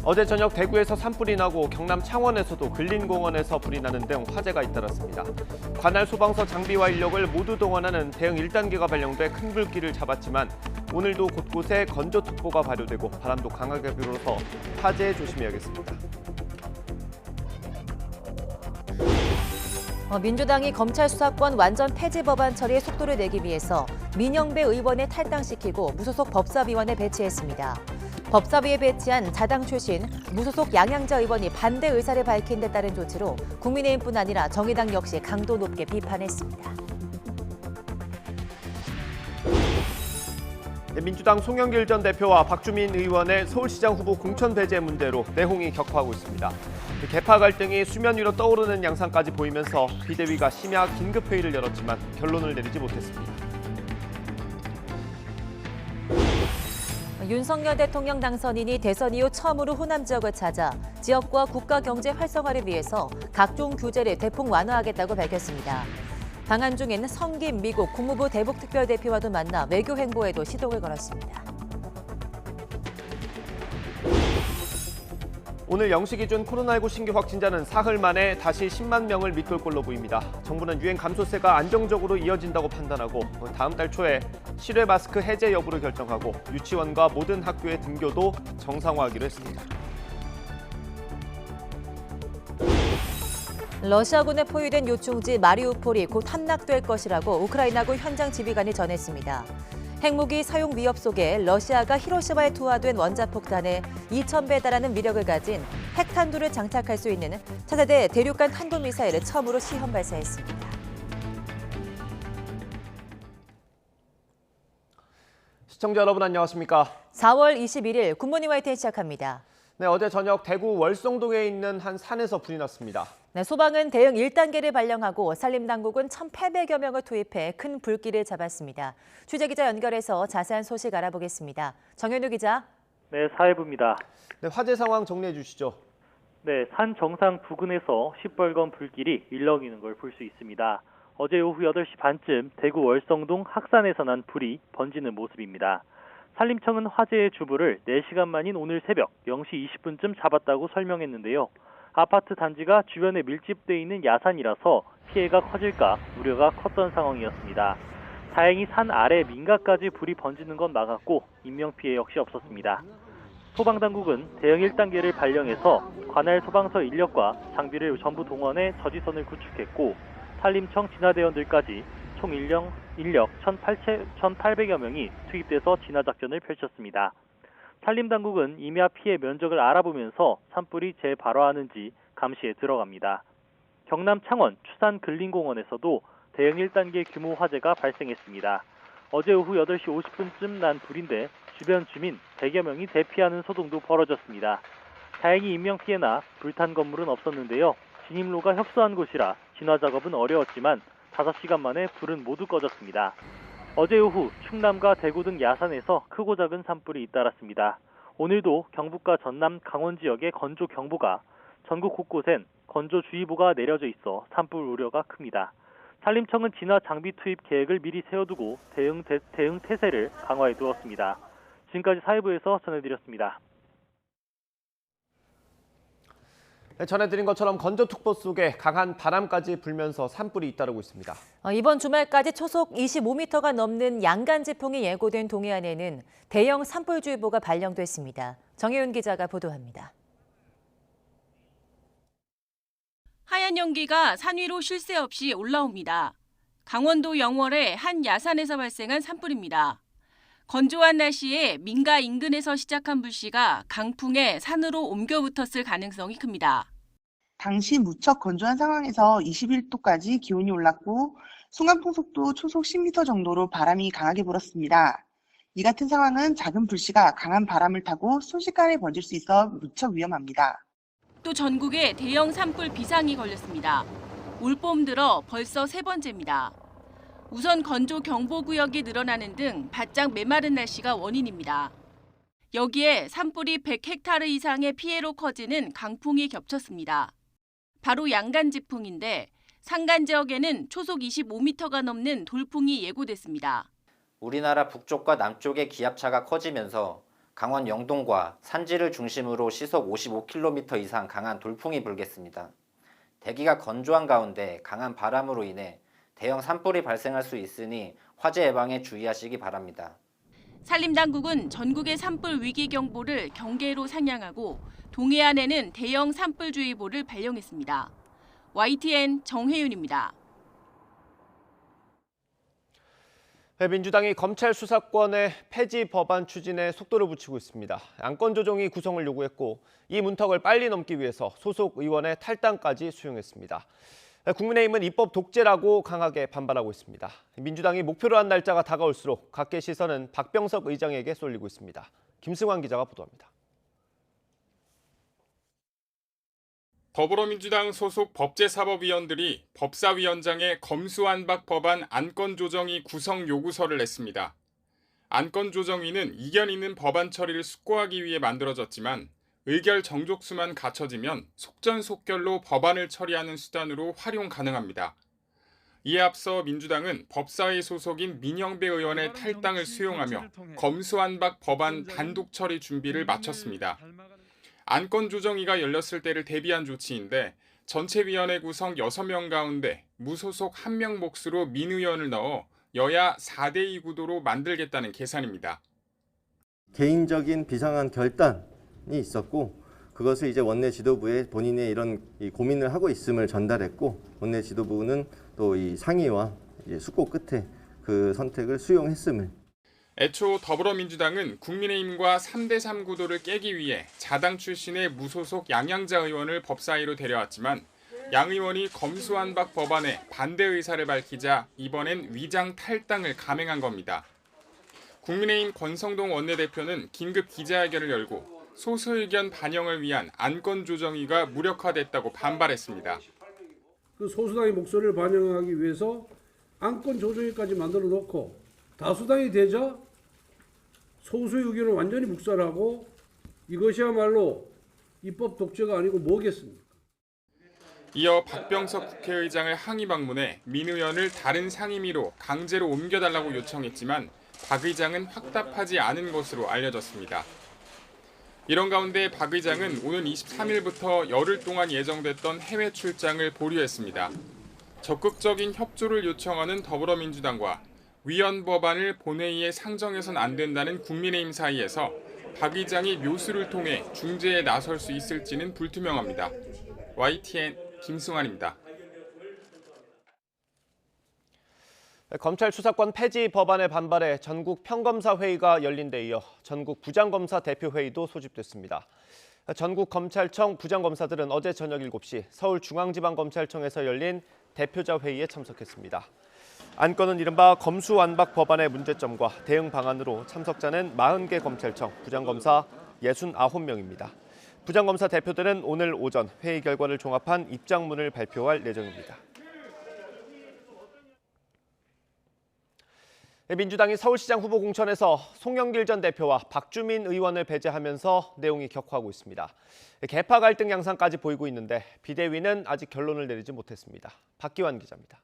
어제 저녁 대구에서 산불이 나고 경남 창원에서도 근린공원에서 불이 나는 등 화재가 잇따랐습니다. 관할 소방서 장비와 인력을 모두 동원하는 대응 1단계가 발령돼 큰 불길을 잡았지만 오늘도 곳곳에 건조특보가 발효되고 바람도 강하게 불어서 화재에 조심해야겠습니다. 민주당이 검찰 수사권 완전 폐지 법안 처리에 속도를 내기 위해서 민영배 의원을 탈당시키고 무소속 법사위원회 배치했습니다. 법사위에 배치한 자당 출신 무소속 양양자 의원이 반대 의사를 밝힌 데 따른 조치로 국민의힘뿐 아니라 정의당 역시 강도 높게 비판했습니다. 민주당 송영길 전 대표와 박주민 의원의 서울시장 후보 공천 배제 문제로 내홍이 격화하고 있습니다. 개파 갈등이 수면 위로 떠오르는 양상까지 보이면서 비대위가 심야 긴급회의를 열었지만 결론을 내리지 못했습니다. 윤석열 대통령 당선인이 대선 이후 처음으로 호남 지역을 찾아 지역과 국가 경제 활성화를 위해서 각종 규제를 대폭 완화하겠다고 밝혔습니다. 방한 중에는 성김 미국 국무부 대북특별대표와도 만나 외교 행보에도 시동을 걸었습니다. 오늘 0시 기준 코로나19 신규 확진자는 사흘 만에 다시 10만 명을 밑돌 걸로 보입니다. 정부는 유행 감소세가 안정적으로 이어진다고 판단하고 다음 달 초에 실외 마스크 해제 여부를 결정하고 유치원과 모든 학교의 등교도 정상화하기로 했습니다. 러시아군에 포위된 요충지 마리우폴이 곧 함락될 것이라고 우크라이나군 현장 지휘관이 전했습니다. 핵무기 사용 위협 속에 러시아가 히로시마에 투하된 원자폭탄에 2,000배에 달하는 위력을 가진 핵탄두를 장착할 수 있는 차세대 대륙간 탄도미사일을 처음으로 시험 발사했습니다. 시청자 여러분 안녕하십니까? 4월 21일 굿모닝 YTN 시작합니다. 네, 어제 저녁 대구 월성동에 있는 한 산에서 불이 났습니다. 네, 소방은 대응 1단계를 발령하고 산림당국은 1,800여 명을 투입해 큰 불길을 잡았습니다. 취재기자 연결해서 자세한 소식 알아보겠습니다. 정현우 기자. 네, 사회부입니다. 네, 화재 상황 정리해 주시죠. 네, 산 정상 부근에서 시뻘건 불길이 일렁이는 걸 볼 수 있습니다. 어제 오후 8시 반쯤 대구 월성동 학산에서 난 불이 번지는 모습입니다. 산림청은 화재의 주부를 4시간 만인 오늘 새벽 0시 20분쯤 잡았다고 설명했는데요. 아파트 단지가 주변에 밀집돼 있는 야산이라서 피해가 커질까 우려가 컸던 상황이었습니다. 다행히 산 아래 민가까지 불이 번지는 건 막았고 인명피해 역시 없었습니다. 소방당국은 대응 1단계를 발령해서 관할 소방서 인력과 장비를 전부 동원해 저지선을 구축했고 산림청 진화대원들까지 총 인력 1,800여 명이 투입돼서 진화작전을 펼쳤습니다. 산림당국은 임야 피해 면적을 알아보면서 산불이 재발화하는지 감시에 들어갑니다. 경남 창원 추산 근린공원에서도 대응 1단계 규모 화재가 발생했습니다. 어제 오후 8시 50분쯤 난 불인데 주변 주민 100여 명이 대피하는 소동도 벌어졌습니다. 다행히 인명피해나 불탄 건물은 없었는데요. 진입로가 협소한 곳이라 진화 작업은 어려웠지만 5시간 만에 불은 모두 꺼졌습니다. 어제 오후 충남과 대구 등 야산에서 크고 작은 산불이 잇따랐습니다. 오늘도 경북과 전남, 강원 지역에 건조경보가, 전국 곳곳엔 건조주의보가 내려져 있어 산불 우려가 큽니다. 산림청은 진화 장비 투입 계획을 미리 세워두고 대응 태세를 강화해 두었습니다. 지금까지 사회부에서 전해드렸습니다. 네, 전해드린 것처럼 건조특보 속에 강한 바람까지 불면서 산불이 잇따르고 있습니다. 이번 주말까지 초속 25m가 넘는 양간지풍이 예고된 동해안에는 대형 산불주의보가 발령됐습니다. 정혜윤 기자가 보도합니다. 하얀 연기가 산 위로 쉴 새 없이 올라옵니다. 강원도 영월의 한 야산에서 발생한 산불입니다. 건조한 날씨에 민가 인근에서 시작한 불씨가 강풍에 산으로 옮겨 붙었을 가능성이 큽니다. 당시 무척 건조한 상황에서 21도까지 기온이 올랐고 순간풍속도 초속 10m 정도로 바람이 강하게 불었습니다. 이 같은 상황은 작은 불씨가 강한 바람을 타고 순식간에 번질 수 있어 무척 위험합니다. 또 전국에 대형 산불 비상이 걸렸습니다. 올봄 들어 벌써 3번째입니다. 우선 건조 경보 구역이 늘어나는 등 바짝 메마른 날씨가 원인입니다. 여기에 산불이 100헥타르 이상의 피해로 커지는 강풍이 겹쳤습니다. 바로 양간지풍인데 산간 지역에는 초속 25m가 넘는 돌풍이 예고됐습니다. 우리나라 북쪽과 남쪽의 기압차가 커지면서 강원 영동과 산지를 중심으로 시속 55km 이상 강한 돌풍이 불겠습니다. 대기가 건조한 가운데 강한 바람으로 인해 대형 산불이 발생할 수 있으니 화재 예방에 주의하시기 바랍니다. 산림당국은 전국의 산불 위기 경보를 경계로 상향하고 동해안에는 대형 산불주의보를 발령했습니다. YTN 정혜윤입니다. 민주당이 검찰 수사권의 폐지 법안 추진에 속도를 붙이고 있습니다. 안건 조정이 구성을 요구했고 이 문턱을 빨리 넘기 위해서 소속 의원의 탈당까지 수용했습니다. 국민의힘은 입법 독재라고 강하게 반발하고 있습니다. 민주당이 목표로 한 날짜가 다가올수록 각계 시선은 박병석 의장에게 쏠리고 있습니다. 김승환 기자가 보도합니다. 더불어민주당 소속 법제사법위원들이 법사위원장에 검수완박 법안 안건 조정위 구성 요구서를 냈습니다. 안건 조정위는 이견 있는 법안 처리를 숙고하기 위해 만들어졌지만 의결 정족수만 갖춰지면 속전속결로 법안을 처리하는 수단으로 활용 가능합니다. 이에 앞서 민주당은 법사위 소속인 민영배 의원의 탈당을 수용하며 검수완박 법안 단독 처리 준비를 마쳤습니다. 안건 조정위가 열렸을 때를 대비한 조치인데 전체 위원회 구성 6명 가운데 무소속 1명 몫으로 민 의원을 넣어 여야 4대2 구도로 만들겠다는 계산입니다. 개인적인 비상한 결단이 있었고 그것을 이제 원내 지도부에 본인의 이런 고민을 하고 있음을 전달했고 원내 지도부는 또 이 상의와 숙고 끝에 그 선택을 수용했음을. 애초 더불어민주당은 국민의힘과 3대3 구도를 깨기 위해 자당 출신의 무소속 양양자 의원을 법사위로 데려왔지만 양 의원이 검수완박 법안에 반대 의사를 밝히자 이번엔 위장 탈당을 감행한 겁니다. 국민의힘 권성동 원내대표는 긴급 기자회견을 열고 소수 의견 반영을 위한 안건 조정위가 무력화됐다고 반발했습니다. 그 소수당의 목소리를 반영하기 위해서 안건 조정위까지 만들어 놓고 다수당이 되자 소수의 의견을 완전히 묵살하고 이것이야말로 입법 독재가 아니고 뭐겠습니까? 이어 박병석 국회의장을 항의 방문해 민 의원을 다른 상임위로 강제로 옮겨달라고 요청했지만 박 의장은 확답하지 않은 것으로 알려졌습니다. 이런 가운데 박 의장은 오는 23일부터 열흘 동안 예정됐던 해외 출장을 보류했습니다. 적극적인 협조를 요청하는 더불어민주당과 위헌 법안을 본회의에 상정해선 안 된다는 국민의힘 사이에서 박 의장이 묘수를 통해 중재에 나설 수 있을지는 불투명합니다. YTN 김승환입니다. 검찰 수사권 폐지 법안에 반발해 전국 평검사 회의가 열린 데 이어 전국 부장검사 대표회의도 소집됐습니다. 전국 검찰청 부장검사들은 어제 저녁 7시 서울중앙지방검찰청에서 열린 대표자 회의에 참석했습니다. 안건은 이른바 검수완박 법안의 문제점과 대응 방안으로 참석자는 40개 검찰청 부장검사 69명입니다. 부장검사 대표들은 오늘 오전 회의 결과를 종합한 입장문을 발표할 예정입니다. 민주당이 서울시장 후보 공천에서 송영길 전 대표와 박주민 의원을 배제하면서 내용이 격화하고 있습니다. 계파 갈등 양상까지 보이고 있는데 비대위는 아직 결론을 내리지 못했습니다. 박기환 기자입니다.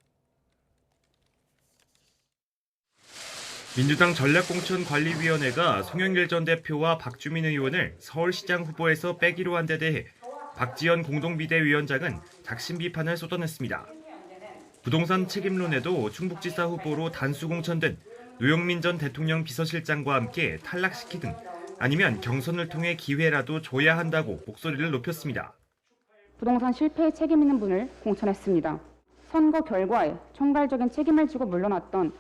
민주당 전략공천관리위원회가 송영길 전 대표와 박주민 의원을 서울시장 후보에서 빼기로 한 데 대해 박지원 공동비대위원장은 작심 비판을 쏟아냈습니다. 부동산 책임론에도 충북지사 후보로 단수 공천된 노영민 전 대통령 비서실장과 함께 탈락시키든 아니면 경선을 통해 기회라도 줘야 한다고 목소리를 높였습니다. 부동산 실패에 책임 있는 분을 공천했습니다. 선거 결과에 총괄적인 책임을 지고 물러났던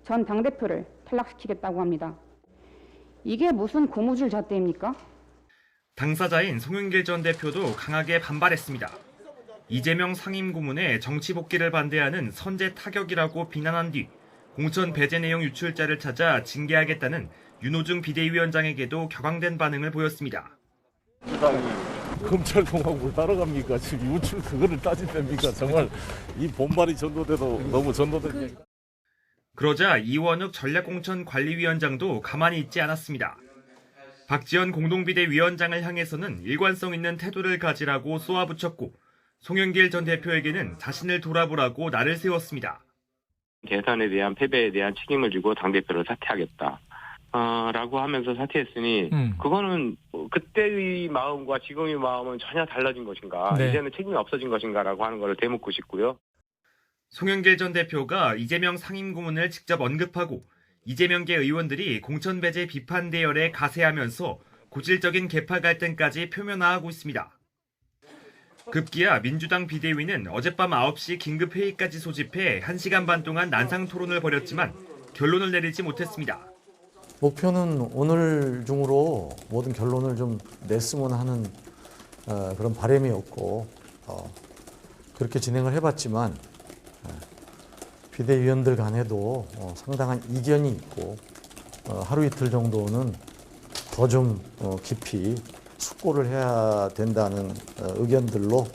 전 당대표를 탈락시키겠다고 합니다. 이게 무슨 고무줄 잣대입니까? 당사자인 송영길 전 대표도 강하게 반발했습니다. 이재명 상임고문의 정치 복귀를 반대하는 선제 타격이라고 비난한 뒤 공천 배제 내용 유출자를 찾아 징계하겠다는 윤호중 비대위원장에게도 격앙된 반응을 보였습니다. 검찰 공화국을 따라갑니까? 지금 유출 그거를 따진답니까? 정말 이 본말이 전도돼도 너무 전도된. 그러자 이원욱 전략공천관리위원장도 가만히 있지 않았습니다. 박지원 공동비대위원장을 향해서는 일관성 있는 태도를 가지라고 쏘아붙였고 송영길 전 대표에게는 자신을 돌아보라고 날을 세웠습니다. 대선에 대한 패배에 대한 책임을 지고 당대표를 사퇴하겠다. 라고 하면서 사퇴했으니 그거는 그때의 마음과 지금의 마음은 전혀 달라진 것인가, 네. 이제는 책임이 없어진 것인가라고 하는 걸 되묻고 싶고요. 송영길 전 대표가 이재명 상임고문을 직접 언급하고 이재명계 의원들이 공천 배제 비판 대열에 가세하면서 고질적인 계파 갈등까지 표면화하고 있습니다. 급기야 민주당 비대위는 어젯밤 9시 긴급회의까지 소집해 1시간 반 동안 난상 토론을 벌였지만 결론을 내리지 못했습니다. 목표는 오늘 중으로 모든 결론을 좀 냈으면 하는 그런 바람이었고 그렇게 진행을 해봤지만 비대위원들 간에도 상당한 이견이 있고 하루 이틀 정도는 더 좀 깊이 숙고를 해야 된다는 의견들로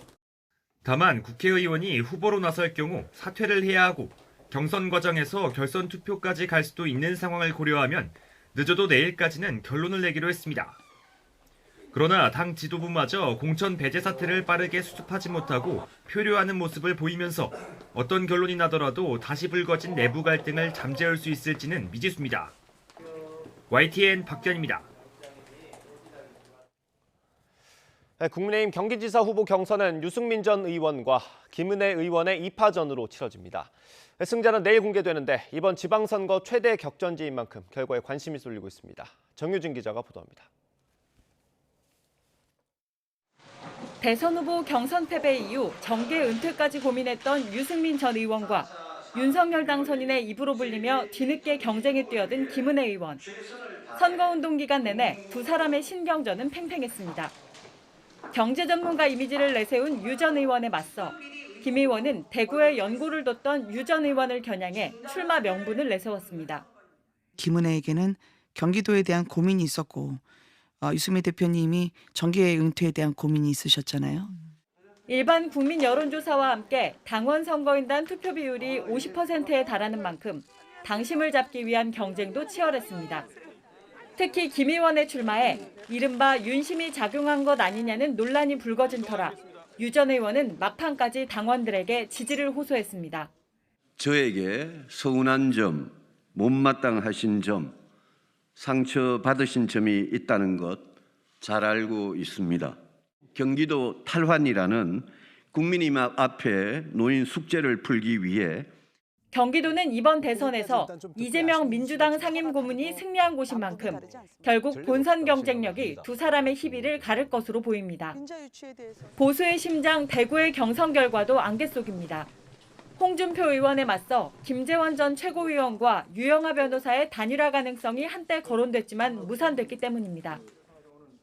다만 국회의원이 후보로 나설 경우 사퇴를 해야 하고 경선 과정에서 결선 투표까지 갈 수도 있는 상황을 고려하면 늦어도 내일까지는 결론을 내기로 했습니다. 그러나 당 지도부마저 공천 배제 사태를 빠르게 수습하지 못하고 표류하는 모습을 보이면서 어떤 결론이 나더라도 다시 불거진 내부 갈등을 잠재울 수 있을지는 미지수입니다. YTN 박견입니다. 국민의힘 경기지사 후보 경선은 유승민 전 의원과 김은혜 의원의 2파전으로 치러집니다. 승자는 내일 공개되는데 이번 지방선거 최대 격전지인 만큼 결과에 관심이 쏠리고 있습니다. 정유진 기자가 보도합니다. 대선 후보 경선 패배 이후 정계 은퇴까지 고민했던 유승민 전 의원과 윤석열 당선인의 입으로 불리며 뒤늦게 경쟁에 뛰어든 김은혜 의원. 선거운동 기간 내내 두 사람의 신경전은 팽팽했습니다. 경제 전문가 이미지를 내세운 유 전 의원에 맞서 김 의원은 대구에 연고를 뒀던 유 전 의원을 겨냥해 출마 명분을 내세웠습니다. 김은혜에게는 경기도에 대한 고민이 있었고 유승민 대표님이 정계 은퇴에 대한 고민이 있으셨잖아요. 일반 국민 여론조사와 함께 당원 선거인단 투표 비율이 50%에 달하는 만큼 당심을 잡기 위한 경쟁도 치열했습니다. 특히 김 의원의 출마에 이른바 윤심이 작용한 것 아니냐는 논란이 불거진 터라 유 전 의원은 막판까지 당원들에게 지지를 호소했습니다. 저에게 서운한 점, 못마땅하신 점, 상처받으신 점이 있다는 것 잘 알고 있습니다. 경기도 탈환이라는 국민님 앞에 놓인 숙제를 풀기 위해 경기도는 이번 대선에서 이재명 민주당 상임고문이 승리한 곳인 만큼 결국 본선 경쟁력이 두 사람의 희비를 가를 것으로 보입니다. 보수의 심장 대구의 경선 결과도 안개 속입니다. 홍준표 의원에 맞서 김재원 전 최고위원과 유영하 변호사의 단일화 가능성이 한때 거론됐지만 무산됐기 때문입니다.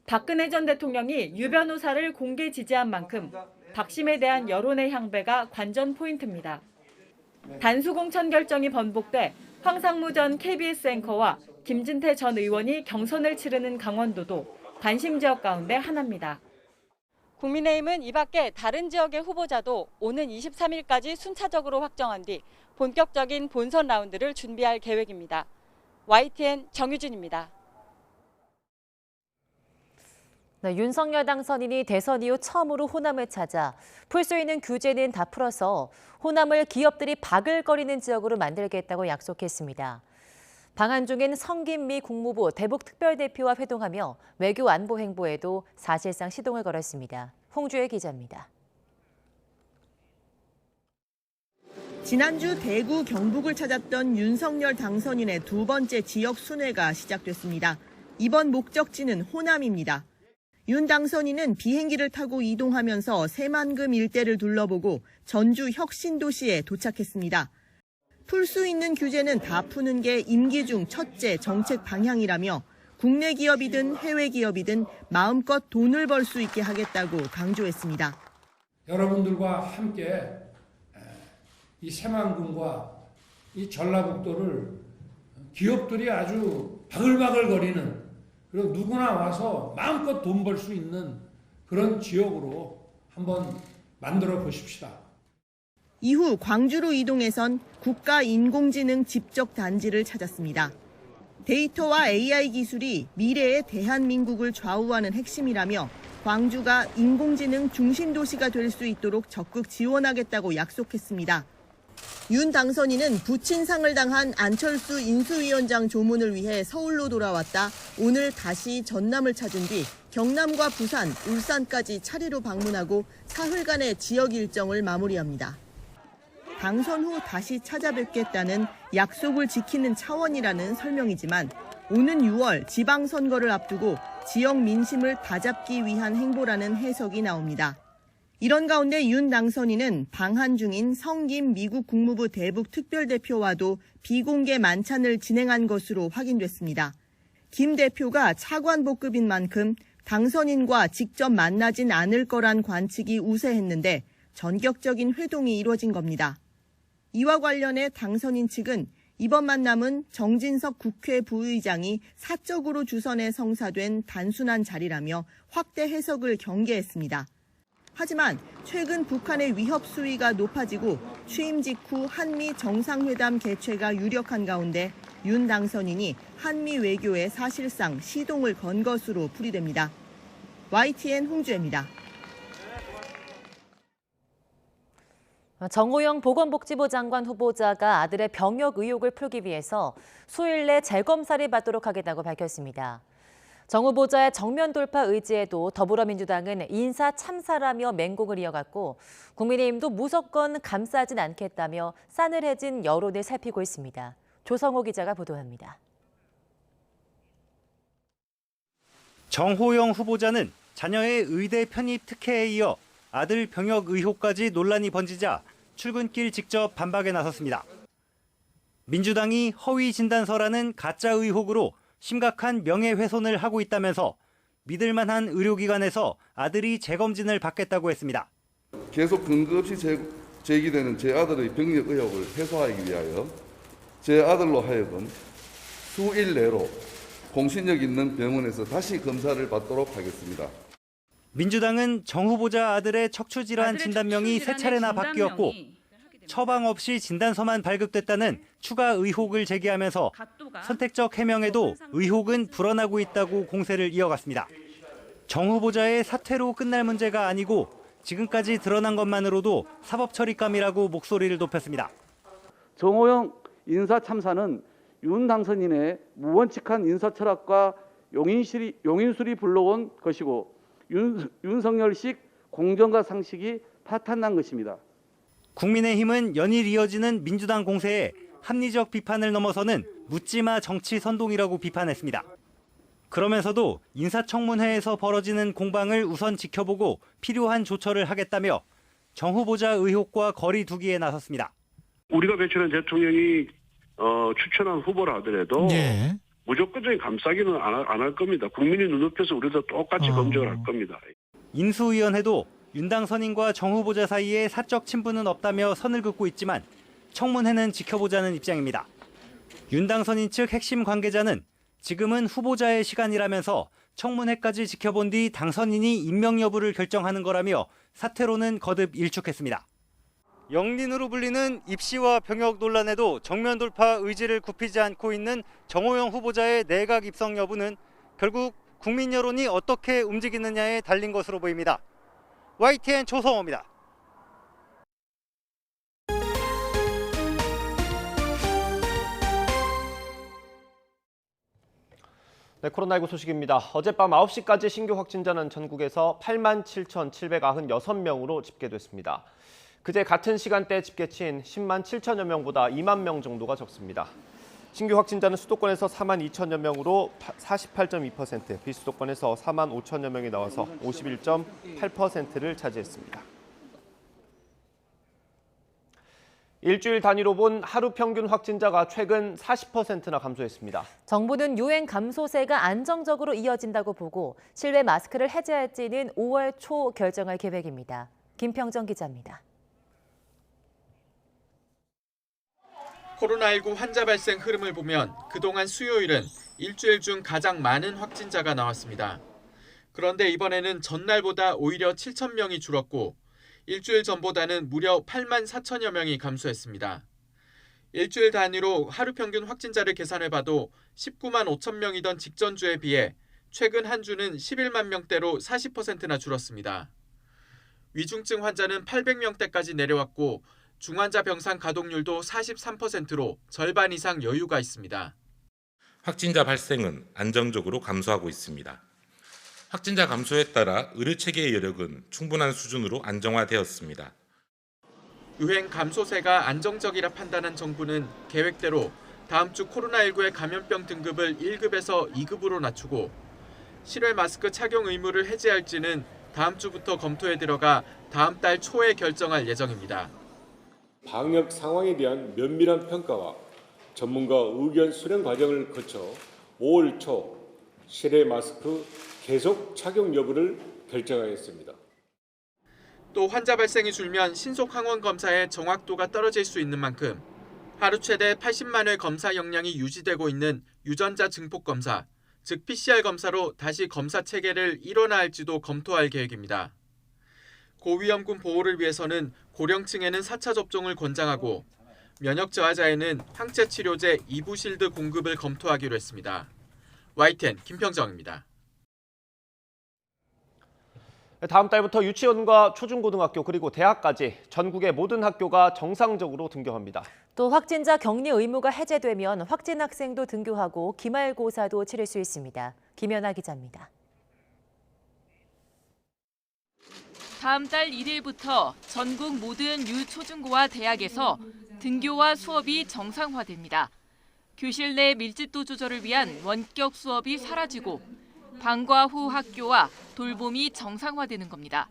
박근혜 전 대통령이 유 변호사를 공개 지지한 만큼 박심에 대한 여론의 향배가 관전 포인트입니다. 단수공천 결정이 번복돼 황상무 전 KBS 앵커와 김진태 전 의원이 경선을 치르는 강원도도 관심 지역 가운데 하나입니다. 국민의힘은 이 밖에 다른 지역의 후보자도 오는 23일까지 순차적으로 확정한 뒤 본격적인 본선 라운드를 준비할 계획입니다. YTN 정유진입니다. 네, 윤석열 당선인이 대선 이후 처음으로 호남을 찾아 풀 수 있는 규제는 다 풀어서 호남을 기업들이 바글거리는 지역으로 만들겠다고 약속했습니다. 방한 중인 성김미 국무부 대북특별대표와 회동하며 외교 안보 행보에도 사실상 시동을 걸었습니다. 홍주혜 기자입니다. 지난주 대구 경북을 찾았던 윤석열 당선인의 두 번째 지역 순회가 시작됐습니다. 이번 목적지는 호남입니다. 윤 당선인은 비행기를 타고 이동하면서 새만금 일대를 둘러보고 전주 혁신도시에 도착했습니다. 풀 수 있는 규제는 다 푸는 게 임기 중 첫째 정책 방향이라며 국내 기업이든 해외 기업이든 마음껏 돈을 벌 수 있게 하겠다고 강조했습니다. 여러분들과 함께 이 새만금과 이 전라북도를 기업들이 아주 바글바글거리는, 그리고 누구나 와서 마음껏 돈 벌 수 있는 그런 지역으로 한번 만들어 보십시다. 이후 광주로 이동해선 국가인공지능 집적단지를 찾았습니다. 데이터와 AI 기술이 미래의 대한민국을 좌우하는 핵심이라며 광주가 인공지능 중심 도시가 될 수 있도록 적극 지원하겠다고 약속했습니다. 윤 당선인은 부친상을 당한 안철수 인수위원장 조문을 위해 서울로 돌아왔다 오늘 다시 전남을 찾은 뒤 경남과 부산, 울산까지 차례로 방문하고 사흘간의 지역 일정을 마무리합니다. 당선 후 다시 찾아뵙겠다는 약속을 지키는 차원이라는 설명이지만 오는 6월 지방선거를 앞두고 지역 민심을 다잡기 위한 행보라는 해석이 나옵니다. 이런 가운데 윤 당선인은 방한 중인 성김 미국 국무부 대북 특별대표와도 비공개 만찬을 진행한 것으로 확인됐습니다. 김 대표가 차관복급인 만큼 당선인과 직접 만나진 않을 거란 관측이 우세했는데 전격적인 회동이 이루어진 겁니다. 이와 관련해 당선인 측은 이번 만남은 정진석 국회 부의장이 사적으로 주선해 성사된 단순한 자리라며 확대 해석을 경계했습니다. 하지만 최근 북한의 위협 수위가 높아지고 취임 직후 한미 정상회담 개최가 유력한 가운데 윤 당선인이 한미 외교에 사실상 시동을 건 것으로 풀이됩니다. YTN 홍주혜입니다. 정호영 보건복지부 장관 후보자가 아들의 병역 의혹을 풀기 위해서 수요일 내 재검사를 받도록 하겠다고 밝혔습니다. 정 후보자의 정면 돌파 의지에도 더불어민주당은 인사 참사라며 맹공을 이어갔고 국민의힘도 무조건 감싸진 않겠다며 싸늘해진 여론을 살피고 있습니다. 조성호 기자가 보도합니다. 정호영 후보자는 자녀의 의대 편입 특혜에 이어 아들 병역 의혹까지 논란이 번지자 출근길 직접 반박에 나섰습니다. 민주당이 허위 진단서라는 가짜 의혹으로 심각한 명예훼손을 하고 있다면서 믿을 만한 의료기관에서 아들이 재검진을 받겠다고 했습니다. 계속 근거 없이 제기되는 제 아들의 병역 의혹을 해소하기 위하여 제 아들로 하여금 수일 내로 공신력 있는 병원에서 다시 검사를 받도록 하겠습니다. 민주당은 정 후보자 아들의 척추질환 진단명이 세 차례나 바뀌었고 처방 없이 진단서만 발급됐다는 추가 의혹을 제기하면서 선택적 해명에도 의혹은 불어나고 있다고 공세를 이어갔습니다. 정 후보자의 사퇴로 끝날 문제가 아니고 지금까지 드러난 것만으로도 사법처리감이라고 목소리를 높였습니다. 정호영 인사 참사는 윤 당선인의 무원칙한 인사 철학과 용인술이 불러온 것이고 윤석열식 공정과 상식이 파탄난 것입니다. 국민의힘은 연일 이어지는 민주당 공세에 합리적 비판을 넘어서는 묻지마 정치 선동이라고 비판했습니다. 그러면서도 인사청문회에서 벌어지는 공방을 우선 지켜보고 필요한 조처를 하겠다며 정 후보자 의혹과 거리 두기에 나섰습니다. 우리가 배출한 대통령이 추천한 후보라 하더라도 무조건적인 감싸기는 안 할 겁니다. 국민이 눈높여서 우리도 똑같이 검증을 할 겁니다. 인수위원회도 윤 당선인과 정 후보자 사이에 사적 친분은 없다며 선을 긋고 있지만 청문회는 지켜보자는 입장입니다. 윤 당선인 측 핵심 관계자는 지금은 후보자의 시간이라면서 청문회까지 지켜본 뒤 당선인이 임명 여부를 결정하는 거라며 사퇴로는 거듭 일축했습니다. 영린으로 불리는 입시와 병역 논란에도 정면 돌파 의지를 굽히지 않고 있는 정호영 후보자의 내각 입성 여부는 결국 국민 여론이 어떻게 움직이느냐에 달린 것으로 보입니다. YTN 조성호입니다. 네, 코로나19 소식입니다. 어젯밤 9시까지 신규 확진자는 전국에서 87,796명으로 집계됐습니다. 그제 같은 시간대 집계치인 10만 7천여 명보다 2만 명 정도가 적습니다. 신규 확진자는 수도권에서 4만 2천여 명으로 48.2%, 비수도권에서 4만 5천여 명이 나와서 51.8%를 차지했습니다. 일주일 단위로 본 하루 평균 확진자가 최근 40%나 감소했습니다. 정부는 유행 감소세가 안정적으로 이어진다고 보고 실외 마스크를 해제할지는 5월 초 결정할 계획입니다. 김평정 기자입니다. 코로나19 환자 발생 흐름을 보면 그동안 수요일은 일주일 중 가장 많은 확진자가 나왔습니다. 그런데 이번에는 전날보다 오히려 7천 명이 줄었고 일주일 전보다는 무려 8만 4천여 명이 감소했습니다. 일주일 단위로 하루 평균 확진자를 계산해봐도 19만 5천 명이던 직전주에 비해 최근 한 주는 11만 명대로 40%나 줄었습니다. 위중증 환자는 800명대까지 내려왔고 중환자 병상 가동률도 43%로 절반 이상 여유가 있습니다. 확진자 발생은 안정적으로 감소하고 있습니다. 확진자 감소에 따라 의료체계의 여력은 충분한 수준으로 안정화되었습니다. 유행 감소세가 안정적이라 판단한 정부는 계획대로 다음 주 코로나19의 감염병 등급을 1급에서 2급으로 낮추고 실외 마스크 착용 의무를 해제할지는 다음 주부터 검토에 들어가 다음 달 초에 결정할 예정입니다. 방역 상황에 대한 면밀한 평가와 전문가 의견 수렴 과정을 거쳐 5월 초 실외 마스크 계속 착용 여부를 결정하겠습니다. 또 환자 발생이 줄면 신속 항원 검사의 정확도가 떨어질 수 있는 만큼 하루 최대 80만 회 검사 역량이 유지되고 있는 유전자 증폭 검사, 즉 PCR 검사로 다시 검사 체계를 일원화할지도 검토할 계획입니다. 고위험군 보호를 위해서는 고령층에는 4차 접종을 권장하고 면역 저하자에는 항체 치료제 이부실드 공급을 검토하기로 했습니다. YTN 김평정입니다. 다음 달부터 유치원과 초중고등학교 그리고 대학까지 전국의 모든 학교가 정상적으로 등교합니다. 또 확진자 격리 의무가 해제되면 확진 학생도 등교하고 기말고사도 치를 수 있습니다. 김연아 기자입니다. 다음 달 1일부터 전국 모든 유초중고와 대학에서 등교와 수업이 정상화됩니다. 교실 내 밀집도 조절을 위한 원격 수업이 사라지고 방과 후 학교와 돌봄이 정상화되는 겁니다.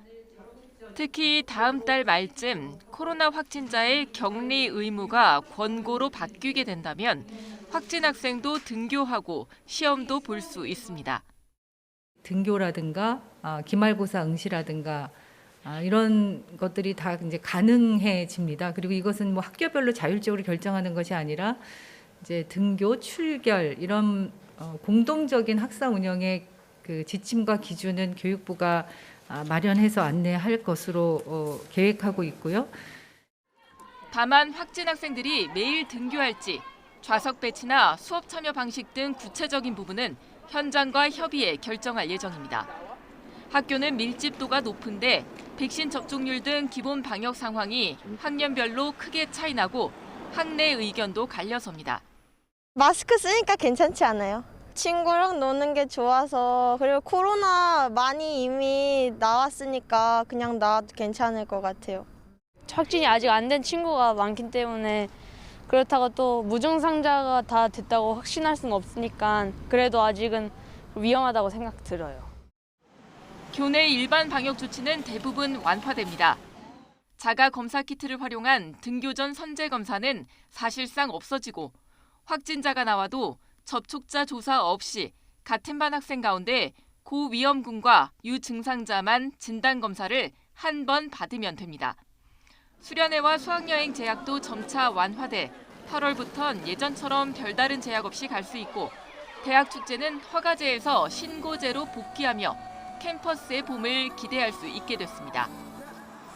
특히 다음 달 말쯤 코로나 확진자의 격리 의무가 권고로 바뀌게 된다면 확진 학생도 등교하고 시험도 볼 수 있습니다. 등교라든가 기말고사 응시라든가 이런 것들이 다 이제 가능해집니다. 그리고 이것은 뭐 학교별로 자율적으로 결정하는 것이 아니라 이제 등교, 출결 이런 공동적인 학사 운영의 그 지침과 기준은 교육부가 마련해서 안내할 것으로 계획하고 있고요. 다만 확진 학생들이 매일 등교할지 좌석 배치나 수업 참여 방식 등 구체적인 부분은 현장과 협의해 결정할 예정입니다. 학교는 밀집도가 높은데 백신 접종률 등 기본 방역 상황이 학년별로 크게 차이 나고 학내 의견도 갈려섭니다. 마스크 쓰니까 괜찮지 않아요? 친구랑 노는 게 좋아서 그리고 코로나 많이 이미 나왔으니까 그냥 나와도 괜찮을 것 같아요. 확진이 아직 안 된 친구가 많기 때문에 그렇다고 또 무증상자가 다 됐다고 확신할 수는 없으니까 그래도 아직은 위험하다고 생각 들어요. 교내 일반 방역 조치는 대부분 완화됩니다. 자가 검사 키트를 활용한 등교 전 선제 검사는 사실상 없어지고 확진자가 나와도 접촉자 조사 없이 같은 반 학생 가운데 고위험군과 유증상자만 진단검사를 한 번 받으면 됩니다. 수련회와 수학여행 제약도 점차 완화돼 8월부턴 예전처럼 별다른 제약 없이 갈 수 있고 대학 축제는 허가제에서 신고제로 복귀하며 캠퍼스의 봄을 기대할 수 있게 됐습니다.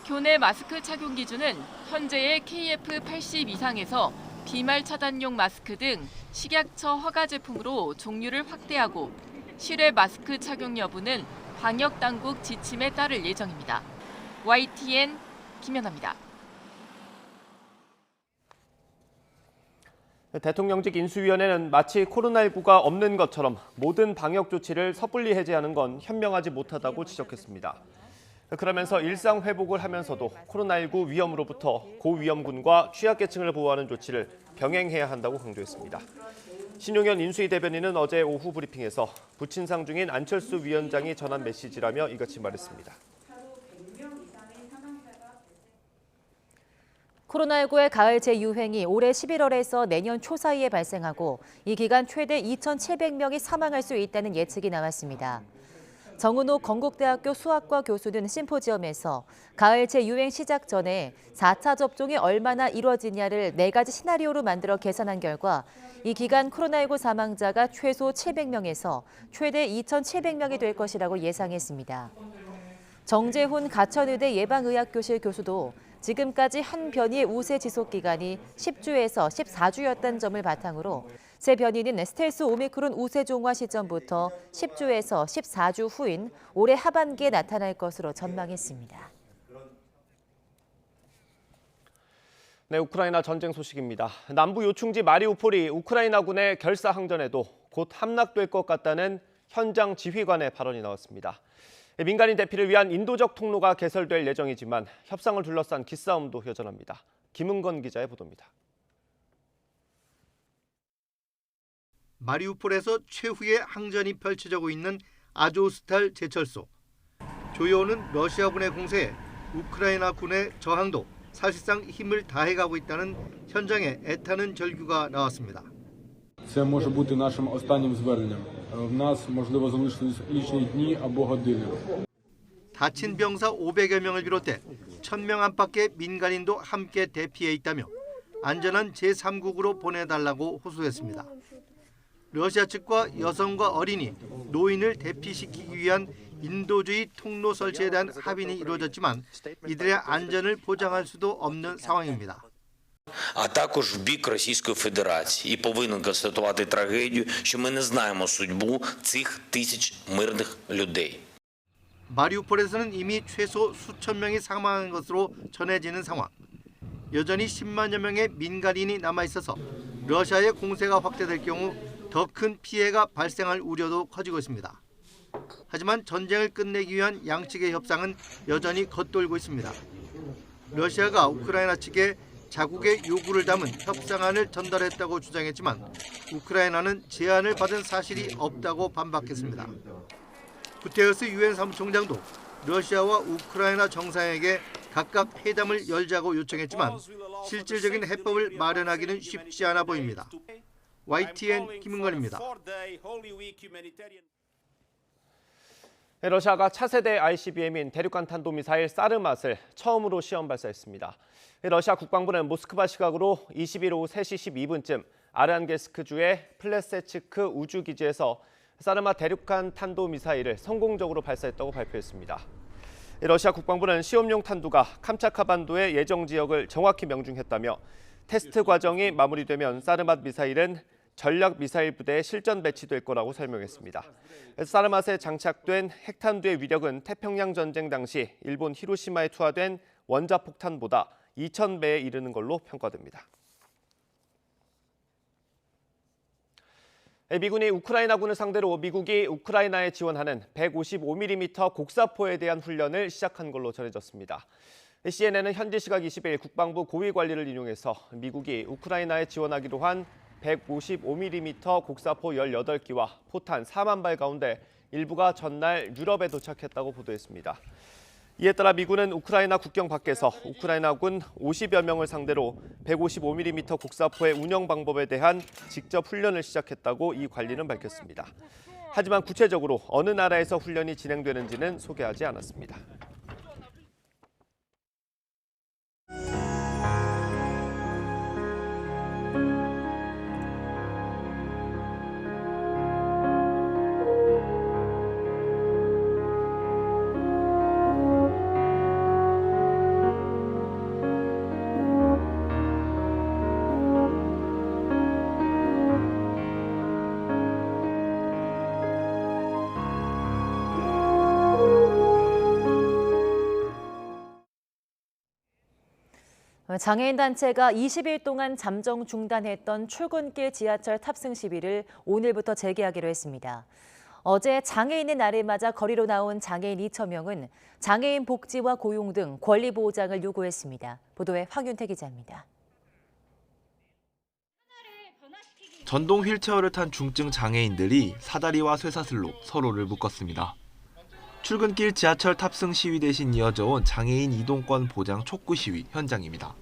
교내 마스크 착용 기준은 현재의 KF80 이상에서 비말 차단용 마스크 등 식약처 허가 제품으로 종류를 확대하고 실외 마스크 착용 여부는 방역당국 지침에 따를 예정입니다. YTN 김연아입니다. 대통령직 인수위원회는 마치 코로나19가 없는 것처럼 모든 방역 조치를 섣불리 해제하는 건 현명하지 못하다고 지적했습니다. 그러면서 일상 회복을 하면서도 코로나19 위험으로부터 고위험군과 취약계층을 보호하는 조치를 병행해야 한다고 강조했습니다. 신용현 인수위 대변인은 어제 오후 브리핑에서 부친상 중인 안철수 위원장이 전한 메시지라며 이같이 말했습니다. 코로나19의 가을 재유행이 올해 11월에서 내년 초 사이에 발생하고 이 기간 최대 2,700명이 사망할 수 있다는 예측이 나왔습니다. 정은옥 건국대학교 수학과 교수는 심포지엄에서 가을 재유행 시작 전에 4차 접종이 얼마나 이뤄지냐를 4가지 시나리오로 만들어 계산한 결과 이 기간 코로나19 사망자가 최소 700명에서 최대 2,700명이 될 것이라고 예상했습니다. 정재훈 가천의대 예방의학교실 교수도 지금까지 한 변이의 우세 지속 기간이 10주에서 14주였다는 점을 바탕으로 새 변이는 스텔스 오미크론 우세 종화 시점부터 10주에서 14주 후인 올해 하반기에 나타날 것으로 전망했습니다. 네, 우크라이나 전쟁 소식입니다. 남부 요충지 마리우폴이 우크라이나군의 결사항전에도 곧 함락될 것 같다는 현장 지휘관의 발언이 나왔습니다. 민간인 대피를 위한 인도적 통로가 개설될 예정이지만 협상을 둘러싼 기싸움도 여전합니다. 김은건 기자의 보도입니다. 마리우폴에서 최후의 항전이 펼쳐지고 있는 아조스탈 제철소. 조여오는 러시아군의 공세에 우크라이나 군의 저항도 사실상 힘을 다해가고 있다는 현장의 애타는 절규가 나왔습니다. Це може бути нашим останнім зверненням. В нас, можливо, залишились лічені дні або години. 다친 병사 500여 명을 비롯해 1000명 안팎의 민간인도 함께 대피해 있다며 안전한 제3국으로 보내달라고 호소했습니다. 러시아 측과 여성과 어린이, 노인을 대피시키기 위한 인도주의 통로 설치에 대한 합의는 이루어졌지만 이들의 안전을 보장할 수도 없는 상황입니다. А також в бік Російської Федерації. І повинен констатувати трагедію, що ми не знаємо судьбу цих тисяч мирних людей. 마리우폴에서는 이미 최소 수천 명이 사망한 것으로 전해지는 상황. 여전히 10만여 명의 민간인이 남아있어서 러시아의 공세가 확대될 경우 더 큰 피해가 발생할 우려도 커지고 있습니다. 하지만 전쟁을 끝내기 위한 양측의 협상은 여전히 겉돌고 있습니다. 러시아가 우크라이나 측에 자국의 요구를 담은 협상안을 전달했다고 주장했지만 우크라이나는 제안을 받은 사실이 없다고 반박했습니다. 구테르스 유엔 사무총장도 러시아와 우크라이나 정상에게 각각 회담을 열자고 요청했지만 실질적인 해법을 마련하기는 쉽지 않아 보입니다. YTN 김은건입니다. 러시아가 차세대 ICBM인 대륙간 탄도미사일 사르맛을 처음으로 시험 발사했습니다. 러시아 국방부는 모스크바 시각으로 20일 오후 3시 12분쯤 아르한게스크주의 플레세츠크 우주기지에서 사르맛 대륙간 탄도미사일을 성공적으로 발사했다고 발표했습니다. 러시아 국방부는 시험용 탄두가 캄차카 반도의 예정 지역을 정확히 명중했다며 테스트 과정이 마무리되면 사르맛 미사일은 전략 미사일 부대에 실전 배치될 거라고 설명했습니다. 사르맛에 장착된 핵탄두의 위력은 태평양 전쟁 당시 일본 히로시마에 투하된 원자폭탄보다 2000배에 이르는 걸로 평가됩니다. 미군이 우크라이나군을 상대로 미국이 우크라이나에 지원하는 155mm 곡사포에 대한 훈련을 시작한 걸로 전해졌습니다. CNN은 현지 시각 20일 국방부 고위 관리를 인용해서 미국이 우크라이나에 지원하기로 한 155mm 곡사포 18기와 포탄 4만 발 가운데 일부가 전날 유럽에 도착했다고 보도했습니다. 이에 따라 미군은 우크라이나 국경 밖에서 우크라이나군 50여 명을 상대로 155mm 곡사포의 운영 방법에 대한 직접 훈련을 시작했다고 이 관리는 밝혔습니다. 하지만 구체적으로 어느 나라에서 훈련이 진행되는지는 소개하지 않았습니다. 장애인 단체가 20일 동안 잠정 중단했던 출근길 지하철 탑승 시위를 오늘부터 재개하기로 했습니다. 어제 장애인의 날을 맞아 거리로 나온 장애인 2천 명은 장애인 복지와 고용 등 권리 보장을 요구했습니다. 보도에 황윤태 기자입니다. 전동 휠체어를 탄 중증 장애인들이 사다리와 쇠사슬로 서로를 묶었습니다. 출근길 지하철 탑승 시위 대신 이어져온 장애인 이동권 보장 촉구 시위 현장입니다.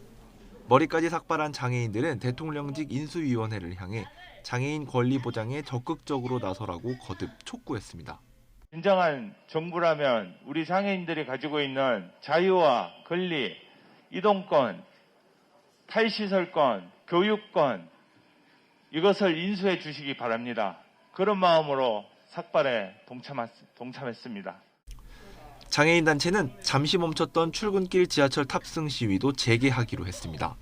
머리까지 삭발한 장애인들은 대통령직 인수위원회를 향해 장애인 권리 보장에 적극적으로 나서라고 거듭 촉구했습니다. 진정한 정부라면 우리 장애인들이 가지고 있는 자유와 권리, 이동권, 탈시설권, 교육권 이것을 인수해 주시기 바랍니다. 그런 마음으로 삭발에 동참했습니다. 장애인 단체는 잠시 멈췄던 출근길 지하철 탑승 시위도 재개하기로 했습니다.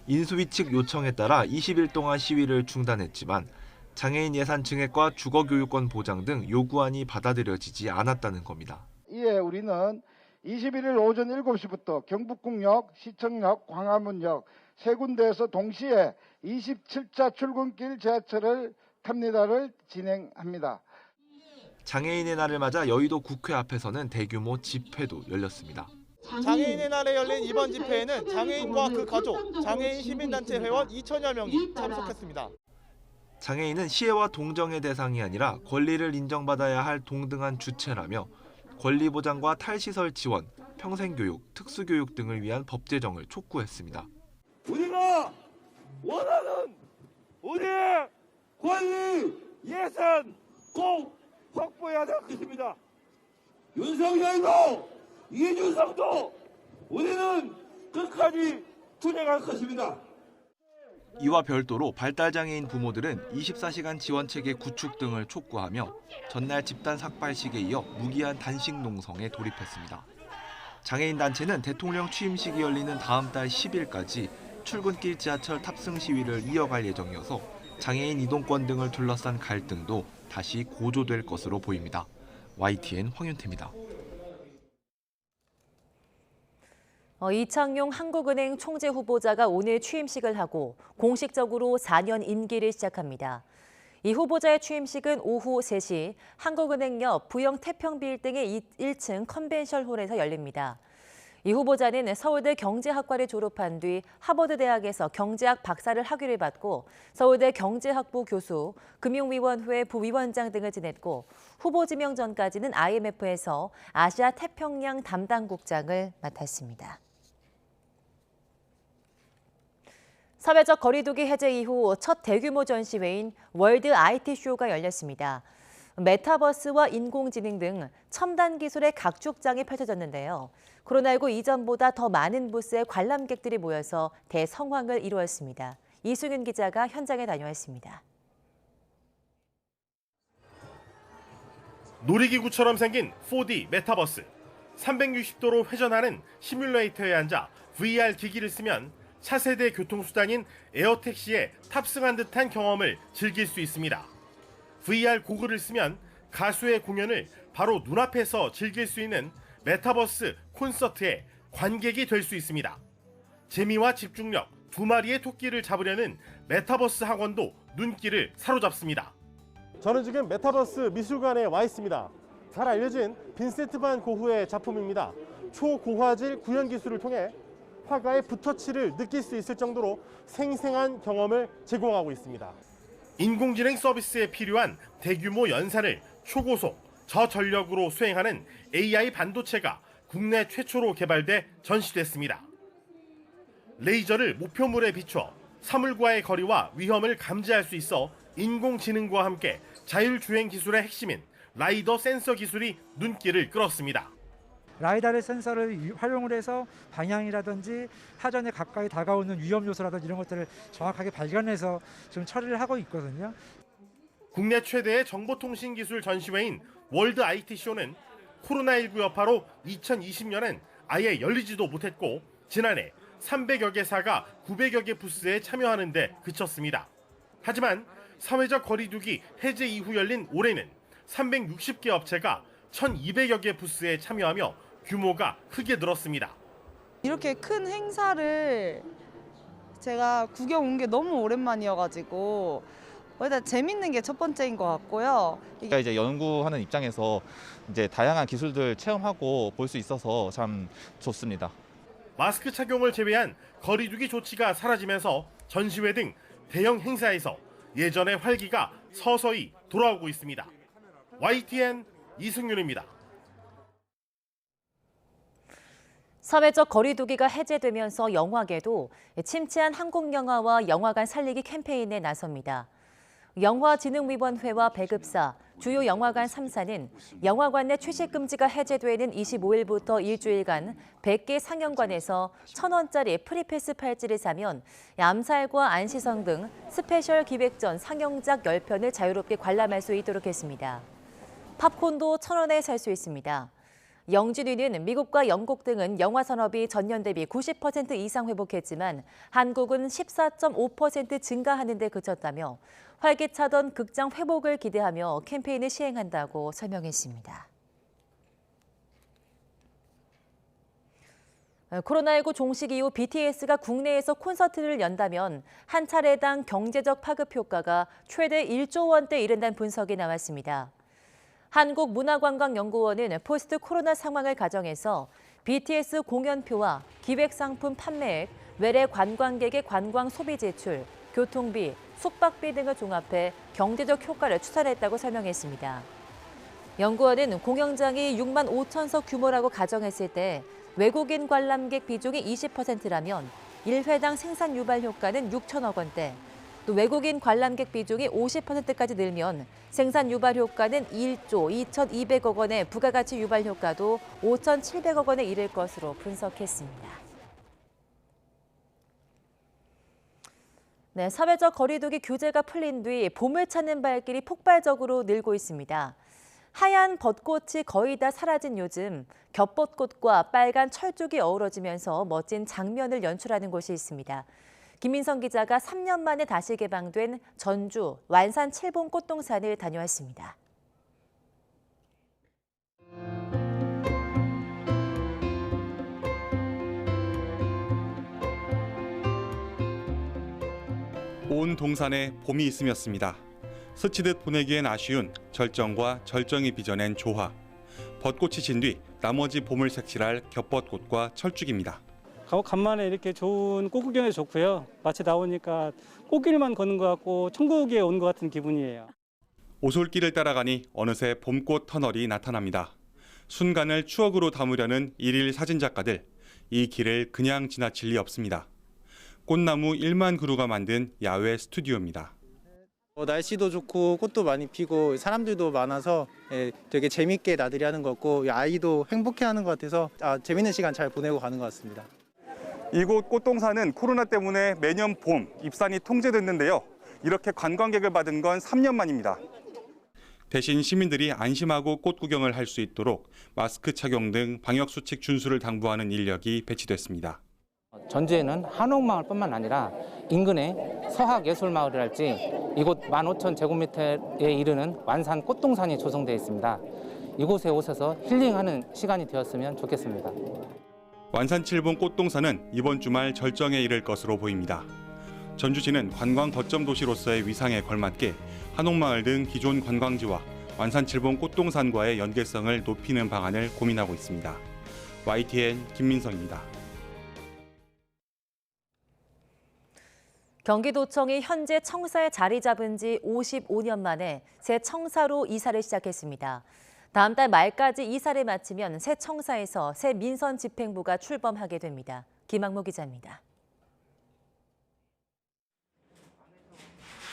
인수위 측 요청에 따라 20일 동안 시위를 중단했지만 장애인 예산 증액과 주거교육권 보장 등 요구안이 받아들여지지 않았다는 겁니다. 이에 우리는 21일 오전 7시부터 경북궁역, 시청역, 광화문역 세 군데에서 동시에 27차 출근길 지하철을 탑니다를 진행합니다. 장애인의 날을 맞아 여의도 국회 앞에서는 대규모 집회도 열렸습니다. 장애인의 날에 열린 이번 집회에는 장애인과 그 가족, 장애인 시민단체 회원 2천여 명이 참석했습니다. 장애인은 시혜와 동정의 대상이 아니라 권리를 인정받아야 할 동등한 주체라며 권리 보장과 탈시설 지원, 평생교육, 특수교육 등을 위한 법 제정을 촉구했습니다. 우리가 원하는 우리의 권리 예산 꼭 확보해야 될 것입니다. 윤석열도 이준석도 우리는 끝까지 투쟁할 것입니다. 이와 별도로 발달장애인 부모들은 24시간 지원체계 구축 등을 촉구하며 전날 집단 삭발식에 이어 무기한 단식 농성에 돌입했습니다. 장애인 단체는 대통령 취임식이 열리는 다음 달 10일까지 출근길 지하철 탑승 시위를 이어갈 예정이어서 장애인 이동권 등을 둘러싼 갈등도 다시 고조될 것으로 보입니다. YTN 황윤태입니다. 이창용 한국은행 총재 후보자가 오늘 취임식을 하고 공식적으로 4년 임기를 시작합니다. 이 후보자의 취임식은 오후 3시 한국은행역 부영 태평빌딩의 1층 컨벤션홀에서 열립니다. 이 후보자는 서울대 경제학과를 졸업한 뒤 하버드대학에서 경제학 박사를 학위를 받고 서울대 경제학부 교수, 금융위원회 부위원장 등을 지냈고 후보 지명 전까지는 IMF에서 아시아 태평양 담당국장을 맡았습니다. 사회적 거리두기 해제 이후 첫 대규모 전시회인 월드 IT 쇼가 열렸습니다. 메타버스와 인공지능 등 첨단 기술의 각축장이 펼쳐졌는데요. 코로나19 이전보다 더 많은 부스에 관람객들이 모여서 대성황을 이루었습니다. 이승윤 기자가 현장에 다녀왔습니다. 놀이기구처럼 생긴 4D 메타버스. 360도로 회전하는 시뮬레이터에 앉아 VR 기기를 쓰면 차세대 교통수단인 에어택시에 탑승한 듯한 경험을 즐길 수 있습니다. VR 고글을 쓰면 가수의 공연을 바로 눈앞에서 즐길 수 있는 메타버스 콘서트의 관객이 될 수 있습니다. 재미와 집중력, 두 마리의 토끼를 잡으려는 메타버스 학원도 눈길을 사로잡습니다. 저는 지금 메타버스 미술관에 와 있습니다. 잘 알려진 빈센트 반 고흐의 작품입니다. 초고화질 구현 기술을 통해 화가의 붓터치를 느낄 수 있을 정도로 생생한 경험을 제공하고 있습니다. 인공지능 서비스에 필요한 대규모 연산을 초고속, 저전력으로 수행하는 AI 반도체가 국내 최초로 개발돼 전시됐습니다. 레이저를 목표물에 비춰 사물과의 거리와 위험을 감지할 수 있어 인공지능과 함께 자율주행 기술의 핵심인 라이더 센서 기술이 눈길을 끌었습니다. 라이다르 센서를 활용을 해서 방향이라든지 하전에 가까이 다가오는 위험 요소라든지 이런 것들을 정확하게 발견해서 좀 처리를 하고 있거든요. 국내 최대의 정보통신기술 전시회인 월드 IT쇼는 코로나19 여파로 2020년엔 아예 열리지도 못했고 지난해 300여 개사가 900여 개 부스에 참여하는 데 그쳤습니다. 하지만 사회적 거리두기 해제 이후 열린 올해는 360개 업체가 1,200여 개 부스에 참여하며 규모가 크게 늘었습니다. 이렇게 큰 행사를 제가 구경 온 게 너무 오랜만이어가지고 일단 재밌는 게 첫 번째인 것 같고요. 이제 연구하는 입장에서 이제 다양한 기술들 체험하고 볼 수 있어서 참 좋습니다. 마스크 착용을 제외한 거리두기 조치가 사라지면서 전시회 등 대형 행사에서 예전의 활기가 서서히 돌아오고 있습니다. YTN 이승윤입니다. 사회적 거리두기가 해제되면서 영화계도 침체한 한국 영화와 영화관 살리기 캠페인에 나섭니다. 영화진흥위원회와 배급사, 주요 영화관 3사는 영화관 내 취식 금지가 해제되는 25일부터 일주일간 100개 상영관에서 1,000원짜리 프리패스 팔찌를 사면 암살과 안시성 등 스페셜 기획전 상영작 10편을 자유롭게 관람할 수 있도록 했습니다. 팝콘도 1,000원에 살 수 있습니다. 영진위는 미국과 영국 등은 영화 산업이 전년 대비 90% 이상 회복했지만 한국은 14.5% 증가하는 데 그쳤다며 활기차던 극장 회복을 기대하며 캠페인을 시행한다고 설명했습니다. 코로나19 종식 이후 BTS가 국내에서 콘서트를 연다면 한 차례당 경제적 파급 효과가 최대 1조 원대에 이른다는 분석이 나왔습니다. 한국문화관광연구원은 포스트 코로나 상황을 가정해서 BTS 공연표와 기획상품 판매액, 외래 관광객의 관광 소비 지출, 교통비, 숙박비 등을 종합해 경제적 효과를 추산했다고 설명했습니다. 연구원은 공연장이 6만 5천석 규모라고 가정했을 때 외국인 관람객 비중이 20%라면 1회당 생산 유발 효과는 6천억 원대, 또 외국인 관람객 비중이 50%까지 늘면 생산 유발 효과는 1조 2,200억 원의 부가가치 유발 효과도 5,700억 원에 이를 것으로 분석했습니다. 네, 사회적 거리두기 규제가 풀린 뒤 봄을 찾는 발길이 폭발적으로 늘고 있습니다. 하얀 벚꽃이 거의 다 사라진 요즘, 겹벚꽃과 빨간 철쭉이 어우러지면서 멋진 장면을 연출하는 곳이 있습니다. 김민성 기자가 3년 만에 다시 개방된 전주 완산 칠봉 꽃동산을 다녀왔습니다. 온 동산에 봄이 있으였습니다. 스치듯 보내기엔 아쉬운 절정과 절정이 빚어낸 조화. 벚꽃이 진 뒤 나머지 봄을 색칠할 겹벚꽃과 철쭉입니다. 간만에 이렇게 좋은 꽃 구경이 좋고요. 마치 나오니까 꽃길만 걷는 것 같고 천국에 온 것 같은 기분이에요. 오솔길을 따라가니 어느새 봄꽃 터널이 나타납니다. 순간을 추억으로 담으려는 일일 사진작가들. 이 길을 그냥 지나칠 리 없습니다. 꽃나무 1만 그루가 만든 야외 스튜디오입니다. 날씨도 좋고 꽃도 많이 피고 사람들도 많아서 되게 재밌게 나들이 하는 것 같고 아이도 행복해하는 것 같아서 재밌는 시간 잘 보내고 가는 것 같습니다. 이곳 꽃동산은 코로나 때문에 매년 봄 입산이 통제됐는데요. 이렇게 관광객을 받은 건 3년 만입니다. 대신 시민들이 안심하고 꽃 구경을 할 수 있도록 마스크 착용 등 방역수칙 준수를 당부하는 인력이 배치됐습니다. 전주에는 한옥마을뿐만 아니라 인근의 서학예술마을이랄지 이곳 15,000제곱미터에 이르는 완산 꽃동산이 조성되어 있습니다. 이곳에 오셔서 힐링하는 시간이 되었으면 좋겠습니다. 완산 칠봉 꽃동산은 이번 주말 절정에 이를 것으로 보입니다. 전주시는 관광 거점 도시로서의 위상에 걸맞게 한옥마을 등 기존 관광지와 완산 칠봉 꽃동산과의 연계성을 높이는 방안을 고민하고 있습니다. YTN 김민성입니다. 경기도청이 현재 청사에 자리 잡은 지 55년 만에 새 청사로 이사를 시작했습니다. 다음 달 말까지 이사를 마치면 새 청사에서 새 민선 집행부가 출범하게 됩니다. 김학모 기자입니다.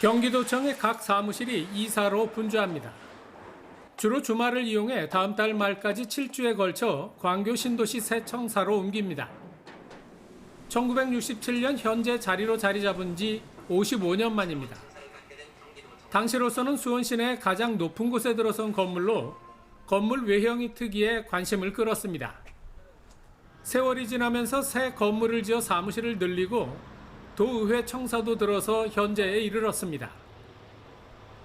경기도청의 각 사무실이 이사로 분주합니다. 주로 주말을 이용해 다음 달 말까지 7주에 걸쳐 광교 신도시 새 청사로 옮깁니다. 1967년 현재 자리로 자리 잡은 지 55년 만입니다. 당시로서는 수원시 내 가장 높은 곳에 들어선 건물로 건물 외형이 특이해 관심을 끌었습니다. 세월이 지나면서 새 건물을 지어 사무실을 늘리고 도의회 청사도 들어서 현재에 이르렀습니다.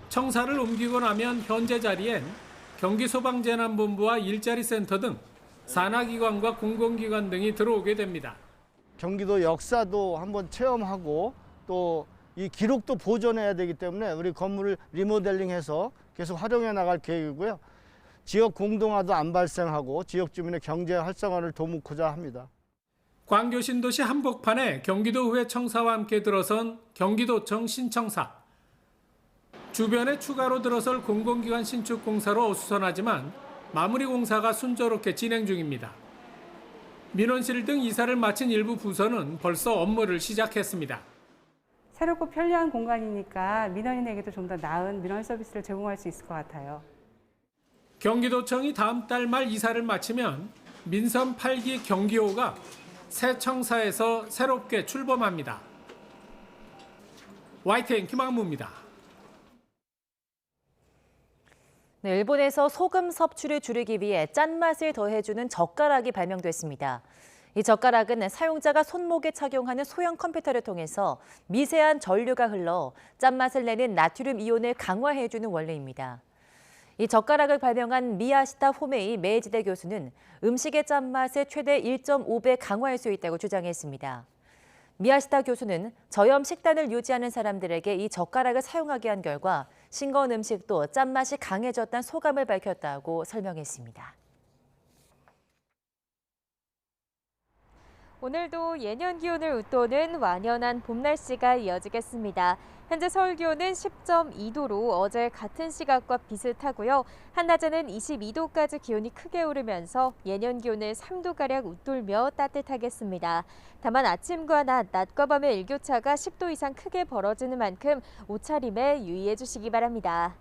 청사를 옮기고 나면 현재 자리엔 경기소방재난본부와 일자리센터 등 산하기관과 공공기관 등이 들어오게 됩니다. 경기도 역사도 한번 체험하고 또 이 기록도 보존해야 되기 때문에 우리 건물을 리모델링해서 계속 활용해 나갈 계획이고요. 지역 공동화도 안 발생하고 지역 주민의 경제 활성화를 도모하고자 합니다. 광교 신도시 한복판에 경기도의회 청사와 함께 들어선 경기도청 신청사. 주변에 추가로 들어설 공공기관 신축 공사로 어수선하지만 마무리 공사가 순조롭게 진행 중입니다. 민원실 등 이사를 마친 일부 부서는 벌써 업무를 시작했습니다. 새롭고 편리한 공간이니까 민원인에게도 좀 더 나은 민원 서비스를 제공할 수 있을 것 같아요. 경기도청이 다음 달 말 이사를 마치면 민선 8기 경기호가 새 청사에서 새롭게 출범합니다. YTN 김학무입니다. 네, 일본에서 소금 섭취를 줄이기 위해 짠맛을 더해주는 젓가락이 발명됐습니다. 이 젓가락은 사용자가 손목에 착용하는 소형 컴퓨터를 통해서 미세한 전류가 흘러 짠맛을 내는 나트륨 이온을 강화해주는 원리입니다. 이 젓가락을 발명한 미야시타 호메이 메이지대 교수는 음식의 짠맛을 최대 1.5배 강화할 수 있다고 주장했습니다. 미야시타 교수는 저염 식단을 유지하는 사람들에게 이 젓가락을 사용하게 한 결과 싱거운 음식도 짠맛이 강해졌다는 소감을 밝혔다고 설명했습니다. 오늘도 예년 기온을 웃도는 완연한 봄 날씨가 이어지겠습니다. 현재 서울 기온은 10.2도로 어제 같은 시각과 비슷하고요. 한낮에는 22도까지 기온이 크게 오르면서 예년 기온을 3도가량 웃돌며 따뜻하겠습니다. 다만 아침과 낮과 밤의 일교차가 10도 이상 크게 벌어지는 만큼 옷차림에 유의해 주시기 바랍니다.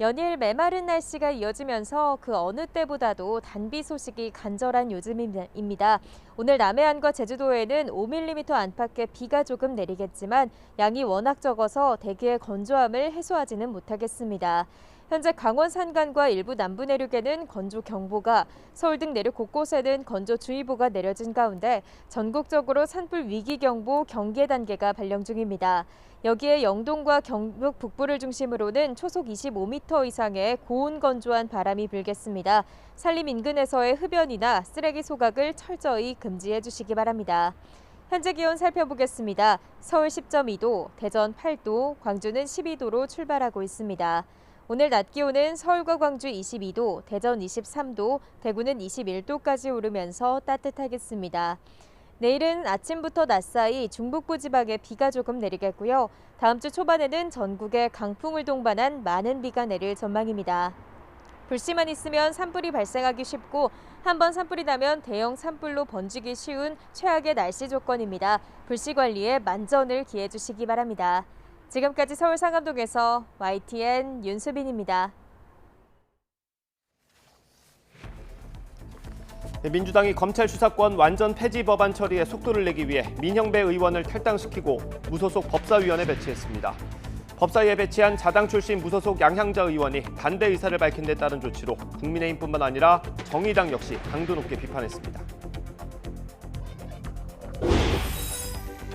연일 메마른 날씨가 이어지면서 그 어느 때보다도 단비 소식이 간절한 요즘입니다. 오늘 남해안과 제주도에는 5mm 안팎의 비가 조금 내리겠지만 양이 워낙 적어서 대기의 건조함을 해소하지는 못하겠습니다. 현재 강원 산간과 일부 남부 내륙에는 건조경보가, 서울 등 내륙 곳곳에는 건조주의보가 내려진 가운데 전국적으로 산불 위기경보 경계 단계가 발령 중입니다. 여기에 영동과 경북 북부를 중심으로는 초속 25m 이상의 고온 건조한 바람이 불겠습니다. 산림 인근에서의 흡연이나 쓰레기 소각을 철저히 금지해 주시기 바랍니다. 현재 기온 살펴보겠습니다. 서울 10.2도, 대전 8도, 광주는 12도로 출발하고 있습니다. 오늘 낮 기온은 서울과 광주 22도, 대전 23도, 대구는 21도까지 오르면서 따뜻하겠습니다. 내일은 아침부터 낮 사이 중북부 지방에 비가 조금 내리겠고요. 다음 주 초반에는 전국에 강풍을 동반한 많은 비가 내릴 전망입니다. 불씨만 있으면 산불이 발생하기 쉽고 한번 산불이 나면 대형 산불로 번지기 쉬운 최악의 날씨 조건입니다. 불씨 관리에 만전을 기해 주시기 바랍니다. 지금까지 서울 상암동에서 YTN 윤수빈입니다. 민주당이 검찰 수사권 완전 폐지 법안 처리에 속도를 내기 위해 민형배 의원을 탈당시키고 무소속 법사위원회 배치했습니다. 법사위에 배치한 자당 출신 무소속 양향자 의원이 반대 의사를 밝힌 데 따른 조치로 국민의힘뿐만 아니라 정의당 역시 강도 높게 비판했습니다.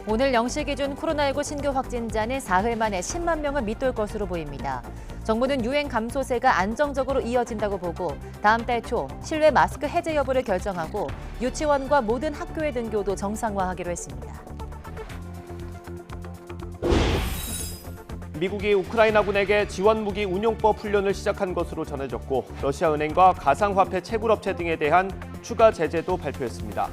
오늘 0시 기준 코로나19 신규 확진자는 사흘 만에 10만 명을 밑돌 것으로 보입니다. 정부는 유행 감소세가 안정적으로 이어진다고 보고 다음 달 초 실외 마스크 해제 여부를 결정하고 유치원과 모든 학교의 등교도 정상화하기로 했습니다. 미국이 우크라이나군에게 지원무기 운용법 훈련을 시작한 것으로 전해졌고 러시아은행과 가상화폐 채굴업체 등에 대한 추가 제재도 발표했습니다.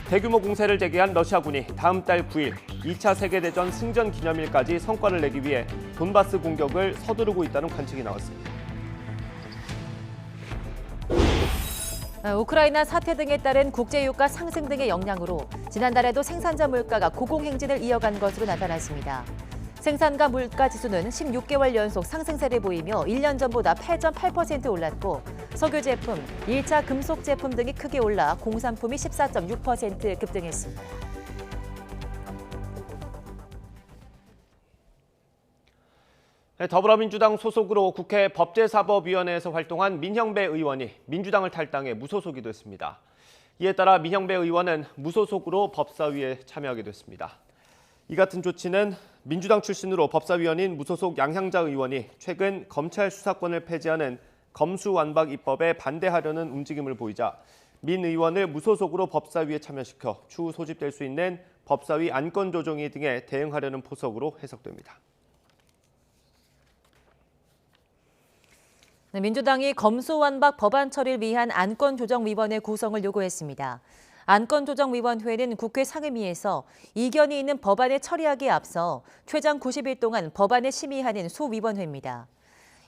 대규모 공세를 재개한 러시아군이 다음 달 9일 2차 세계대전 승전 기념일까지 성과를 내기 위해 돈바스 공격을 서두르고 있다는 관측이 나왔습니다. 우크라이나 사태 등에 따른 국제유가 상승 등의 영향으로 지난달에도 생산자 물가가 고공행진을 이어간 것으로 나타났습니다. 생산과 물가 지수는 16개월 연속 상승세를 보이며 1년 전보다 8.8% 올랐고 석유 제품, 1차 금속 제품 등이 크게 올라 공산품이 14.6% 급등했습니다. 더불어민주당 소속으로 국회 법제사법위원회에서 활동한 민형배 의원이 민주당을 탈당해 무소속이 됐습니다. 이에 따라 민형배 의원은 무소속으로 법사위에 참여하게 됐습니다. 이 같은 조치는 민주당 출신으로 법사위원인 무소속 양향자 의원이 최근 검찰 수사권을 폐지하는 검수완박 입법에 반대하려는 움직임을 보이자 민 의원을 무소속으로 법사위에 참여시켜 추후 소집될 수 있는 법사위 안건조정위 등에 대응하려는 포석으로 해석됩니다. 민주당이 검수완박 법안 처리를 위한 안건조정위원회 구성을 요구했습니다. 안건조정위원회는 국회 상임위에서 이견이 있는 법안을 처리하기에 앞서 최장 90일 동안 법안을 심의하는 소위원회입니다.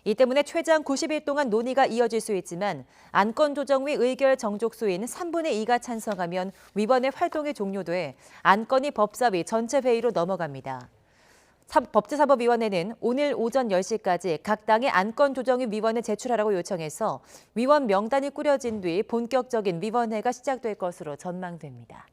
이 때문에 최장 90일 동안 논의가 이어질 수 있지만 안건조정위 의결 정족수인 3분의 2가 찬성하면 위원회 활동이 종료돼 안건이 법사위 전체 회의로 넘어갑니다. 법제사법위원회는 오늘 오전 10시까지 각 당의 안건조정위 위원을 제출하라고 요청해서 위원 명단이 꾸려진 뒤 본격적인 위원회가 시작될 것으로 전망됩니다.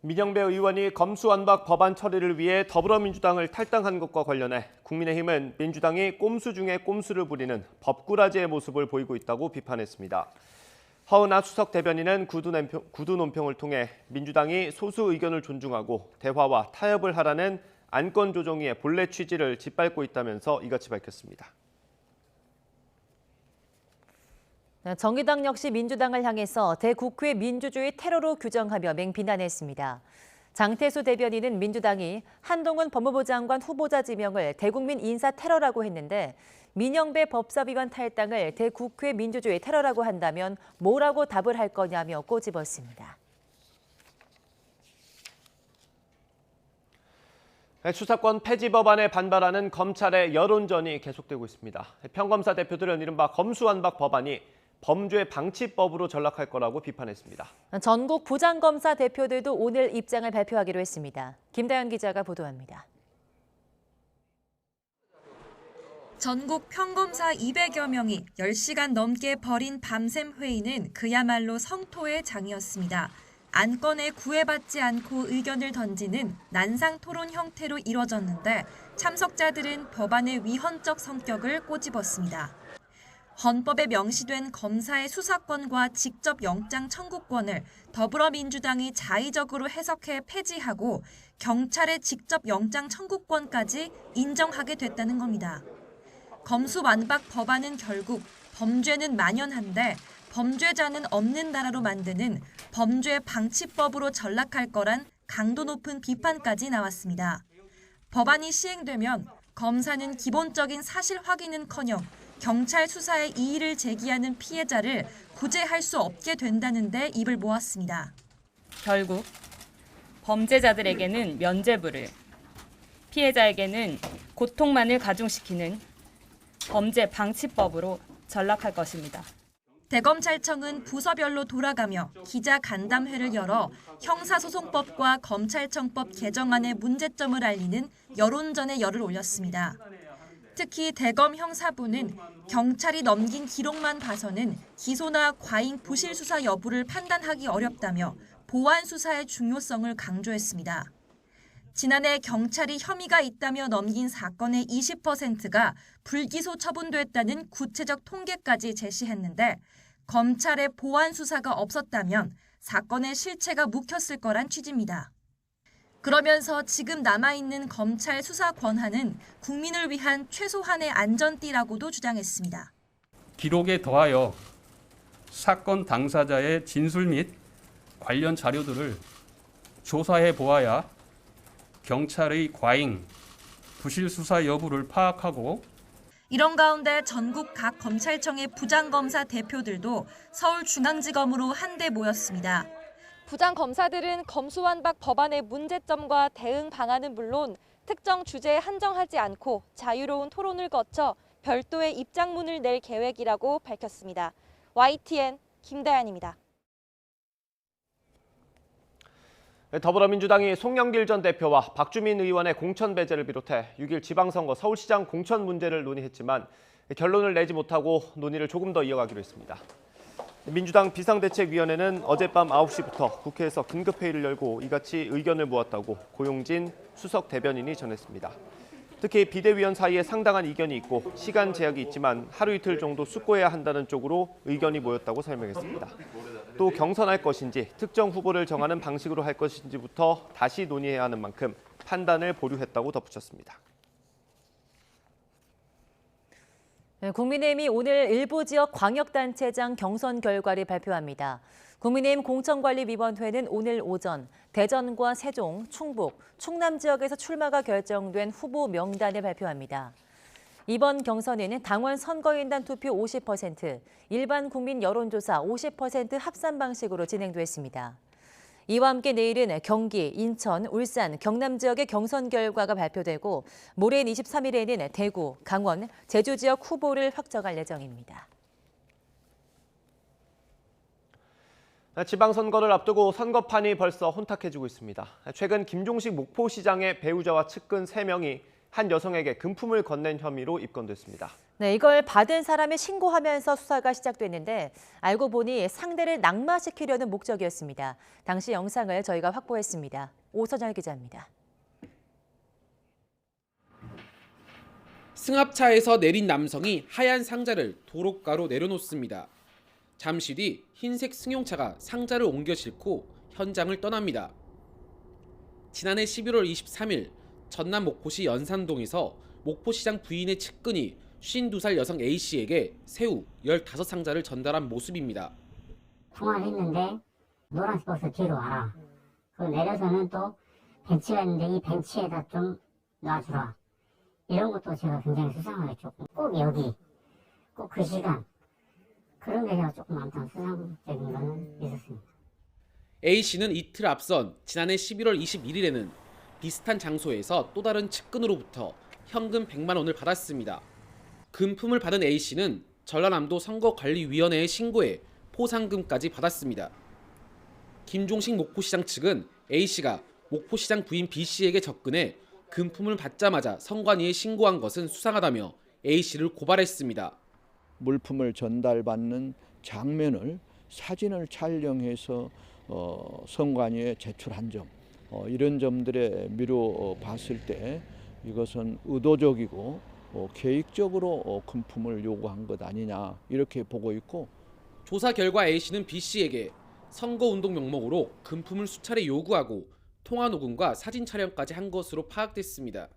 민형배 의원이 검수완박 법안 처리를 위해 더불어민주당을 탈당한 것과 관련해 국민의힘은 민주당이 꼼수 중에 꼼수를 부리는 법꾸라지의 모습을 보이고 있다고 비판했습니다. 허은하 수석 대변인은 구두 논평을 통해 민주당이 소수 의견을 존중하고 대화와 타협을 하라는 안건 조정위의 본래 취지를 짓밟고 있다면서 이같이 밝혔습니다. 정의당 역시 민주당을 향해서 대국회 민주주의 테러로 규정하며 맹비난했습니다. 장태수 대변인은 민주당이 한동훈 법무부 장관 후보자 지명을 대국민 인사 테러라고 했는데 민영배 법사 위반 탈당을 대국회 민주주의 테러라고 한다면 뭐라고 답을 할 거냐며 꼬집었습니다. 수사권 폐지 법안에 반발하는 검찰의 여론전이 계속되고 있습니다. 평검사 대표들은 이른바 검수완박 법안이 범죄 방치법으로 전락할 거라고 비판했습니다. 전국 부장검사 대표들도 오늘 입장을 발표하기로 했습니다. 김다연 기자가 보도합니다. 전국 평검사 200여 명이 10시간 넘게 벌인 밤샘 회의는 그야말로 성토의 장이었습니다. 안건에 구애받지 않고 의견을 던지는 난상 토론 형태로 이뤄졌는데 참석자들은 법안의 위헌적 성격을 꼬집었습니다. 헌법에 명시된 검사의 수사권과 직접 영장 청구권을 더불어민주당이 자의적으로 해석해 폐지하고 경찰의 직접 영장 청구권까지 인정하게 됐다는 겁니다. 검수완박 법안은 결국 범죄는 만연한데 범죄자는 없는 나라로 만드는 범죄 방치법으로 전락할 거란 강도 높은 비판까지 나왔습니다. 법안이 시행되면 검사는 기본적인 사실 확인은커녕 경찰 수사에 이의를 제기하는 피해자를 구제할 수 없게 된다는데 입을 모았습니다. 결국 범죄자들에게는 면죄부를, 피해자에게는 고통만을 가중시키는 범죄 방치법으로 전락할 것입니다. 대검찰청은 부서별로 돌아가며 기자 간담회를 열어 형사소송법과 검찰청법 개정안의 문제점을 알리는 여론전에 열을 올렸습니다. 특히 대검 형사부는 경찰이 넘긴 기록만 봐서는 기소나 과잉 부실 수사 여부를 판단하기 어렵다며 보완 수사의 중요성을 강조했습니다. 지난해 경찰이 혐의가 있다며 넘긴 사건의 20%가 불기소 처분됐다는 구체적 통계까지 제시했는데 검찰의 보완 수사가 없었다면 사건의 실체가 묵혔을 거란 취지입니다. 그러면서 지금 남아있는 검찰 수사 권한은 국민을 위한 최소한의 안전띠라고도 주장했습니다. 기록에 더하여 사건 당사자의 진술 및 관련 자료들을 조사해 보아야 경찰의 과잉, 부실 수사 여부를 파악하고 이런 가운데 전국 각 검찰청의 부장검사 대표들도 서울중앙지검으로 한데 모였습니다. 부장검사들은 검수완박 법안의 문제점과 대응 방안은 물론 특정 주제에 한정하지 않고 자유로운 토론을 거쳐 별도의 입장문을 낼 계획이라고 밝혔습니다. YTN 김다연입니다. 더불어민주당이 송영길 전 대표와 박주민 의원의 공천 배제를 비롯해 6일 지방선거 서울시장 공천 문제를 논의했지만 결론을 내지 못하고 논의를 조금 더 이어가기로 했습니다. 민주당 비상대책위원회는 어젯밤 9시부터 국회에서 긴급회의를 열고 이같이 의견을 모았다고 고용진 수석 대변인이 전했습니다. 특히 비대위원 사이에 상당한 이견이 있고 시간 제약이 있지만 하루 이틀 정도 숙고해야 한다는 쪽으로 의견이 모였다고 설명했습니다. 또 경선할 것인지 특정 후보를 정하는 방식으로 할 것인지부터 다시 논의해야 하는 만큼 판단을 보류했다고 덧붙였습니다. 국민의힘이 오늘 일부 지역 광역단체장 경선 결과를 발표합니다. 국민의힘 공천관리위원회는 오늘 오전 대전과 세종, 충북, 충남 지역에서 출마가 결정된 후보 명단을 발표합니다. 이번 경선에는 당원 선거인단 투표 50%, 일반 국민 여론조사 50% 합산 방식으로 진행됐습니다. 이와 함께 내일은 경기, 인천, 울산, 경남 지역의 경선 결과가 발표되고 모레인 23일에는 대구, 강원, 제주 지역 후보를 확정할 예정입니다. 지방선거를 앞두고 선거판이 벌써 혼탁해지고 있습니다. 최근 김종식 목포시장의 배우자와 측근 3명이 한 여성에게 금품을 건넨 혐의로 입건됐습니다. 네, 이걸 받은 사람이 신고하면서 수사가 시작됐는데 알고 보니 상대를 낙마시키려는 목적이었습니다. 당시 영상을 저희가 확보했습니다. 오선열 기자입니다. 승합차에서 내린 남성이 하얀 상자를 도로가로 내려놓습니다. 잠시 뒤 흰색 승용차가 상자를 옮겨 싣고 현장을 떠납니다. 지난해 11월 23일 전남 목포시 연산동에서 목포시장 부인의 측근이 52살 여성 A씨에게 새우 15상자를 전달한 모습입니다. 통화를 했는데 노란색 버스 뒤로 와라. 그 내려서는 또 벤치가 있는데 이 벤치에다 좀 놔주라. 이런 것도 제가 굉장히 수상하게 조금 꼭 여기 꼭 그 시간 그런 게 제가 조금 많다 수상적인 거는 있었습니다. A씨는 이틀 앞선 지난해 11월 21일에는 비슷한 장소에서 또 다른 측근으로부터 현금 100만 원을 받았습니다. 금품을 받은 A씨는 전라남도 선거관리위원회에 신고해 포상금까지 받았습니다. 김종식 목포시장 측은 A씨가 목포시장 부인 B씨에게 접근해 금품을 받자마자 선관위에 신고한 것은 수상하다며 A씨를 고발했습니다. 물품을 전달받는 장면을 사진을 촬영해서 선관위에 제출한 점, 이런 점들에 미뤄봤을 때 이것은 의도적이고 계획적으로 금품을 요구한 것 아니냐 이렇게 보고 있고, 조사 결과 A씨는 B씨에게 선거운동 명목으로 금품을 수차례 요구하고 통화 녹음과 사진 촬영까지 한 것으로 파악됐습니다.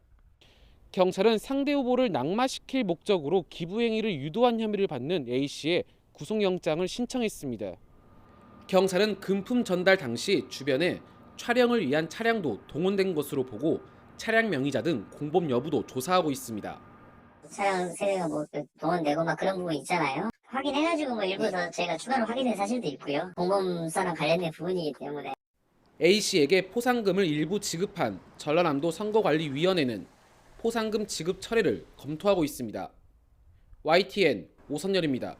경찰은 상대 후보를 낙마시킬 목적으로 기부 행위를 유도한 혐의를 받는 A씨의 구속영장을 신청했습니다. 경찰은 금품 전달 당시 주변에 촬영을 위한 차량도 동원된 것으로 보고 차량 명의자 등 공범 여부도 조사하고 있습니다. 차량 세대가 뭐 동원되고 막 그런 부분 있잖아요. 확인해가지고 뭐 일부 더 제가 추가로 확인된 사실도 있고요. 공범사랑 관련된 부분이기 때문에. A씨에게 포상금을 일부 지급한 전라남도 선거관리위원회는 포상금 지급 철회를 검토하고 있습니다. YTN 오선열입니다.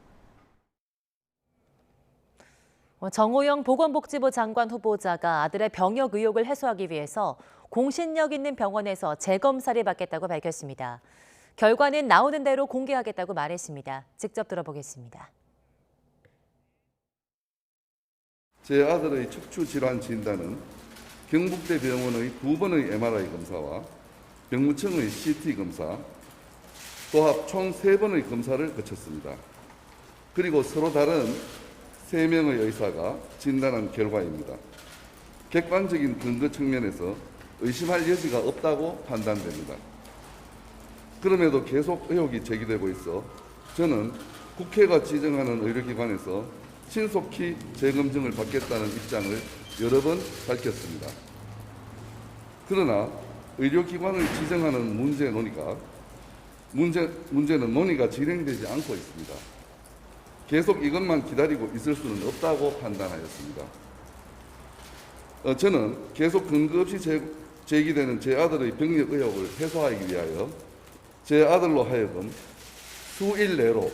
정호영 보건복지부 장관 후보자가 아들의 병역 의혹을 해소하기 위해서 공신력 있는 병원에서 재검사를 받겠다고 밝혔습니다. 결과는 나오는 대로 공개하겠다고 말했습니다. 직접 들어보겠습니다. 제 아들의 척추질환 진단은 경북대 병원의 2번의 MRI 검사와 병무청의 CT 검사, 도합 총 3번의 검사를 거쳤습니다. 그리고 서로 다른 3명의 의사가 진단한 결과입니다. 객관적인 근거 측면에서 의심할 여지가 없다고 판단됩니다. 그럼에도 계속 의혹이 제기되고 있어 저는 국회가 지정하는 의료기관에서 신속히 재검증을 받겠다는 입장을 여러 번 밝혔습니다. 그러나 의료기관을 지정하는 문제는 논의가 진행되지 않고 있습니다. 계속 이것만 기다리고 있을 수는 없다고 판단하였습니다. 저는 계속 근거 없이 제기되는 제 아들의 병력 의혹을 해소하기 위하여 제 아들로 하여금 수일 내로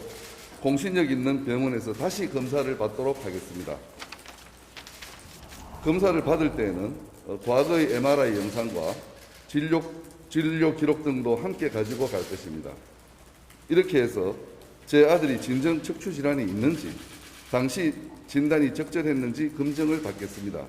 공신력 있는 병원에서 다시 검사를 받도록 하겠습니다. 검사를 받을 때에는 과거의 MRI 영상과 진료 기록 등도 함께 가지고 갈 것입니다. 이렇게 해서 제 아들이 진정 척추 질환이 있는지, 당시 진단이 적절했는지 검증을 받겠습니다.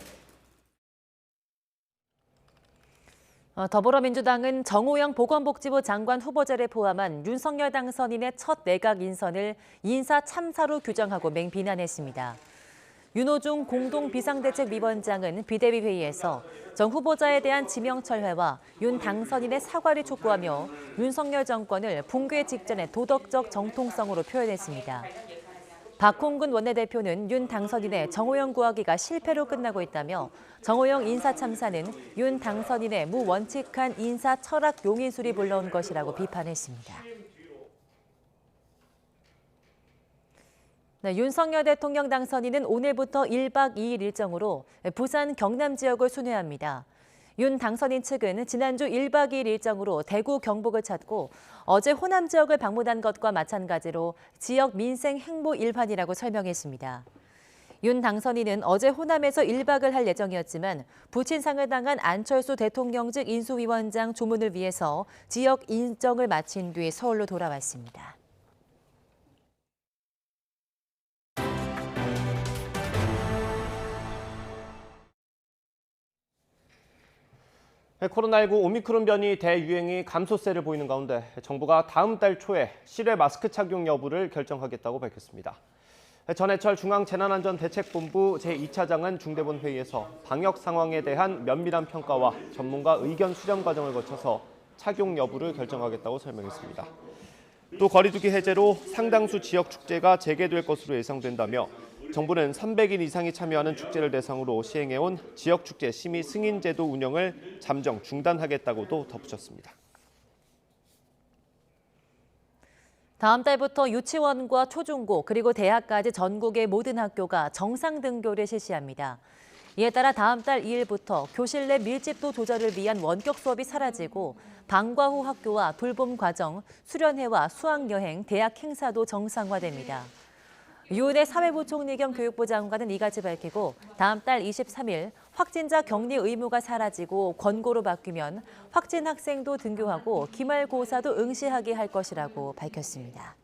더불어민주당은 정호영 보건복지부 장관 후보자를 포함한 윤석열 당선인의 첫 내각 인선을 인사 참사로 규정하고 맹비난했습니다. 윤호중 공동비상대책위원장은 비대위 회의에서 정 후보자에 대한 지명 철회와 윤 당선인의 사과를 촉구하며 윤석열 정권을 붕괴 직전의 도덕적 정통성으로 표현했습니다. 박홍근 원내대표는 윤 당선인의 정호영 구하기가 실패로 끝나고 있다며 정호영 인사 참사는 윤 당선인의 무원칙한 인사 철학 용인술이 불러온 것이라고 비판했습니다. 네, 윤석열 대통령 당선인은 오늘부터 1박 2일 일정으로 부산 경남 지역을 순회합니다. 윤 당선인 측은 지난주 1박 2일 일정으로 대구 경북을 찾고 어제 호남 지역을 방문한 것과 마찬가지로 지역 민생 행보 일환이라고 설명했습니다. 윤 당선인은 어제 호남에서 1박을 할 예정이었지만 부친상을 당한 안철수 대통령직 인수위원장 조문을 위해서 지역 일정을 마친 뒤 서울로 돌아왔습니다. 코로나19 오미크론 변이 대유행이 감소세를 보이는 가운데 정부가 다음 달 초에 실외 마스크 착용 여부를 결정하겠다고 밝혔습니다. 전해철 중앙재난안전대책본부 제2차장은 중대본 회의에서 방역 상황에 대한 면밀한 평가와 전문가 의견 수렴 과정을 거쳐서 착용 여부를 결정하겠다고 설명했습니다. 또 거리두기 해제로 상당수 지역 축제가 재개될 것으로 예상된다며 정부는 300인 이상이 참여하는 축제를 대상으로 시행해온 지역축제 심의 승인제도 운영을 잠정 중단하겠다고도 덧붙였습니다. 다음 달부터 유치원과 초중고 그리고 대학까지 전국의 모든 학교가 정상 등교를 실시합니다. 이에 따라 다음 달 2일부터 교실 내 밀집도 조절을 위한 원격 수업이 사라지고 방과 후 학교와 돌봄 과정, 수련회와 수학여행, 대학 행사도 정상화됩니다. 유은혜 사회부총리 겸 교육부 장관은 이같이 밝히고 다음 달 23일 확진자 격리 의무가 사라지고 권고로 바뀌면 확진 학생도 등교하고 기말고사도 응시하게 할 것이라고 밝혔습니다.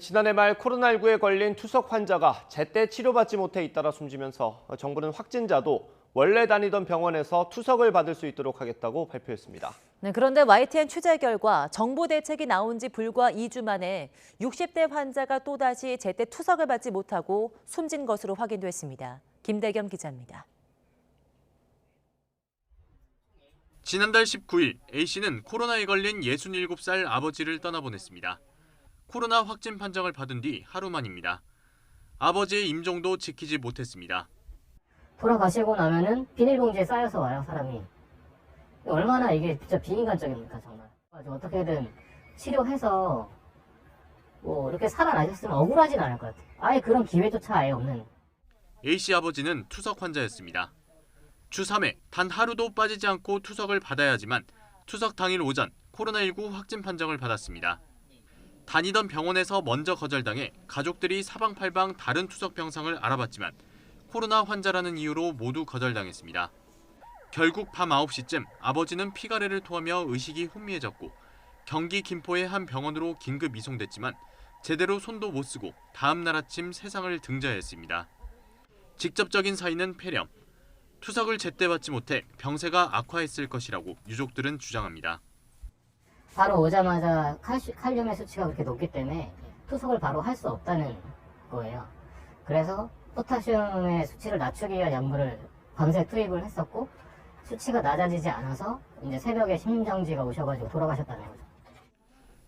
지난해 말 코로나19에 걸린 투석 환자가 제때 치료받지 못해 잇따라 숨지면서 정부는 확진자도 원래 다니던 병원에서 투석을 받을 수 있도록 하겠다고 발표했습니다. 네, 그런데 YTN 취재 결과 정부 대책이 나온 지 불과 2주 만에 60대 환자가 또다시 제때 투석을 받지 못하고 숨진 것으로 확인됐습니다. 김대겸 기자입니다. 지난달 19일 A씨는 코로나에 걸린 67살 아버지를 떠나보냈습니다. 코로나 확진 판정을 받은 뒤 하루 만입니다. 아버지의 임종도 지키지 못했습니다. 돌아가시고 나면은 비닐봉지에 쌓여서 와요, 사람이. 얼마나 이게 진짜 비인간적입니까, 정말. 어떻게든 치료해서 뭐 이렇게 살아나셨으면 억울하진 않을 것 같아요. 아예 그런 기회조차 아예 없는. A씨 아버지는 투석 환자였습니다. 주 3회 단 하루도 빠지지 않고 투석을 받아야 하지만 투석 당일 오전 코로나19 확진 판정을 받았습니다. 다니던 병원에서 먼저 거절당해 가족들이 사방팔방 다른 투석 병상을 알아봤지만 코로나 환자라는 이유로 모두 거절당했습니다. 결국 밤 9시쯤 아버지는 피가래를 토하며 의식이 혼미해졌고 경기 김포의 한 병원으로 긴급 이송됐지만 제대로 손도 못 쓰고 다음 날 아침 세상을 등져야 했습니다. 직접적인 사인은 폐렴. 투석을 제때 받지 못해 병세가 악화했을 것이라고 유족들은 주장합니다. 바로 오자마자 칼륨의 수치가 그렇게 높기 때문에 투석을 바로 할 수 없다는 거예요. 그래서 포타슘의 수치를 낮추기 위한 약물을 밤새 투입을 했었고 수치가 낮아지지 않아서 이제 새벽에 심정지가 오셔가지고 돌아가셨다는 거죠.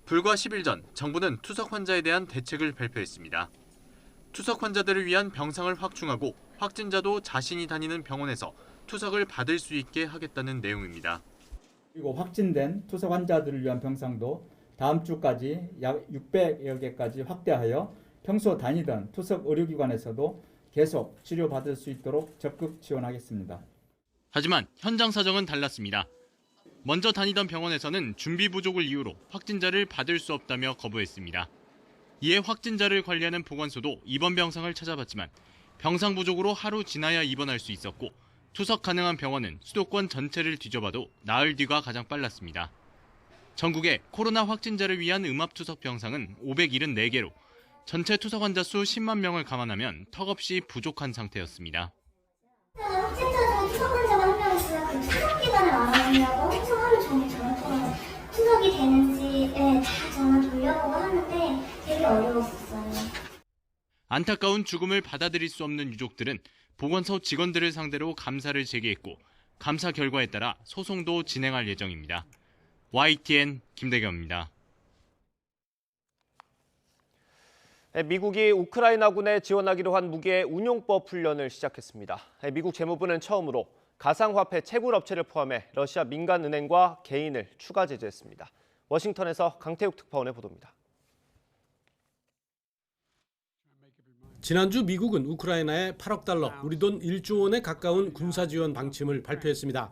불과 10일 전 정부는 투석 환자에 대한 대책을 발표했습니다. 투석 환자들을 위한 병상을 확충하고 확진자도 자신이 다니는 병원에서 투석을 받을 수 있게 하겠다는 내용입니다. 그리고 확진된 투석 환자들을 위한 병상도 다음 주까지 약 600여 개까지 확대하여 평소 다니던 투석 의료기관에서도 계속 치료받을 수 있도록 적극 지원하겠습니다. 하지만 현장 사정은 달랐습니다. 먼저 다니던 병원에서는 준비 부족을 이유로 확진자를 받을 수 없다며 거부했습니다. 이에 확진자를 관리하는 보건소도 입원 병상을 찾아봤지만 병상 부족으로 하루 지나야 입원할 수 있었고 투석 가능한 병원은 수도권 전체를 뒤져봐도 나흘 뒤가 가장 빨랐습니다. 전국에 코로나 확진자를 위한 음압투석 병상은 574개로 전체 투석 환자 수 10만 명을 감안하면 턱없이 부족한 상태였습니다. 확진자 중 투석 환자가 한 명 있어요. 그 투석 기간을 알아보려고 해서 하루 종일 전화 통화해서 투석이 되는지에 다 전화 돌려보고 하는데 되게 어려웠어요. 안타까운 죽음을 받아들일 수 없는 유족들은 보건소 직원들을 상대로 감사를 제기했고 감사 결과에 따라 소송도 진행할 예정입니다. YTN 김대겸입니다. 미국이 우크라이나군에 지원하기로 한 무기의 운용법 훈련을 시작했습니다. 미국 재무부는 처음으로 가상화폐 채굴업체를 포함해 러시아 민간은행과 개인을 추가 제재했습니다. 워싱턴에서 강태욱 특파원의 보도입니다. 지난주 미국은 우크라이나에 8억 달러, 우리 돈 1조 원에 가까운 군사 지원 방침을 발표했습니다.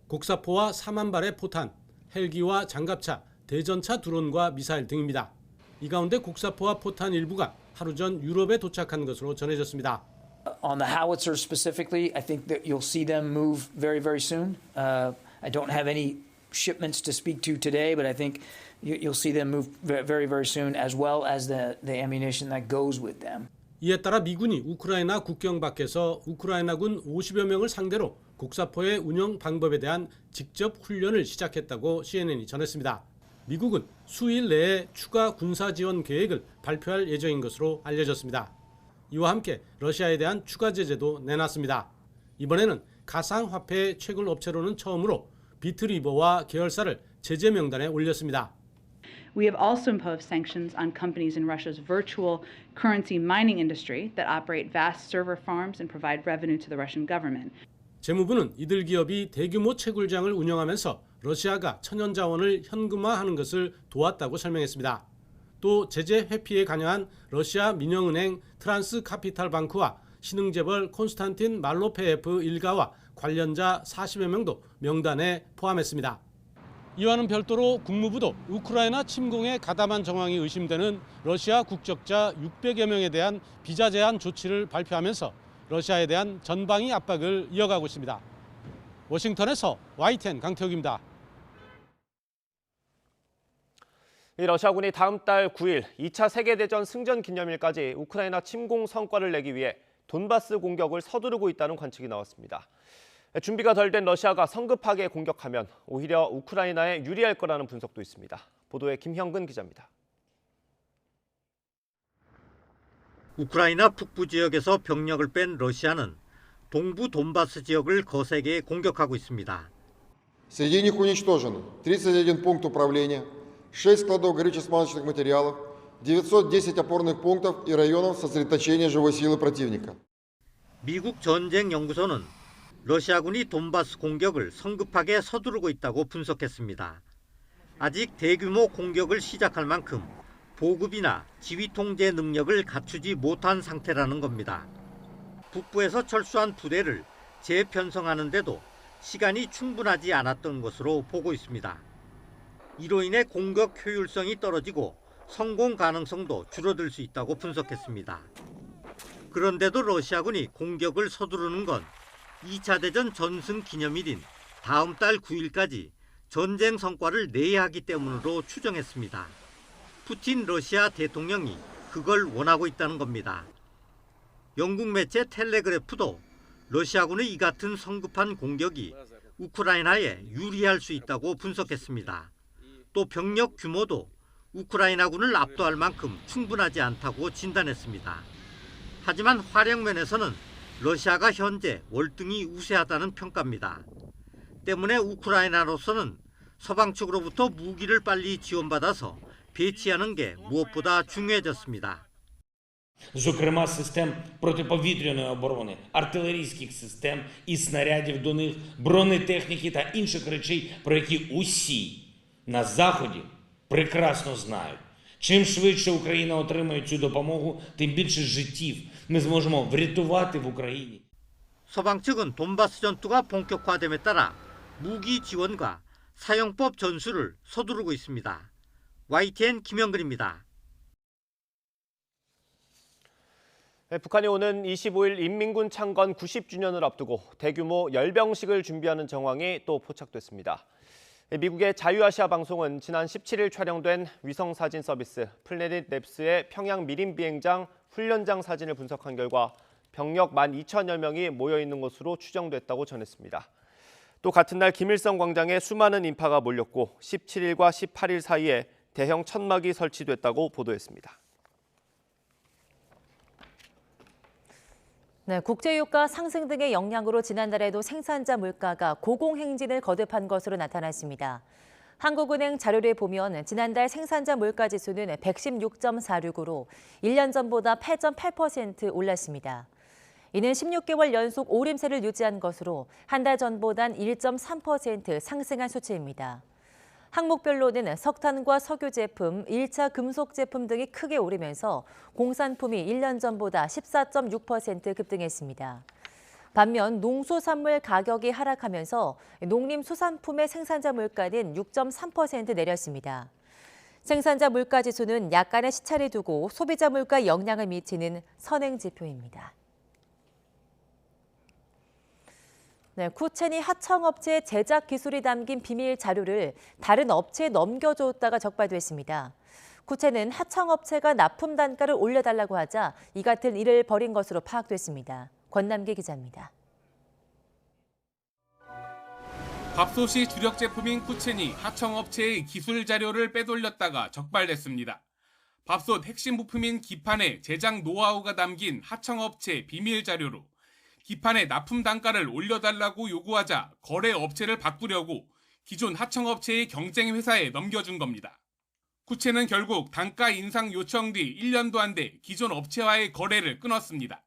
곡사포와 4만 발의 포탄, 헬기와 장갑차, 대전차 드론과 미사일 등입니다. 이 가운데 곡사포와 포탄 일부가 하루 전 유럽에 도착한 것으로 전해졌습니다. On the howitzer specifically, I think that you'll see them move very, very soon. I don't have any shipments to speak to today, but I think you'll see them move very, very soon, as well as the ammunition that goes with them. 이에 따라 미군이 우크라이나 국경 밖에서 우크라이나군 50여 명을 상대로 곡사포의 운영 방법에 대한 직접 훈련을 시작했다고 CNN이 전했습니다. 미국은 수일 내에 추가 군사 지원 계획을 발표할 예정인 것으로 알려졌습니다. 이와 함께 러시아에 대한 추가 제재도 내놨습니다. 이번에는 가상화폐 채굴 업체로는 처음으로 비트리버와 계열사를 제재 명단에 올렸습니다. We have also imposed sanctions on companies in Russia's virtual currency mining industry that operate vast server farms and provide revenue to the Russian government. 재무부는 이들 기업이 대규모 채굴장을 운영하면서 러시아가 천연자원을 현금화하는 것을 도왔다고 설명했습니다. 또 제재 회피에 관여한 러시아 민영은행 트란스카피탈방크와 신흥재벌 콘스탄틴 말로페예프 일가와 관련자 40여 명도 명단에 포함했습니다. 이와는 별도로 국무부도 우크라이나 침공에 가담한 정황이 의심되는 러시아 국적자 600여 명에 대한 비자 제한 조치를 발표하면서 러시아에 대한 전방위 압박을 이어가고 있습니다. 워싱턴에서 YTN 강태욱입니다. 러시아군이 다음 달 9일 2차 세계대전 승전 기념일까지 우크라이나 침공 성과를 내기 위해 돈바스 공격을 서두르고 있다는 관측이 나왔습니다. 준비가 덜 된 러시아가 성급하게 공격하면 오히려 우크라이나에 유리할 거라는 분석도 있습니다. 보도에 김형근 기자입니다. 우크라이나 북부 지역에서 병력을 뺀 러시아는 동부 돈바스 지역을 거세게 공격하고 있습니다. Среди них уничтожено 31 пункт управления, 6 складов горюче-смазочных материалов, 910 опорных пунктов и районов сосредоточения живой силы противника. 미국 전쟁연구소는 러시아군이 돈바스 공격을 성급하게 서두르고 있다고 분석했습니다. 아직 대규모 공격을 시작할 만큼 보급이나 지휘 통제 능력을 갖추지 못한 상태라는 겁니다. 북부에서 철수한 부대를 재편성하는데도 시간이 충분하지 않았던 것으로 보고 있습니다. 이로 인해 공격 효율성이 떨어지고 성공 가능성도 줄어들 수 있다고 분석했습니다. 그런데도 러시아군이 공격을 서두르는 건 2차 대전 전승 기념일인 다음 달 9일까지 전쟁 성과를 내야 하기 때문으로 추정했습니다. 푸틴 러시아 대통령이 그걸 원하고 있다는 겁니다. 영국 매체 텔레그래프도 러시아군의 이 같은 성급한 공격이 우크라이나에 유리할 수 있다고 분석했습니다. 또 병력 규모도 우크라이나군을 압도할 만큼 충분하지 않다고 진단했습니다. 하지만 화력 면에서는 러시아가 현재 월등히 우세하다는 평가입니다. 때문에 우크라이나로서는 서방 측으로부터 무기를 빨리 지원받아서 배치하는 게 무엇보다 중요해졌습니다. Зокрема, систем протиповітряної оборони, артилерійських систем і снарядів до них, бронетехніки та інших речей, про які усі на Заході прекрасно знають. Чим швидше Україна отримає цю допомогу, тим більше життів ми зможемо врятувати в Україні. 서방 측은 돈바스 전투가 본격화됨에 따라 무기 지원과 사용법 전수를 서두르고 있습니다. YTN 김영근입니다. 북한이 오는 25일 인민군 창건 90주년을 앞두고 대규모 열병식을 준비하는 정황이 또 포착됐습니다. 미국의 자유아시아 방송은 지난 17일 촬영된 위성사진 서비스 플래닛 랩스의 평양 미림 비행장 훈련장 사진을 분석한 결과 병력 12,000여 명이 모여있는 것으로 추정됐다고 전했습니다. 또 같은 날 김일성 광장에 수많은 인파가 몰렸고 17일과 18일 사이에 대형 천막이 설치됐다고 보도했습니다. 네, 국제유가 상승 등의 영향으로 지난달에도 생산자 물가가 고공행진을 거듭한 것으로 나타났습니다. 한국은행 자료를 보면 지난달 생산자 물가 지수는 116.46으로 1년 전보다 8.8% 올랐습니다. 이는 16개월 연속 오름세를 유지한 것으로 한 달 전보단 1.3% 상승한 수치입니다. 항목별로는 석탄과 석유 제품, 1차 금속 제품 등이 크게 오르면서 공산품이 1년 전보다 14.6% 급등했습니다. 반면 농수산물 가격이 하락하면서 농림수산품의 생산자 물가는 6.3% 내렸습니다. 생산자 물가 지수는 약간의 시차를 두고 소비자 물가에 영향을 미치는 선행 지표입니다. 네, 쿠첸이 하청업체의 제작 기술이 담긴 비밀 자료를 다른 업체에 넘겨줬다가 적발됐습니다. 쿠첸은 하청업체가 납품 단가를 올려달라고 하자 이 같은 일을 벌인 것으로 파악됐습니다. 권남기 기자입니다. 밥솥이 주력 제품인 쿠첸이 하청업체의 기술 자료를 빼돌렸다가 적발됐습니다. 밥솥 핵심 부품인 기판의 제작 노하우가 담긴 하청업체 비밀 자료로 기판의 납품 단가를 올려달라고 요구하자 거래 업체를 바꾸려고 기존 하청업체의 경쟁 회사에 넘겨준 겁니다. 쿠첸은 결국 단가 인상 요청 뒤 1년도 안 돼 기존 업체와의 거래를 끊었습니다.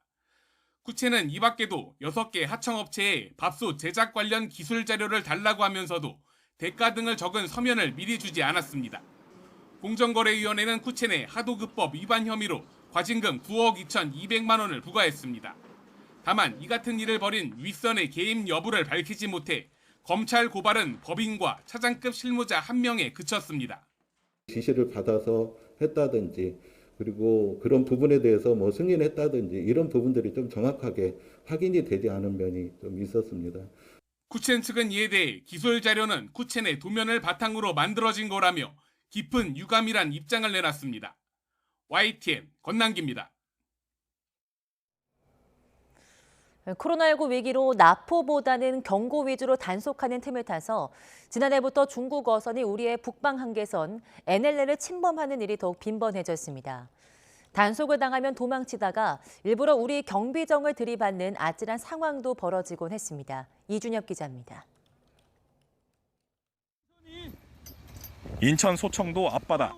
쿠첸은 이 밖에도 6개 하청업체에 밥솥 제작 관련 기술 자료를 달라고 하면서도 대가 등을 적은 서면을 미리 주지 않았습니다. 공정거래위원회는 쿠첸에 하도급법 위반 혐의로 과징금 9억 2,200만 원을 부과했습니다. 다만 이 같은 일을 벌인 윗선의 개입 여부를 밝히지 못해 검찰 고발은 법인과 차장급 실무자 1명에 그쳤습니다. 지시를 받아서 했다든지 그리고 그런 부분에 대해서 뭐 승인했다든지 이런 부분들이 좀 정확하게 확인이 되지 않은 면이 좀 있었습니다. 쿠첸 측은 이에 대해 기술 자료는 쿠첸의 도면을 바탕으로 만들어진 거라며 깊은 유감이란 입장을 내놨습니다. YTN 권남기입니다. 코로나19 위기로 나포보다는 경고 위주로 단속하는 틈을 타서 지난해부터 중국 어선이 우리의 북방 한계선 NLL을 침범하는 일이 더욱 빈번해졌습니다. 단속을 당하면 도망치다가 일부러 우리 경비정을 들이받는 아찔한 상황도 벌어지곤 했습니다. 이준엽 기자입니다. 인천 소청도 앞바다.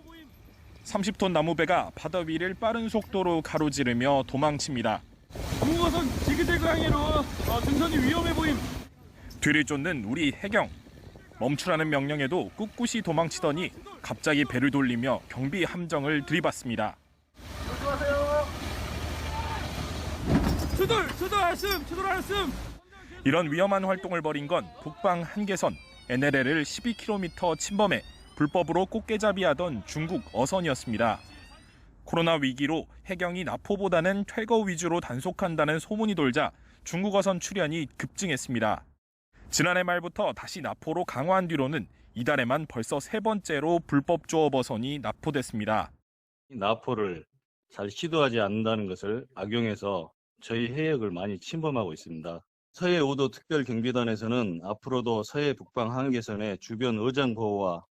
30톤 나무배가 바다 위를 빠른 속도로 가로지르며 도망칩니다. 중국 어선 지그재그 항해로 등선이 위험해 보임. 뒤를 쫓는 우리 해경. 멈추라는 명령에도 꿋꿋이 도망치더니 갑자기 배를 돌리며 경비 함정을 들이받습니다. 조심하세요. 추돌 알씀. 이런 위험한 활동을 벌인 건 북방 한계선 NLL을 12km 침범해 불법으로 꽃게잡이하던 중국 어선이었습니다. 코로나 위기로 해경이 나포보다는 퇴거 위주로 단속한다는 소문이 돌자 중국 어선 출현이 급증했습니다. 지난해 말부터 다시 나포로 강화한 뒤로는 이달에만 벌써 3번째로 불법 조업 어선이 나포됐습니다. 나포를 잘 시도하지 않는다는 것을 악용해서 저희 해역을 많이 침범하고 있습니다. 서해 5도 특별경비단에서는 앞으로도 서해 북방 한계선의 주변 어장 보호와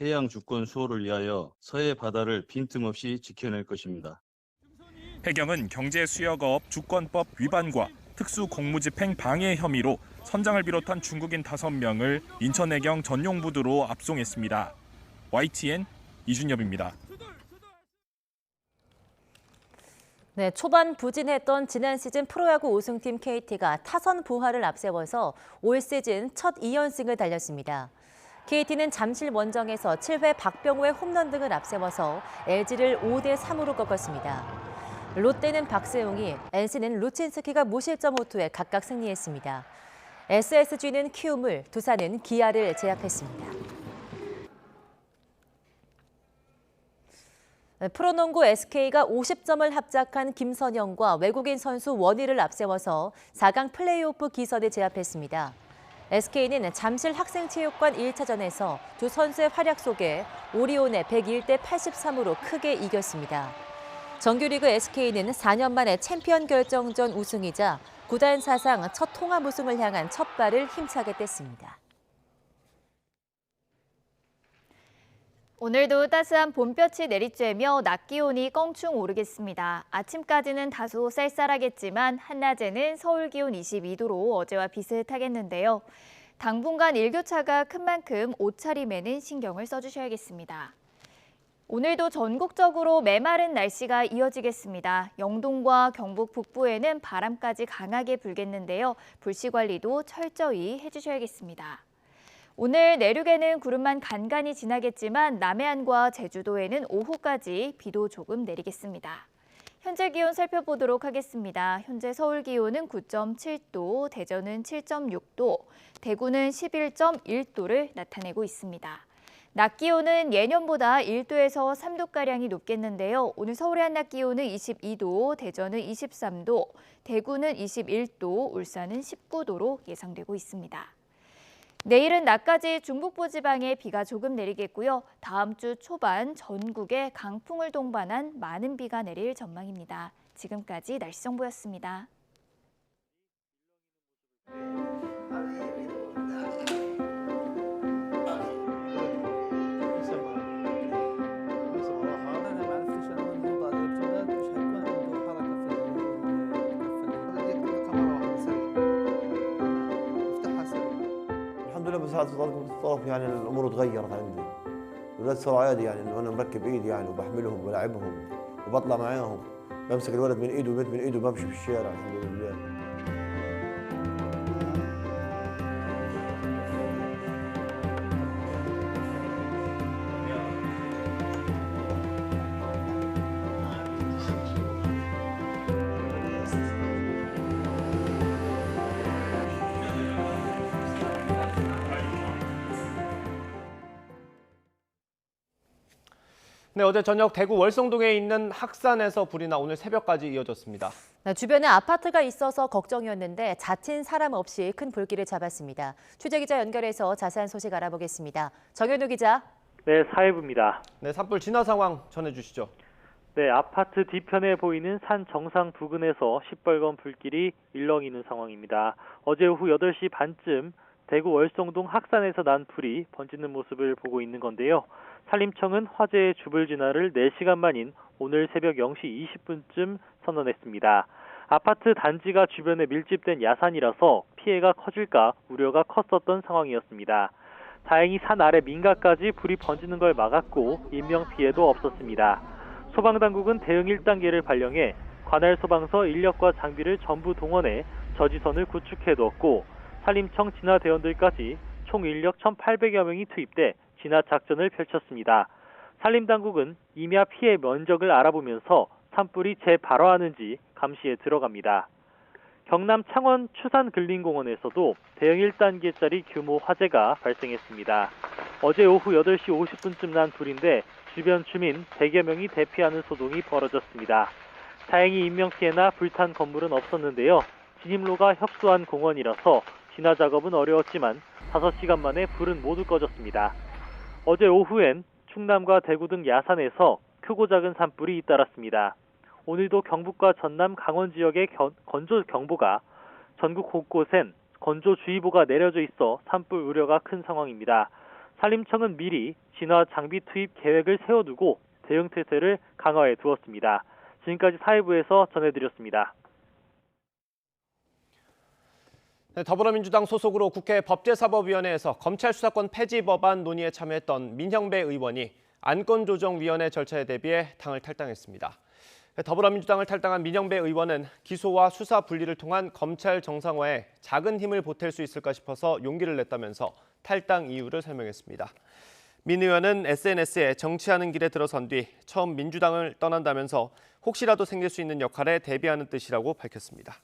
해양 주권 수호를 위하여 서해 바다를 빈틈없이 지켜낼 것입니다. 해경은 경제수역업 주권법 위반과 특수공무집행 방해 혐의로 선장을 비롯한 중국인 5명을 인천해경 전용부두로 압송했습니다. YTN 이준엽입니다. 네, 초반 부진했던 지난 시즌 프로야구 우승팀 KT가 타선 부활을 앞세워서 올 시즌 첫 2연승을 달렸습니다. KT는 잠실 원정에서 7회 박병호의 홈런 등을 앞세워서 LG를 5대3으로 꺾었습니다. 롯데는 박세웅이, NC는 루친스키가 무실점 호투에 각각 승리했습니다. SSG는 키움을, 두산은 기아를 제압했습니다. 프로농구 SK가 50점을 합작한 김선영과 외국인 선수 원희를 앞세워서 4강 플레이오프 기선을 제압했습니다. SK는 잠실 학생체육관 1차전에서 두 선수의 활약 속에 오리온에 101대 83으로 크게 이겼습니다. 정규리그 SK는 4년 만에 챔피언 결정전 우승이자 구단 사상 첫 통합 우승을 향한 첫 발을 힘차게 뗐습니다. 오늘도 따스한 봄볕이 내리쬐며 낮 기온이 껑충 오르겠습니다. 아침까지는 다소 쌀쌀하겠지만 한낮에는 서울 기온 22도로 어제와 비슷하겠는데요. 당분간 일교차가 큰 만큼 옷차림에는 신경을 써주셔야겠습니다. 오늘도 전국적으로 메마른 날씨가 이어지겠습니다. 영동과 경북 북부에는 바람까지 강하게 불겠는데요. 불씨 관리도 철저히 해주셔야겠습니다. 오늘 내륙에는 구름만 간간히 지나겠지만 남해안과 제주도에는 오후까지 비도 조금 내리겠습니다. 현재 기온 살펴보도록 하겠습니다. 현재 서울 기온은 9.7도, 대전은 7.6도, 대구는 11.1도를 나타내고 있습니다. 낮 기온은 예년보다 1도에서 3도가량이 높겠는데요. 오늘 서울의 한낮 기온은 22도, 대전은 23도, 대구는 21도, 울산은 19도로 예상되고 있습니다. 내일은 낮까지 중북부 지방에 비가 조금 내리겠고요. 다음 주 초반 전국에 강풍을 동반한 많은 비가 내릴 전망입니다. 지금까지 날씨 정보였습니다. الطرف يعني الامور تغيرت عندي، ولاد صار عادي يعني انه انا مركب ايدي يعني وبحملهم وبلعبهم وبطلع معاهم، بمسك الولد من ايده وبيت من ايده وبمشي في الشارع الحمد لله. 네, 어제 저녁 대구 월성동에 있는 학산에서 불이 나 오늘 새벽까지 이어졌습니다. 주변에 아파트가 있어서 걱정이었는데 자친 사람 없이 큰 불길을 잡았습니다. 취재기자 연결해서 자세한 소식 알아보겠습니다. 정현우 기자. 네, 사회부입니다. 네, 산불 진화 상황 전해주시죠. 네, 아파트 뒤편에 보이는 산 정상 부근에서 시뻘건 불길이 일렁이는 상황입니다. 어제 오후 8시 반쯤 대구 월성동 학산에서 난 불이 번지는 모습을 보고 있는 건데요. 산림청은 화재의 주불 진화를 4시간 만인 오늘 새벽 0시 20분쯤 선언했습니다. 아파트 단지가 주변에 밀집된 야산이라서 피해가 커질까 우려가 컸었던 상황이었습니다. 다행히 산 아래 민가까지 불이 번지는 걸 막았고 인명피해도 없었습니다. 소방당국은 대응 1단계를 발령해 관할 소방서 인력과 장비를 전부 동원해 저지선을 구축해두었고 산림청 진화대원들까지 총 인력 1,800여 명이 투입돼 진화 작전을 펼쳤습니다. 산림당국은 임야 피해 면적을 알아보면서 산불이 재발화하는지 감시에 들어갑니다. 경남 창원 추산근린공원에서도 대응 1단계짜리 규모 화재가 발생했습니다. 어제 오후 8시 50분쯤 난 불인데 주변 주민 100여 명이 대피하는 소동이 벌어졌습니다. 다행히 인명피해나 불탄 건물은 없었는데요. 진입로가 협소한 공원이라서 진화 작업은 어려웠지만 5시간 만에 불은 모두 꺼졌습니다. 어제 오후엔 충남과 대구 등 야산에서 크고 작은 산불이 잇따랐습니다. 오늘도 경북과 전남, 강원 지역에 건조경보가, 전국 곳곳엔 건조주의보가 내려져 있어 산불 우려가 큰 상황입니다. 산림청은 미리 진화 장비 투입 계획을 세워두고 대응 태세를 강화해 두었습니다. 지금까지 사회부에서 전해드렸습니다. 네, 더불어민주당 소속으로 국회 법제사법위원회에서 검찰 수사권 폐지 법안 논의에 참여했던 민형배 의원이 안건조정위원회 절차에 대비해 당을 탈당했습니다. 더불어민주당을 탈당한 민형배 의원은 기소와 수사 분리를 통한 검찰 정상화에 작은 힘을 보탤 수 있을까 싶어서 용기를 냈다면서 탈당 이유를 설명했습니다. 민 의원은 SNS에 정치하는 길에 들어선 뒤 처음 민주당을 떠난다면서 혹시라도 생길 수 있는 역할에 대비하는 뜻이라고 밝혔습니다.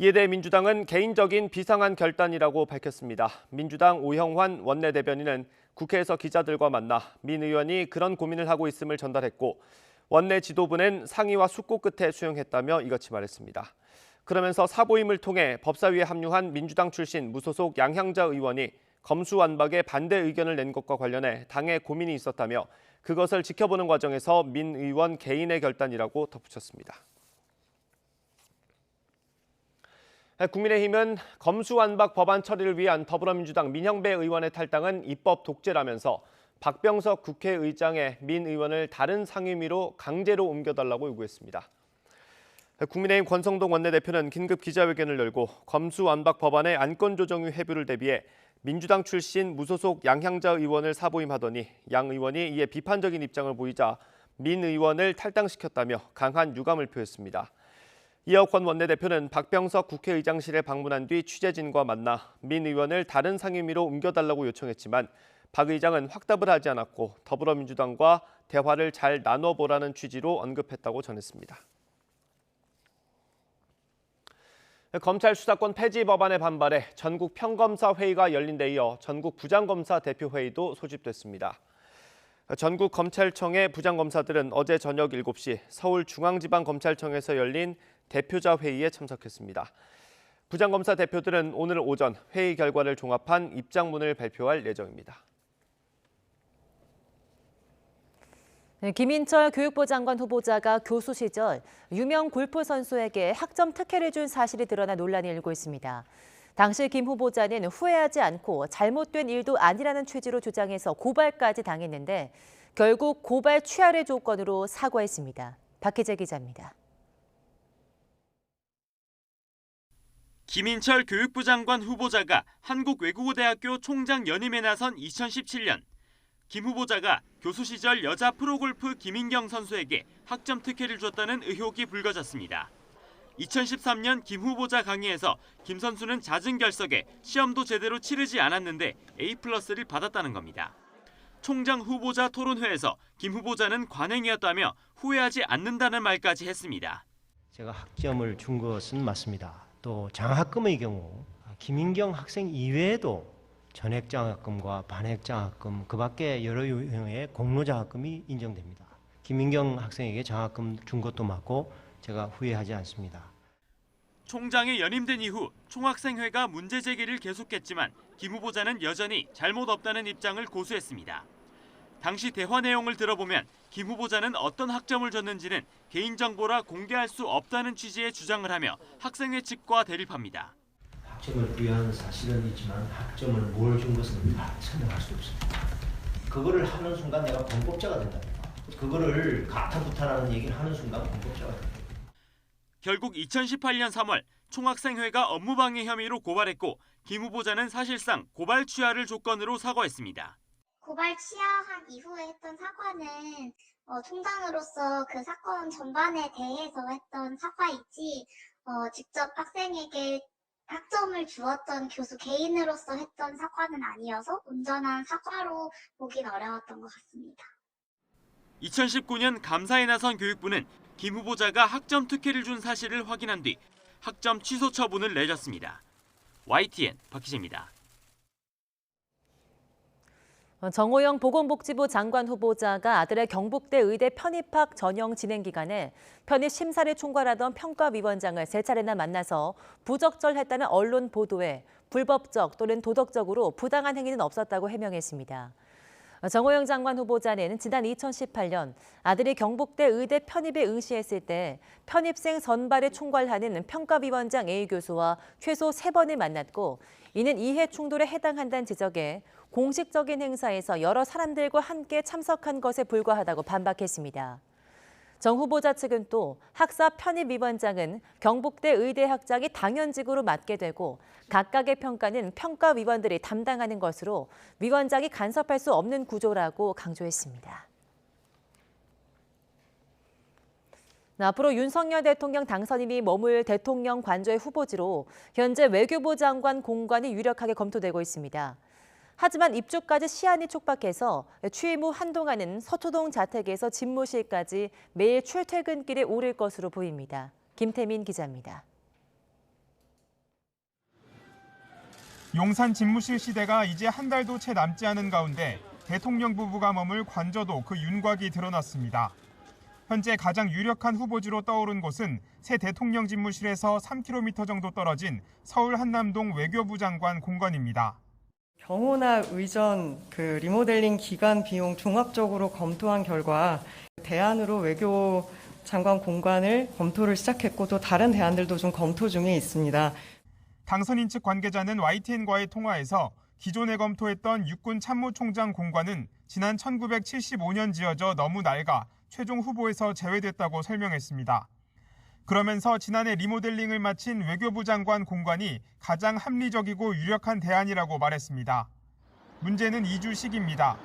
이에 대해 민주당은 개인적인 비상한 결단이라고 밝혔습니다. 민주당 오형환 원내대변인은 국회에서 기자들과 만나 민 의원이 그런 고민을 하고 있음을 전달했고 원내 지도부는 상의와 숙고 끝에 수용했다며 이같이 말했습니다. 그러면서 사보임을 통해 법사위에 합류한 민주당 출신 무소속 양향자 의원이 검수완박에 반대 의견을 낸 것과 관련해 당에 고민이 있었다며 그것을 지켜보는 과정에서 민 의원 개인의 결단이라고 덧붙였습니다. 국민의힘은 검수완박 법안 처리를 위한 더불어민주당 민형배 의원의 탈당은 입법 독재라면서 박병석 국회의장의 민 의원을 다른 상임위로 강제로 옮겨달라고 요구했습니다. 국민의힘 권성동 원내대표는 긴급 기자회견을 열고 검수완박 법안의 안건조정위 회부를 대비해 민주당 출신 무소속 양향자 의원을 사보임하더니 양 의원이 이에 비판적인 입장을 보이자 민 의원을 탈당시켰다며 강한 유감을 표했습니다. 이어 권 원내대표는 박병석 국회의장실에 방문한 뒤 취재진과 만나 민 의원을 다른 상임위로 옮겨달라고 요청했지만 박 의장은 확답을 하지 않았고 더불어민주당과 대화를 잘 나눠보라는 취지로 언급했다고 전했습니다. 검찰 수사권 폐지 법안에 반발해 전국 평검사 회의가 열린 데 이어 전국 부장검사 대표회의도 소집됐습니다. 전국 검찰청의 부장검사들은 어제 저녁 7시 서울중앙지방검찰청에서 열린 대표자 회의에 참석했습니다. 부장검사 대표들은 오늘 오전 회의 결과를 종합한 입장문을 발표할 예정입니다. 김인철 교육부 장관 후보자가 교수 시절 유명 골프 선수에게 학점 특혜를 준 사실이 드러나 논란이 일고 있습니다. 당시 김 후보자는 후회하지 않고 잘못된 일도 아니라는 취지로 주장해서 고발까지 당했는데 결국 고발 취하의 조건으로 사과했습니다. 박희재 기자입니다. 김인철 교육부 장관 후보자가 한국외국어대학교 총장 연임에 나선 2017년 김 후보자가 교수 시절 여자 프로골프 김인경 선수에게 학점 특혜를 줬다는 의혹이 불거졌습니다. 2013년 김 후보자 강의에서 김 선수는 잦은 결석에 시험도 제대로 치르지 않았는데 A+를 받았다는 겁니다. 총장 후보자 토론회에서 김 후보자는 관행이었다며 후회하지 않는다는 말까지 했습니다. 제가 학점을 준 것은 맞습니다. 또 장학금의 경우 김인경 학생 이외에도 전액장학금과 반액장학금 그 밖에 여러 유형의 공로장학금이 인정됩니다. 김인경 학생에게 장학금 준 것도 맞고 제가 후회하지 않습니다. 총장에 연임된 이후 총학생회가 문제 제기를 계속했지만 김 후보자는 여전히 잘못 없다는 입장을 고수했습니다. 당시 대화 내용을 들어보면 김 후보자는 어떤 학점을 줬는지는 개인정보라 공개할 수 없다는 취지의 주장을 하며 학생회 측과 대립합니다. 학점을 부여한 사실은 있지만 학점을 뭘 준 것은 설명할 수 없습니다. 그거를 하는 순간 내가 범법자가 된답니다. 그거를 가타부타라는 얘기를 하는 순간 범법자가 됩니다. 결국 2018년 3월 총학생회가 업무방해 혐의로 고발했고 김 후보자는 사실상 고발 취하를 조건으로 사과했습니다. 고발 취하한 이후에 했던 사과는 총장으로서 그 사건 전반에 대해서 했던 사과이지 직접 학생에게 학점을 주었던 교수 개인으로서 했던 사과는 아니어서 온전한 사과로 보긴 어려웠던 것 같습니다. 2019년 감사에 나선 교육부는 김 후보자가 학점 특혜를 준 사실을 확인한 뒤 학점 취소 처분을 내렸습니다. YTN 박희재입니다. 정호영 보건복지부 장관 후보자가 아들의 경북대 의대 편입학 전형 진행 기간에 편입 심사를 총괄하던 평가위원장을 세 차례나 만나서 부적절했다는 언론 보도에 불법적 또는 도덕적으로 부당한 행위는 없었다고 해명했습니다. 정호영 장관 후보자는 지난 2018년 아들이 경북대 의대 편입에 응시했을 때 편입생 선발을 총괄하는 평가위원장 A 교수와 최소 3번을 만났고 이는 이해 충돌에 해당한다는 지적에 공식적인 행사에서 여러 사람들과 함께 참석한 것에 불과하다고 반박했습니다. 정 후보자 측은 또 학사 편입위원장은 경북대 의대 학장이 당연직으로 맡게 되고 각각의 평가는 평가위원들이 담당하는 것으로 위원장이 간섭할 수 없는 구조라고 강조했습니다. 앞으로 윤석열 대통령 당선인이 머물 대통령 관저의 후보지로 현재 외교부 장관 공관이 유력하게 검토되고 있습니다. 하지만 입주까지 시한이 촉박해서 취임 후 한동안은 서초동 자택에서 집무실까지 매일 출퇴근길에 오를 것으로 보입니다. 김태민 기자입니다. 용산 집무실 시대가 이제 한 달도 채 남지 않은 가운데 대통령 부부가 머물 관저도 그 윤곽이 드러났습니다. 현재 가장 유력한 후보지로 떠오른 곳은 새 대통령 집무실에서 3km 정도 떨어진 서울 한남동 외교부 장관 공관입니다. 경호나 의전, 리모델링 기간 비용 종합적으로 검토한 결과 대안으로 외교 장관 공관을 검토를 시작했고 또 다른 대안들도 좀 검토 중에 있습니다. 당선인 측 관계자는 YTN과의 통화에서 기존에 검토했던 육군 참모총장 공관은 지난 1975년 지어져 너무 낡아 최종 후보에서 제외됐다고 설명했습니다. 그러면서 지난해 리모델링을 마친 외교부 장관 공관이 가장 합리적이고 유력한 대안이라고 말했습니다. 문제는 이주 시기입니다.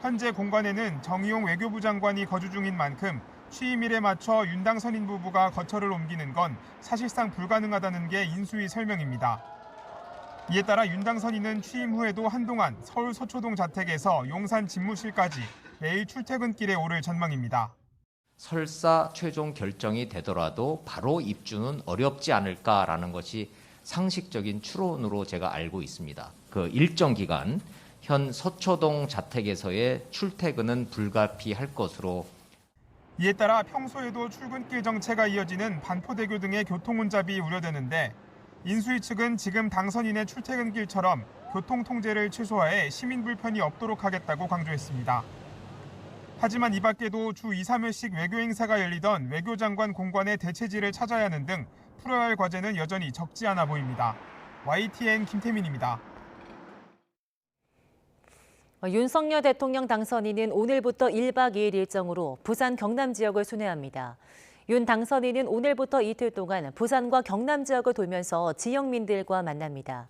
현재 공관에는 정의용 외교부 장관이 거주 중인 만큼 취임일에 맞춰 윤 당선인 부부가 거처를 옮기는 건 사실상 불가능하다는 게 인수위 설명입니다. 이에 따라 윤 당선인은 취임 후에도 한동안 서울 서초동 자택에서 용산 집무실까지 매일 출퇴근길에 오를 전망입니다. 설사 최종 결정이 되더라도 바로 입주는 어렵지 않을까라는 것이 상식적인 추론으로 제가 알고 있습니다. 그 일정 기간 현 서초동 자택에서의 출퇴근은 불가피할 것으로. 이에 따라 평소에도 출근길 정체가 이어지는 반포대교 등의 교통 혼잡이 우려되는데 인수위 측은 지금 당선인의 출퇴근길처럼 교통 통제를 최소화해 시민 불편이 없도록 하겠다고 강조했습니다. 하지만 이 밖에도 주 2, 3회씩 외교 행사가 열리던 외교장관 공관의 대체지를 찾아야 하는 등 풀어야 할 과제는 여전히 적지 않아 보입니다. YTN 김태민입니다. 윤석열 대통령 당선인은 오늘부터 1박 2일 일정으로 부산 경남 지역을 순회합니다. 윤 당선인은 오늘부터 이틀 동안 부산과 경남 지역을 돌면서 지역민들과 만납니다.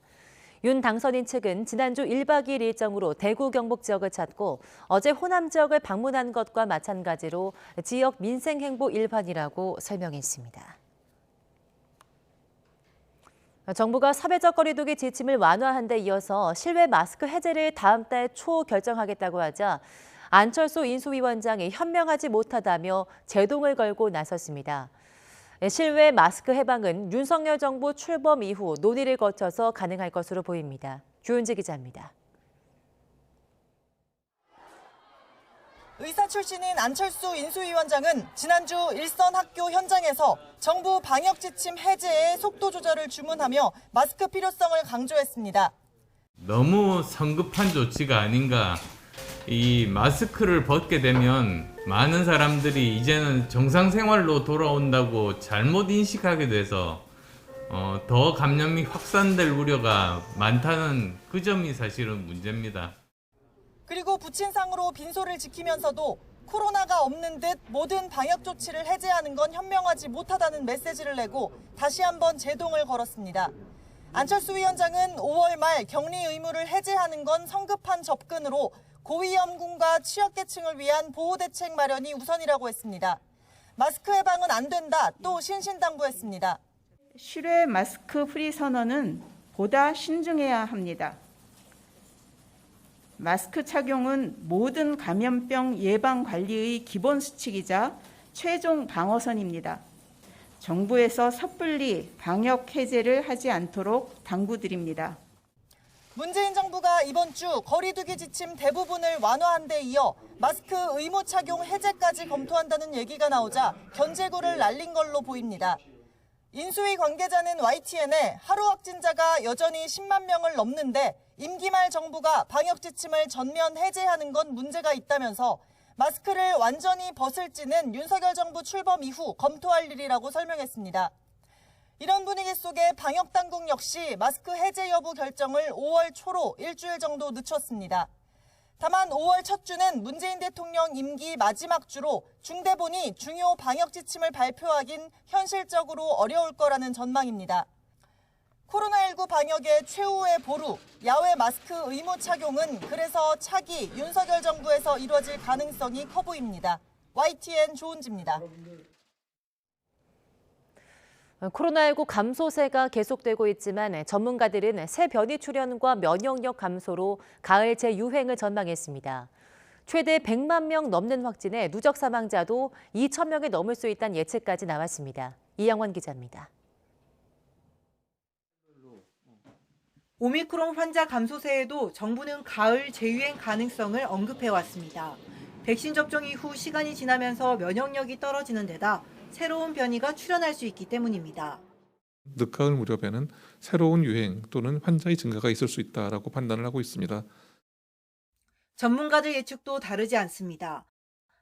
윤 당선인 측은 지난주 1박 2일 일정으로 대구 경북 지역을 찾고 어제 호남 지역을 방문한 것과 마찬가지로 지역 민생 행보 일환이라고 설명했습니다. 정부가 사회적 거리두기 지침을 완화한 데 이어서 실외 마스크 해제를 다음 달 초 결정하겠다고 하자 안철수 인수위원장이 현명하지 못하다며 제동을 걸고 나섰습니다. 실외 마스크 해방은 윤석열 정부 출범 이후 논의를 거쳐서 가능할 것으로 보입니다. 조윤지 기자입니다. 의사 출신인 안철수 인수위원장은 지난주 일선 학교 현장에서 정부 방역 지침 해제에 속도 조절을 주문하며 마스크 필요성을 강조했습니다. 너무 성급한 조치가 아닌가. 이 마스크를 벗게 되면 많은 사람들이 이제는 정상 생활로 돌아온다고 잘못 인식하게 돼서 더 감염이 확산될 우려가 많다는 그 점이 사실은 문제입니다. 그리고 부친상으로 빈소를 지키면서도 코로나가 없는 듯 모든 방역 조치를 해제하는 건 현명하지 못하다는 메시지를 내고 다시 한번 제동을 걸었습니다. 안철수 위원장은 5월 말 격리 의무를 해제하는 건 성급한 접근으로 고위험군과 취약계층을 위한 보호대책 마련이 우선이라고 했습니다. 마스크 해방은 안 된다, 또 신신당부했습니다. 실외 마스크 프리 선언은 보다 신중해야 합니다. 마스크 착용은 모든 감염병 예방 관리의 기본 수칙이자 최종 방어선입니다. 정부에서 섣불리 방역 해제를 하지 않도록 당부드립니다. 문재인 정부가 이번 주 거리두기 지침 대부분을 완화한 데 이어 마스크 의무 착용 해제까지 검토한다는 얘기가 나오자 견제구를 날린 걸로 보입니다. 인수위 관계자는 YTN에 하루 확진자가 여전히 10만 명을 넘는데 임기 말 정부가 방역 지침을 전면 해제하는 건 문제가 있다면서 마스크를 완전히 벗을지는 윤석열 정부 출범 이후 검토할 일이라고 설명했습니다. 이런 분위기 속에 방역당국 역시 마스크 해제 여부 결정을 5월 초로 일주일 정도 늦췄습니다. 다만 5월 첫 주는 문재인 대통령 임기 마지막 주로 중대본이 중요 방역 지침을 발표하긴 현실적으로 어려울 거라는 전망입니다. 코로나19 방역의 최후의 보루, 야외 마스크 의무 착용은 그래서 차기 윤석열 정부에서 이루어질 가능성이 커 보입니다. YTN 조은지입니다. 코로나19 감소세가 계속되고 있지만 전문가들은 새 변이 출현과 면역력 감소로 가을 재유행을 전망했습니다. 최대 100만 명 넘는 확진에 누적 사망자도 2천 명이 넘을 수 있다는 예측까지 나왔습니다. 이양원 기자입니다. 오미크론 환자 감소세에도 정부는 가을 재유행 가능성을 언급해왔습니다. 백신 접종 이후 시간이 지나면서 면역력이 떨어지는 데다 새로운 변이가 출현할 수 있기 때문입니다. 늦가을 무렵에는 새로운 유행 또는 환자의 증가가 있을 수 있다라고 판단을 하고 있습니다. 전문가들 예측도 다르지 않습니다.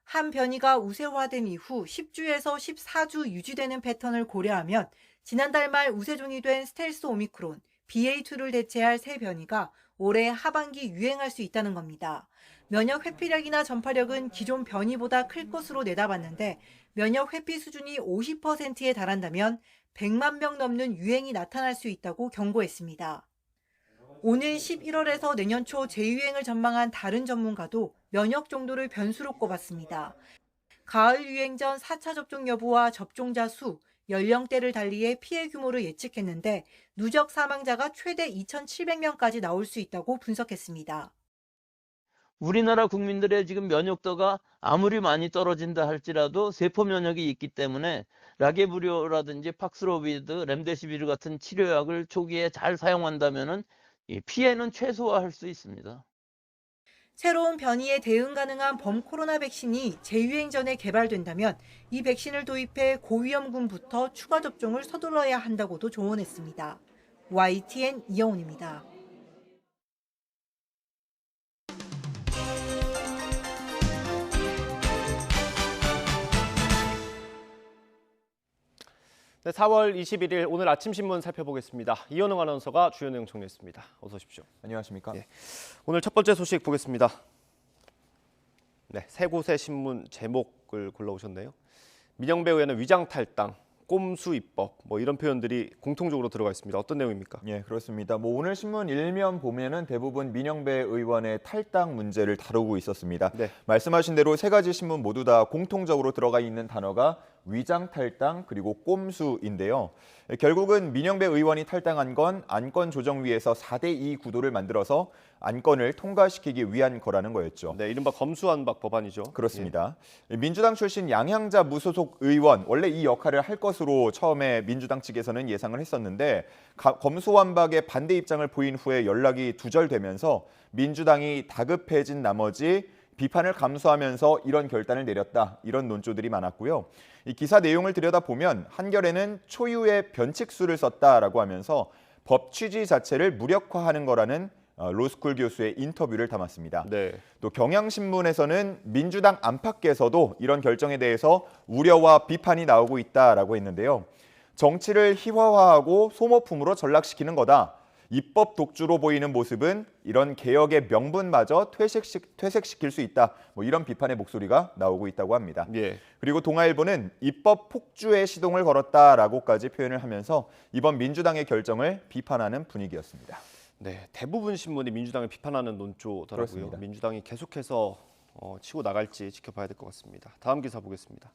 한 변이가 우세화된 이후 10주에서 14주 유지되는 패턴을 고려하면 지난달 말 우세종이 된 스텔스 오미크론, BA2를 대체할 새 변이가 올해 하반기 유행할 수 있다는 겁니다. 면역 회피력이나 전파력은 기존 변이보다 클 것으로 내다봤는데 면역 회피 수준이 50%에 달한다면 100만 명 넘는 유행이 나타날 수 있다고 경고했습니다. 오는 11월에서 내년 초 재유행을 전망한 다른 전문가도 면역 정도를 변수로 꼽았습니다. 가을 유행 전 4차 접종 여부와 접종자 수, 연령대를 달리해 피해 규모를 예측했는데 누적 사망자가 최대 2,700명까지 나올 수 있다고 분석했습니다. 우리나라 국민들의 지금 면역도가 아무리 많이 떨어진다 할지라도 세포 면역이 있기 때문에 라게브리오라든지 팍스로비드, 렘데시비르 같은 치료약을 초기에 잘 사용한다면은 이 피해는 최소화할 수 있습니다. 새로운 변이에 대응 가능한 범코로나 백신이 재유행 전에 개발된다면 이 백신을 도입해 고위험군부터 추가 접종을 서둘러야 한다고도 조언했습니다. YTN 이영훈입니다. 네, 4월 21일 오늘 아침 신문 살펴보겠습니다. 이현웅 아나운서가 주요 내용 정리했습니다. 어서 오십시오. 안녕하십니까? 예, 오늘 첫 번째 소식 보겠습니다. 네, 세 곳의 신문 제목을 골라오셨네요. 민영배 의원의 위장 탈당, 꼼수 입법 뭐 이런 표현들이 공통적으로 들어가 있습니다. 어떤 내용입니까? 예, 그렇습니다. 오늘 신문 일면 보면은 대부분 민영배 의원의 탈당 문제를 다루고 있었습니다. 네. 말씀하신 대로 세 가지 신문 모두 다 공통적으로 들어가 있는 단어가 위장 탈당 그리고 꼼수인데요. 결국은 민영배 의원이 탈당한 건 안건조정위에서 4대2 구도를 만들어서 안건을 통과시키기 위한 거라는 거였죠. 네, 이른바 검수완박 법안이죠. 그렇습니다. 민주당 출신 양향자 무소속 의원, 원래 이 역할을 할 것으로 처음에 민주당 측에서는 예상을 했었는데 검수완박에 반대 입장을 보인 후에 연락이 두절되면서 민주당이 다급해진 나머지 비판을 감수하면서 이런 결단을 내렸다. 이런 논조들이 많았고요. 이 기사 내용을 들여다보면 한겨레는 초유의 변칙수를 썼다라고 하면서 법 취지 자체를 무력화하는 거라는 로스쿨 교수의 인터뷰를 담았습니다. 네. 또 경향신문에서는 민주당 안팎에서도 이런 결정에 대해서 우려와 비판이 나오고 있다라고 했는데요. 정치를 희화화하고 소모품으로 전락시키는 거다. 입법 독주로 보이는 모습은 이런 개혁의 명분마저 퇴색시킬 수 있다. 이런 비판의 목소리가 나오고 있다고 합니다. 예. 그리고 동아일보는 입법 폭주에 시동을 걸었다라고까지 표현을 하면서 이번 민주당의 결정을 비판하는 분위기였습니다. 네, 대부분 신문이 민주당을 비판하는 논조더라고요. 그렇습니다. 민주당이 계속해서 치고 나갈지 지켜봐야 될 것 같습니다. 다음 기사 보겠습니다.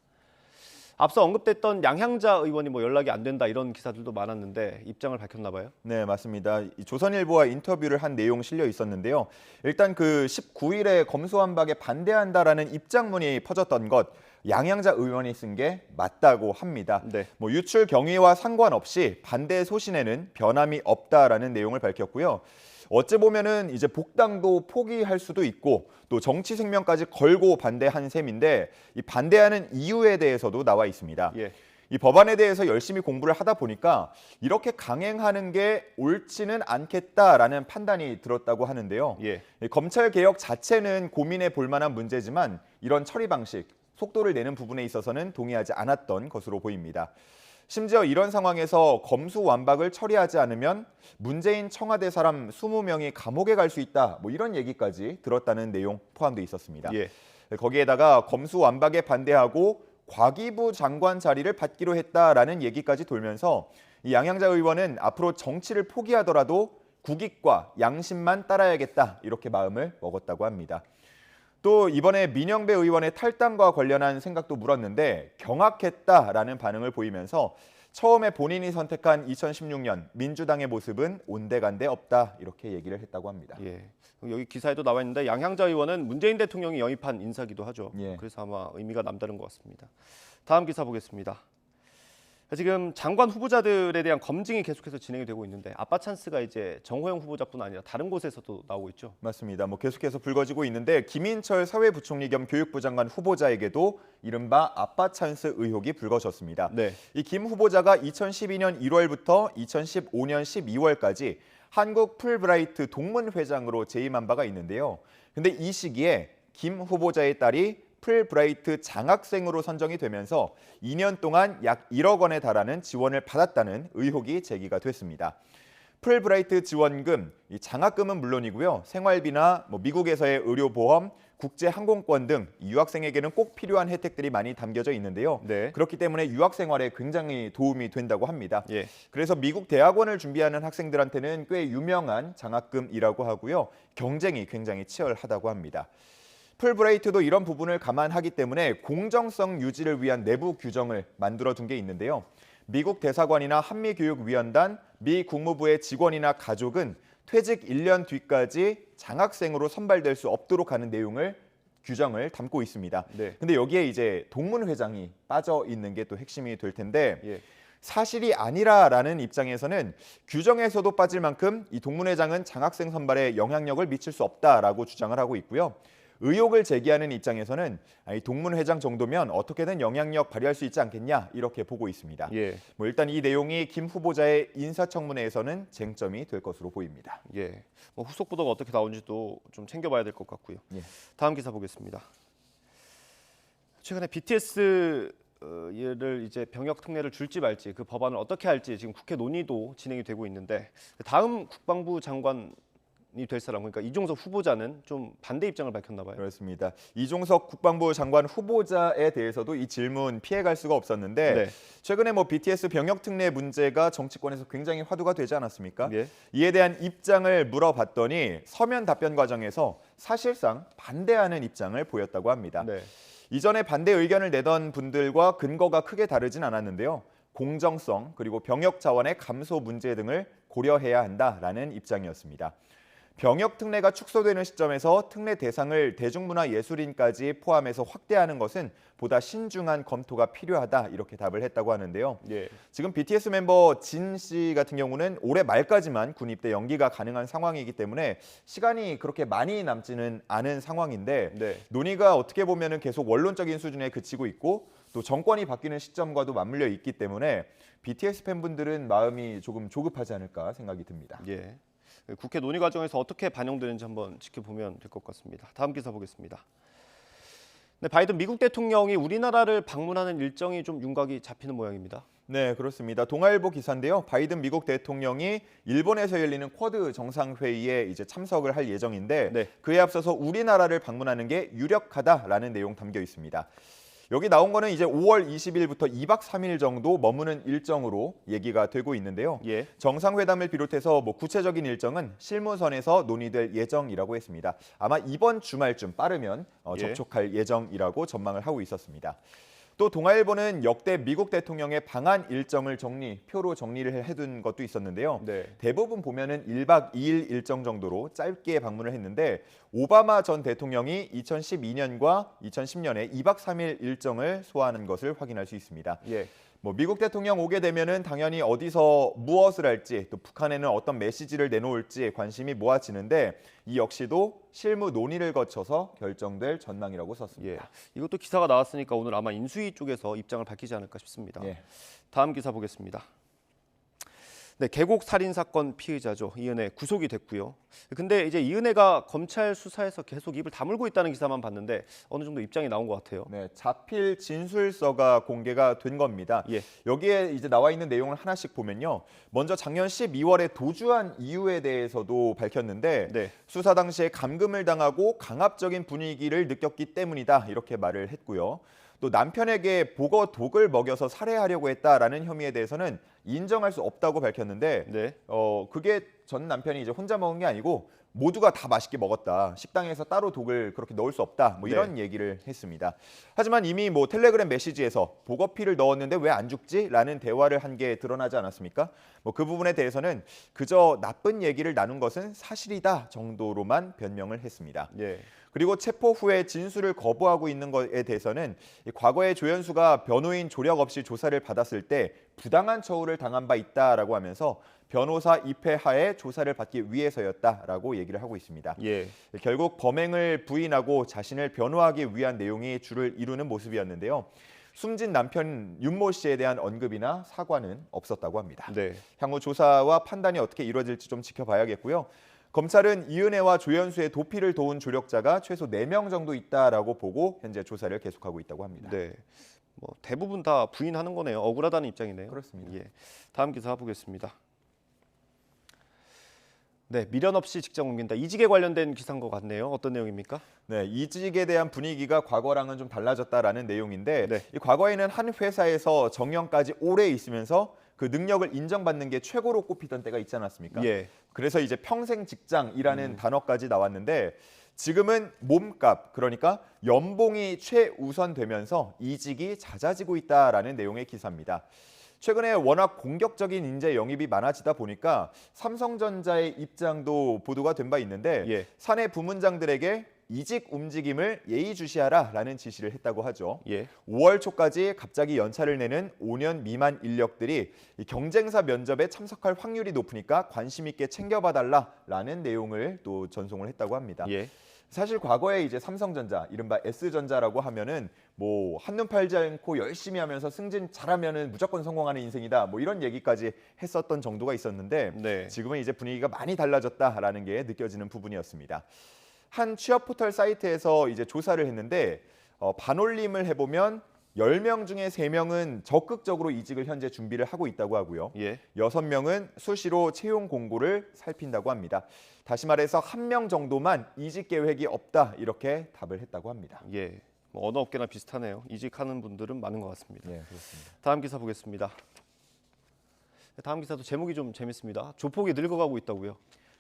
앞서 언급됐던 양향자 의원이 연락이 안 된다 이런 기사들도 많았는데 입장을 밝혔나 봐요. 네, 맞습니다. 조선일보와 인터뷰를 한 내용 실려 있었는데요. 일단 그 19일에 검수완박에 반대한다라는 입장문이 퍼졌던 것 양향자 의원이 쓴 게 맞다고 합니다. 네. 유출 경위와 상관없이 반대 소신에는 변함이 없다라는 내용을 밝혔고요. 어찌 보면은 이제 복당도 포기할 수도 있고 또 정치 생명까지 걸고 반대한 셈인데 이 반대하는 이유에 대해서도 나와 있습니다. 예. 이 법안에 대해서 열심히 공부를 하다 보니까 이렇게 강행하는 게 옳지는 않겠다라는 판단이 들었다고 하는데요. 예. 검찰 개혁 자체는 고민해 볼 만한 문제지만 이런 처리 방식, 속도를 내는 부분에 있어서는 동의하지 않았던 것으로 보입니다. 심지어 이런 상황에서 검수완박을 처리하지 않으면 문재인 청와대 사람 20명이 감옥에 갈 수 있다. 이런 얘기까지 들었다는 내용 포함되어 있었습니다. 예. 거기에다가 검수완박에 반대하고 과기부 장관 자리를 받기로 했다라는 얘기까지 돌면서 이 양향자 의원은 앞으로 정치를 포기하더라도 국익과 양심만 따라야겠다. 이렇게 마음을 먹었다고 합니다. 또 이번에 민영배 의원의 탈당과 관련한 생각도 물었는데 경악했다라는 반응을 보이면서 처음에 본인이 선택한 2016년 민주당의 모습은 온데간데 없다 이렇게 얘기를 했다고 합니다. 예. 여기 기사에도 나와 있는데 양향자 의원은 문재인 대통령이 영입한 인사기도 하죠. 예. 그래서 아마 의미가 남다른 것 같습니다. 다음 기사 보겠습니다. 지금 장관 후보자들에 대한 검증이 계속해서 진행이 되고 있는데 아빠 찬스가 이제 정호영 후보자뿐 아니라 다른 곳에서도 나오고 있죠. 맞습니다. 계속해서 불거지고 있는데 김인철 사회부총리 겸 교육부 장관 후보자에게도 이른바 아빠 찬스 의혹이 불거졌습니다. 네. 이 김 후보자가 2012년 1월부터 2015년 12월까지 한국 풀브라이트 동문회장으로 재임한 바가 있는데요. 근데 이 시기에 김 후보자의 딸이 풀브라이트 장학생으로 선정이 되면서 2년 동안 약 1억 원에 달하는 지원을 받았다는 의혹이 제기가 됐습니다. 풀브라이트 지원금, 이 장학금은 물론이고요. 생활비나 미국에서의 의료보험, 국제항공권 등 유학생에게는 꼭 필요한 혜택들이 많이 담겨져 있는데요. 네. 그렇기 때문에 유학 생활에 굉장히 도움이 된다고 합니다. 예. 그래서 미국 대학원을 준비하는 학생들한테는 꽤 유명한 장학금이라고 하고요. 경쟁이 굉장히 치열하다고 합니다. 풀브라이트도 이런 부분을 감안하기 때문에 공정성 유지를 위한 내부 규정을 만들어둔 게 있는데요. 미국 대사관이나 한미교육위원단, 미 국무부의 직원이나 가족은 퇴직 1년 뒤까지 장학생으로 선발될 수 없도록 하는 내용을 규정을 담고 있습니다. 네. 근데 여기에 이제 동문회장이 빠져 있는 게 또 핵심이 될 텐데 예. 사실이 아니라라는 입장에서는 규정에서도 빠질 만큼 이 동문회장은 장학생 선발에 영향력을 미칠 수 없다라고 주장을 하고 있고요. 의혹을 제기하는 입장에서는 이 동문회장 정도면 어떻게든 영향력 발휘할 수 있지 않겠냐 이렇게 보고 있습니다. 예. 일단 이 내용이 김 후보자의 인사청문회에서는 쟁점이 될 것으로 보입니다. 예. 후속 보도가 어떻게 나오는지도 좀 챙겨봐야 될 것 같고요. 예. 다음 기사 보겠습니다. 최근에 BTS 를 이제 병역 특례를 줄지 말지 그 법안을 어떻게 할지 지금 국회 논의도 진행이 되고 있는데 다음 국방부 장관은 될 사람, 그러니까 이종석 후보자는 좀 반대 입장을 밝혔나 봐요. 그렇습니다. 이종석 국방부 장관 후보자에 대해서도 이 질문 피해갈 수가 없었는데 네. 최근에 BTS 병역 특례 문제가 정치권에서 굉장히 화두가 되지 않았습니까? 예. 이에 대한 입장을 물어봤더니 서면 답변 과정에서 사실상 반대하는 입장을 보였다고 합니다. 네. 이전에 반대 의견을 내던 분들과 근거가 크게 다르진 않았는데요. 공정성 그리고 병역 자원의 감소 문제 등을 고려해야 한다라는 입장이었습니다. 병역 특례가 축소되는 시점에서 특례 대상을 대중문화예술인까지 포함해서 확대하는 것은 보다 신중한 검토가 필요하다 이렇게 답을 했다고 하는데요. 예. 지금 BTS 멤버 진 씨 같은 경우는 올해 말까지만 군 입대 연기가 가능한 상황이기 때문에 시간이 그렇게 많이 남지는 않은 상황인데 네. 논의가 어떻게 보면은 계속 원론적인 수준에 그치고 있고 또 정권이 바뀌는 시점과도 맞물려 있기 때문에 BTS 팬분들은 마음이 조금 조급하지 않을까 생각이 듭니다. 예. 국회 논의 과정에서 어떻게 반영되는지 한번 지켜보면 될 것 같습니다. 다음 기사 보겠습니다. 네, 바이든 미국 대통령이 우리나라를 방문하는 일정이 좀 윤곽이 잡히는 모양입니다. 네, 그렇습니다. 동아일보 기사인데요. 바이든 미국 대통령이 일본에서 열리는 쿼드 정상회의에 이제 참석을 할 예정인데 네. 그에 앞서서 우리나라를 방문하는 게 유력하다라는 내용 담겨 있습니다. 여기 나온 거는 이제 5월 20일부터 2박 3일 정도 머무는 일정으로 얘기가 되고 있는데요. 예. 정상회담을 비롯해서 구체적인 일정은 실무선에서 논의될 예정이라고 했습니다. 아마 이번 주말쯤 빠르면 접촉할 예정이라고 전망을 하고 있었습니다. 또 동아일보는 역대 미국 대통령의 방한 일정을 표로 정리를 해둔 것도 있었는데요. 네. 대부분 보면은 1박 2일 일정 정도로 짧게 방문을 했는데 오바마 전 대통령이 2012년과 2010년에 2박 3일 일정을 소화하는 것을 확인할 수 있습니다. 예. 미국 대통령 오게 되면은 당연히 어디서 무엇을 할지 또 북한에는 어떤 메시지를 내놓을지 관심이 모아지는데 이 역시도 실무 논의를 거쳐서 결정될 전망이라고 썼습니다. 예. 이것도 기사가 나왔으니까 오늘 아마 인수위 쪽에서 입장을 밝히지 않을까 싶습니다. 예. 다음 기사 보겠습니다. 네, 계곡 살인 사건 피의자죠. 이은혜 구속이 됐고요. 근데 이제 이은혜가 검찰 수사에서 계속 입을 다물고 있다는 기사만 봤는데 어느 정도 입장이 나온 것 같아요. 네, 자필 진술서가 공개가 된 겁니다. 예. 여기에 이제 나와 있는 내용을 하나씩 보면요. 먼저 작년 12월에 도주한 이유에 대해서도 밝혔는데 네. 수사 당시에 감금을 당하고 강압적인 분위기를 느꼈기 때문이다 이렇게 말을 했고요. 또 남편에게 복어 독을 먹여서 살해하려고 했다라는 혐의에 대해서는 인정할 수 없다고 밝혔는데 네. 그게 전 남편이 이제 혼자 먹은 게 아니고 모두가 다 맛있게 먹었다. 식당에서 따로 독을 그렇게 넣을 수 없다. 이런 얘기를 했습니다. 하지만 이미 텔레그램 메시지에서 복어피를 넣었는데 왜 안 죽지? 라는 대화를 한 게 드러나지 않았습니까? 그 부분에 대해서는 그저 나쁜 얘기를 나눈 것은 사실이다 정도로만 변명을 했습니다. 예. 그리고 체포 후에 진술을 거부하고 있는 것에 대해서는 과거에 조연수가 변호인 조력 없이 조사를 받았을 때 부당한 처우를 당한 바 있다라고 하면서 변호사 입회하에 조사를 받기 위해서였다라고 얘기를 하고 있습니다. 예. 결국 범행을 부인하고 자신을 변호하기 위한 내용이 주를 이루는 모습이었는데요. 숨진 남편 윤모 씨에 대한 언급이나 사과는 없었다고 합니다. 네. 향후 조사와 판단이 어떻게 이루어질지 좀 지켜봐야겠고요. 검찰은 이은혜와 조연수의 도피를 도운 조력자가 최소 4명 정도 있다라고 보고 현재 조사를 계속하고 있다고 합니다. 네. 대부분 다 부인하는 거네요. 억울하다는 입장이네요. 그렇습니다. 예. 다음 기사 보겠습니다. 네, 미련 없이 직장 옮긴다. 이직에 관련된 기사인 것 같네요. 어떤 내용입니까? 네, 이직에 대한 분위기가 과거랑은 좀 달라졌다라는 내용인데 네. 이 과거에는 한 회사에서 정년까지 오래 있으면서 그 능력을 인정받는 게 최고로 꼽히던 때가 있지 않았습니까? 예. 그래서 이제 평생 직장이라는 단어까지 나왔는데 지금은 몸값, 그러니까 연봉이 최우선되면서 이직이 잦아지고 있다라는 내용의 기사입니다. 최근에 워낙 공격적인 인재 영입이 많아지다 보니까 삼성전자의 입장도 보도가 된 바 있는데 예. 사내 부문장들에게 이직 움직임을 예의주시하라라는 지시를 했다고 하죠. 예. 5월 초까지 갑자기 연차를 내는 5년 미만 인력들이 이 경쟁사 면접에 참석할 확률이 높으니까 관심 있게 챙겨봐달라라는 내용을 또 전송을 했다고 합니다. 예. 사실 과거에 이제 삼성전자, 이른바 S전자라고 하면은 한눈 팔지 않고 열심히 하면서 승진 잘하면은 무조건 성공하는 인생이다. 이런 얘기까지 했었던 정도가 있었는데 네. 지금은 이제 분위기가 많이 달라졌다라는 게 느껴지는 부분이었습니다. 한 취업 포털 사이트에서 이제 조사를 했는데 반올림을 해보면 10명 중에 3명은 적극적으로 이직을 현재 준비를 하고 있다고 하고요. 6명은 수시로 채용 공고를 살핀다고 합니다. 다시 말해서 1명 정도만 이직 계획이 없다 이렇게 답을 했다고 합니다. 예, 뭐 어느 업계나 비슷하네요. 이직하는 분들은 많은 것 같습니다. 네, 그렇습니다. 다음 기사 보겠습니다. 다음 기사도 제목이 좀 재밌습니다. 조폭이 늙어가고 있다고요.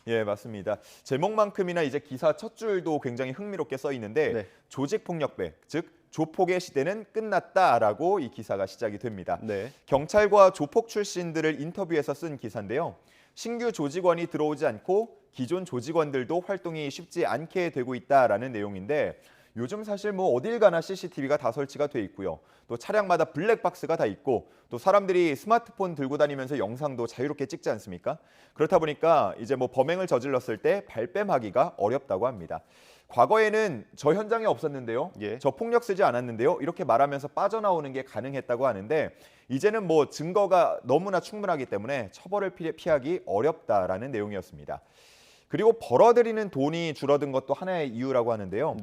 예, 맞습니다. 제목만큼이나 이제 기사 첫 줄도 굉장히 흥미롭게 써 있는데 조직폭력배, 즉 조폭의 시대는 끝났다라고 이 기사가 시작이 됩니다. 경찰과 조폭 출신들을 인터뷰해서 쓴 기사인데요. 신규 조직원이 들어오지 않고 기존 조직원들도 활동이 쉽지 않게 되고 있다라는 내용인데 요즘 사실 뭐 어딜 가나 CCTV가 다 설치가 돼 있고요. 또 차량마다 블랙박스가 다 있고 또 사람들이 스마트폰 들고 다니면서 영상도 자유롭게 찍지 않습니까? 그렇다 보니까 이제 뭐 범행을 저질렀을 때 발뺌하기가 어렵다고 합니다. 과거에는 저 현장에 없었는데요. 저 폭력 쓰지 않았는데요. 이렇게 말하면서 빠져나오는 게 가능했다고 하는데 이제는 뭐 증거가 너무나 충분하기 때문에 처벌을 피하기 어렵다라는 내용이었습니다. 그리고 벌어들이는 돈이 줄어든 것도 하나의 이유라고 하는데요.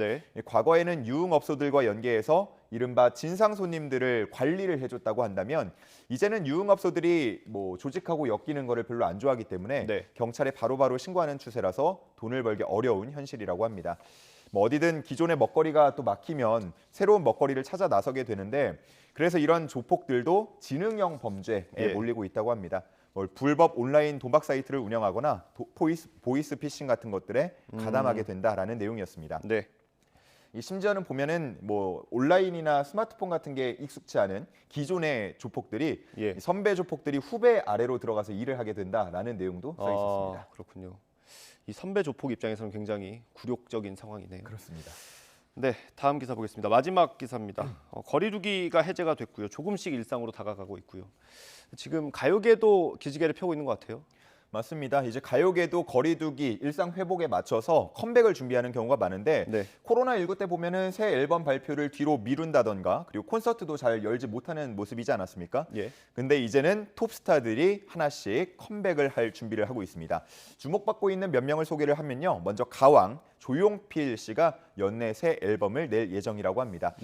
과거에는 유흥업소들과 연계해서 이른바 진상 손님들을 관리를 해줬다고 한다면 이제는 유흥업소들이 뭐 조직하고 엮이는 거를 별로 안 좋아하기 때문에 경찰에 바로바로 신고하는 추세라서 돈을 벌기 어려운 현실이라고 합니다. 뭐 어디든 기존의 먹거리가 또 막히면 새로운 먹거리를 찾아 나서게 되는데 그래서 이런 조폭들도 지능형 범죄에 몰리고 있다고 합니다. 불법 온라인 도박 사이트를 운영하거나 보이스 피싱 같은 것들에 가담하게 된다라는 내용이었습니다. 심지어는 보면은 뭐 온라인이나 스마트폰 같은 게 익숙치 않은 기존의 조폭들이 선배 조폭들이 후배 아래로 들어가서 일을 하게 된다라는 내용도 써 있었습니다. 그렇군요. 이 선배 조폭 입장에서는 굉장히 굴욕적인 상황이네요. 그렇습니다. 네, 다음 기사 보겠습니다. 마지막 기사입니다. 거리두기가 해제가 됐고요. 조금씩 일상으로 다가가고 있고요. 지금 가요계도 기지개를 펴고 있는 것 같아요. 맞습니다. 이제 가요계도 거리두기, 일상 회복에 맞춰서 컴백을 준비하는 경우가 많은데 코로나19 때 보면은 새 앨범 발표를 뒤로 미룬다던가 그리고 콘서트도 잘 열지 못하는 모습이지 않았습니까? 근데 이제는 톱스타들이 하나씩 컴백을 할 준비를 하고 있습니다. 주목받고 있는 몇 명을 소개를 하면요. 먼저 가왕, 조용필 씨가 연내 새 앨범을 낼 예정이라고 합니다.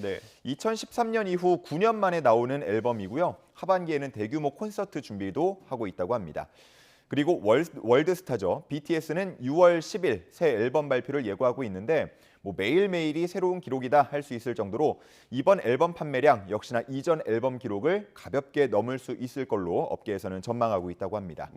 2013년 이후 9년 만에 나오는 앨범이고요. 하반기에는 대규모 콘서트 준비도 하고 있다고 합니다. 그리고 월드스타죠. BTS는 6월 10일 새 앨범 발표를 예고하고 있는데 뭐 매일매일이 새로운 기록이다 할 수 있을 정도로 이번 앨범 판매량 역시나 이전 앨범 기록을 가볍게 넘을 수 있을 걸로 업계에서는 전망하고 있다고 합니다.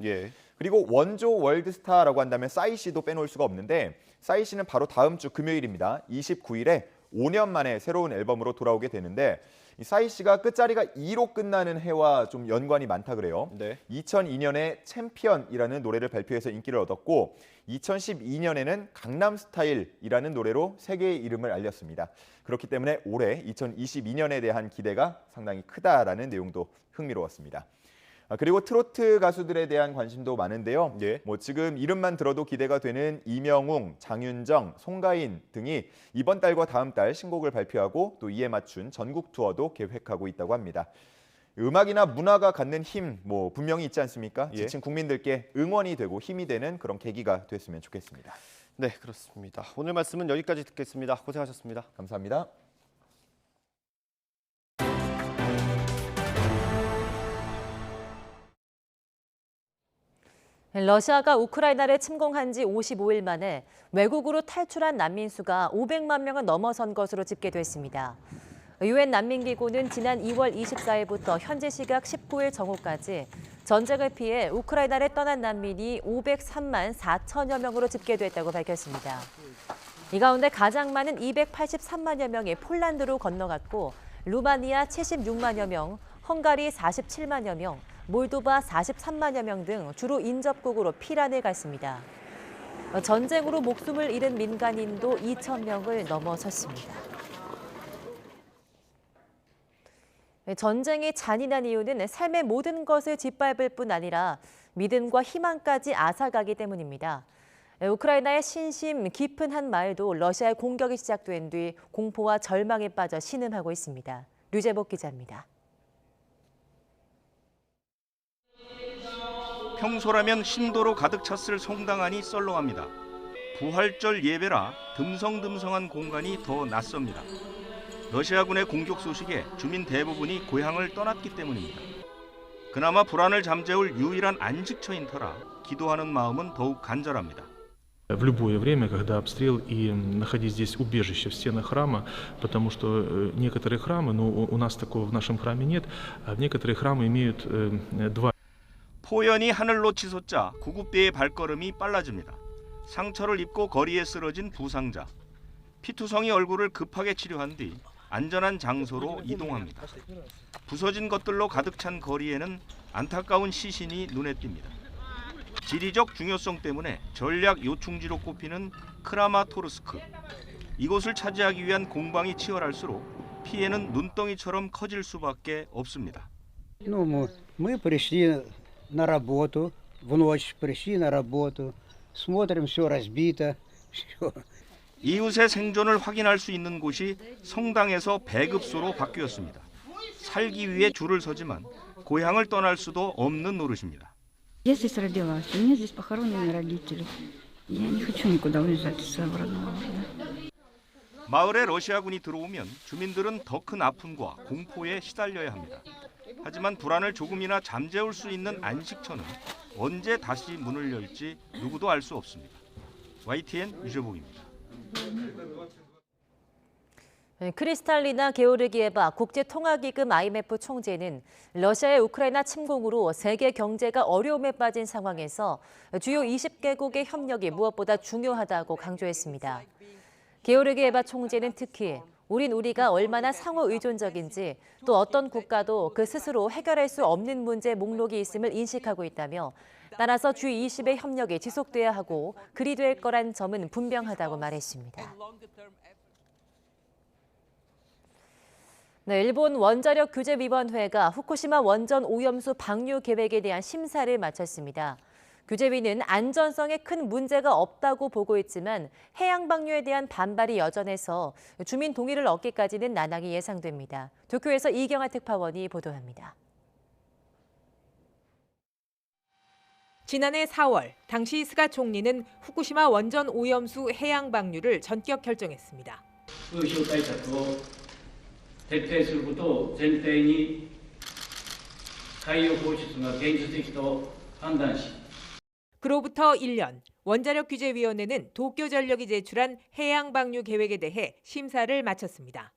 그리고 원조 월드스타라고 한다면 싸이 씨도 빼놓을 수가 없는데 싸이 씨는 바로 다음 주 금요일입니다. 29일에 5년 만에 새로운 앨범으로 돌아오게 되는데 이 싸이 씨가 끝자리가 2로 끝나는 해와 좀 연관이 많다 그래요. 2002년에 챔피언이라는 노래를 발표해서 인기를 얻었고 2012년에는 강남스타일이라는 노래로 세계의 이름을 알렸습니다. 그렇기 때문에 올해 2022년에 대한 기대가 상당히 크다라는 내용도 흥미로웠습니다. 그리고 트로트 가수들에 대한 관심도 많은데요. 뭐 지금 이름만 들어도 기대가 되는 이명웅, 장윤정, 송가인 등이 이번 달과 다음 달 신곡을 발표하고 또 이에 맞춘 전국 투어도 계획하고 있다고 합니다. 음악이나 문화가 갖는 힘, 뭐 분명히 있지 않습니까? 지친 국민들께 응원이 되고 힘이 되는 그런 계기가 됐으면 좋겠습니다. 네, 그렇습니다. 오늘 말씀은 여기까지 듣겠습니다. 고생하셨습니다. 감사합니다. 러시아가 우크라이나를 침공한 지 55일 만에 외국으로 탈출한 난민 수가 500만 명을 넘어선 것으로 집계됐습니다. 유엔 난민기구는 지난 2월 24일부터 현지 시각 19일 정오까지 전쟁을 피해 우크라이나를 떠난 난민이 503만 4천여 명으로 집계됐다고 밝혔습니다. 이 가운데 가장 많은 283만여 명이 폴란드로 건너갔고 루마니아 76만여 명, 헝가리 47만여 명, 몰도바 43만여 명 등 주로 인접국으로 피란을 갔습니다. 전쟁으로 목숨을 잃은 민간인도 2천 명을 넘어섰습니다. 전쟁이 잔인한 이유는 삶의 모든 것을 짓밟을 뿐 아니라 믿음과 희망까지 앗아가기 때문입니다. 우크라이나의 신심 깊은 한 마을도 러시아의 공격이 시작된 뒤 공포와 절망에 빠져 신음하고 있습니다. 류재복 기자입니다. 평소라면 신도로 가득 찼을 성당 안이 썰렁합니다. 부활절 예배라 듬성듬성한 공간이 더 낯섭니다. 러시아군의 공격 소식에 주민 대부분이 고향을 떠났기 때문입니다. 그나마 불안을 잠재울 유일한 안식처인 터라 기도하는 마음은 더욱 간절합니다. В любое время, когда обстрел, и находить здесь убежище в стенах храма, потому что некоторые храмы, но у нас такого в нашем храме нет, а некоторые храмы имеют два. 포연이 하늘로 치솟자 구급대의 발걸음이 빨라집니다. 상처를 입고 거리에 쓰러진 부상자. 피투성이 얼굴을 급하게 치료한 뒤 안전한 장소로 이동합니다. 부서진 것들로 가득 찬 거리에는 안타까운 시신이 눈에 띕니다. 지리적 중요성 때문에 전략 요충지로 꼽히는 크라마토르스크. 이곳을 차지하기 위한 공방이 치열할수록 피해는 눈덩이처럼 커질 수밖에 없습니다. Мы пришли на работу, в ночь пришли на работу, смотрим, все разбито. 이웃의 생존을 확인할 수 있는 곳이 성당에서 배급소로 바뀌었습니다. 살기 위해 줄을 서지만 고향을 떠날 수도 없는 노릇입니다. Я здесь родилась, у меня здесь похоронены родители. Я не хочу никуда уезжать из своего родного города. 마을에 러시아군이 들어오면 주민들은 더 큰 아픔과 공포에 시달려야 합니다. 하지만 불안을 조금이나 잠재울 수 있는 안식처는 언제 다시 문을 열지 누구도 알 수 없습니다. YTN 유재복입니다. 크리스탈리나 게오르기에바 국제통화기금 IMF 총재는 러시아의 우크라이나 침공으로 세계 경제가 어려움에 빠진 상황에서 주요 20개국의 협력이 무엇보다 중요하다고 강조했습니다. 게오르기에바 총재는 특히 우리가 얼마나 상호 의존적인지 또 어떤 국가도 그 스스로 해결할 수 없는 문제 목록이 있음을 인식하고 있다며 따라서 G20의 협력이 지속돼야 하고 그리 될 거란 점은 분명하다고 말했습니다. 일본 원자력규제위원회가 후쿠시마 원전 오염수 방류 계획에 대한 심사를 마쳤습니다. 규제위는 안전성에 큰 문제가 없다고 보고 있지만 해양 방류에 대한 반발이 여전해서 주민 동의를 얻기까지는 난항이 예상됩니다. 도쿄에서 이경아 특파원이 보도합니다. 지난해 4월, 당시 스가 총리는 후쿠시마 원전 오염수 해양 방류를 전격 결정했습니다. 徹底することを前提に海洋放出が現実的と判断し 그로부터 1년, 원자력규제위원회는 도쿄전력이 제출한 해양 방류 계획에 대해 심사를 마쳤습니다.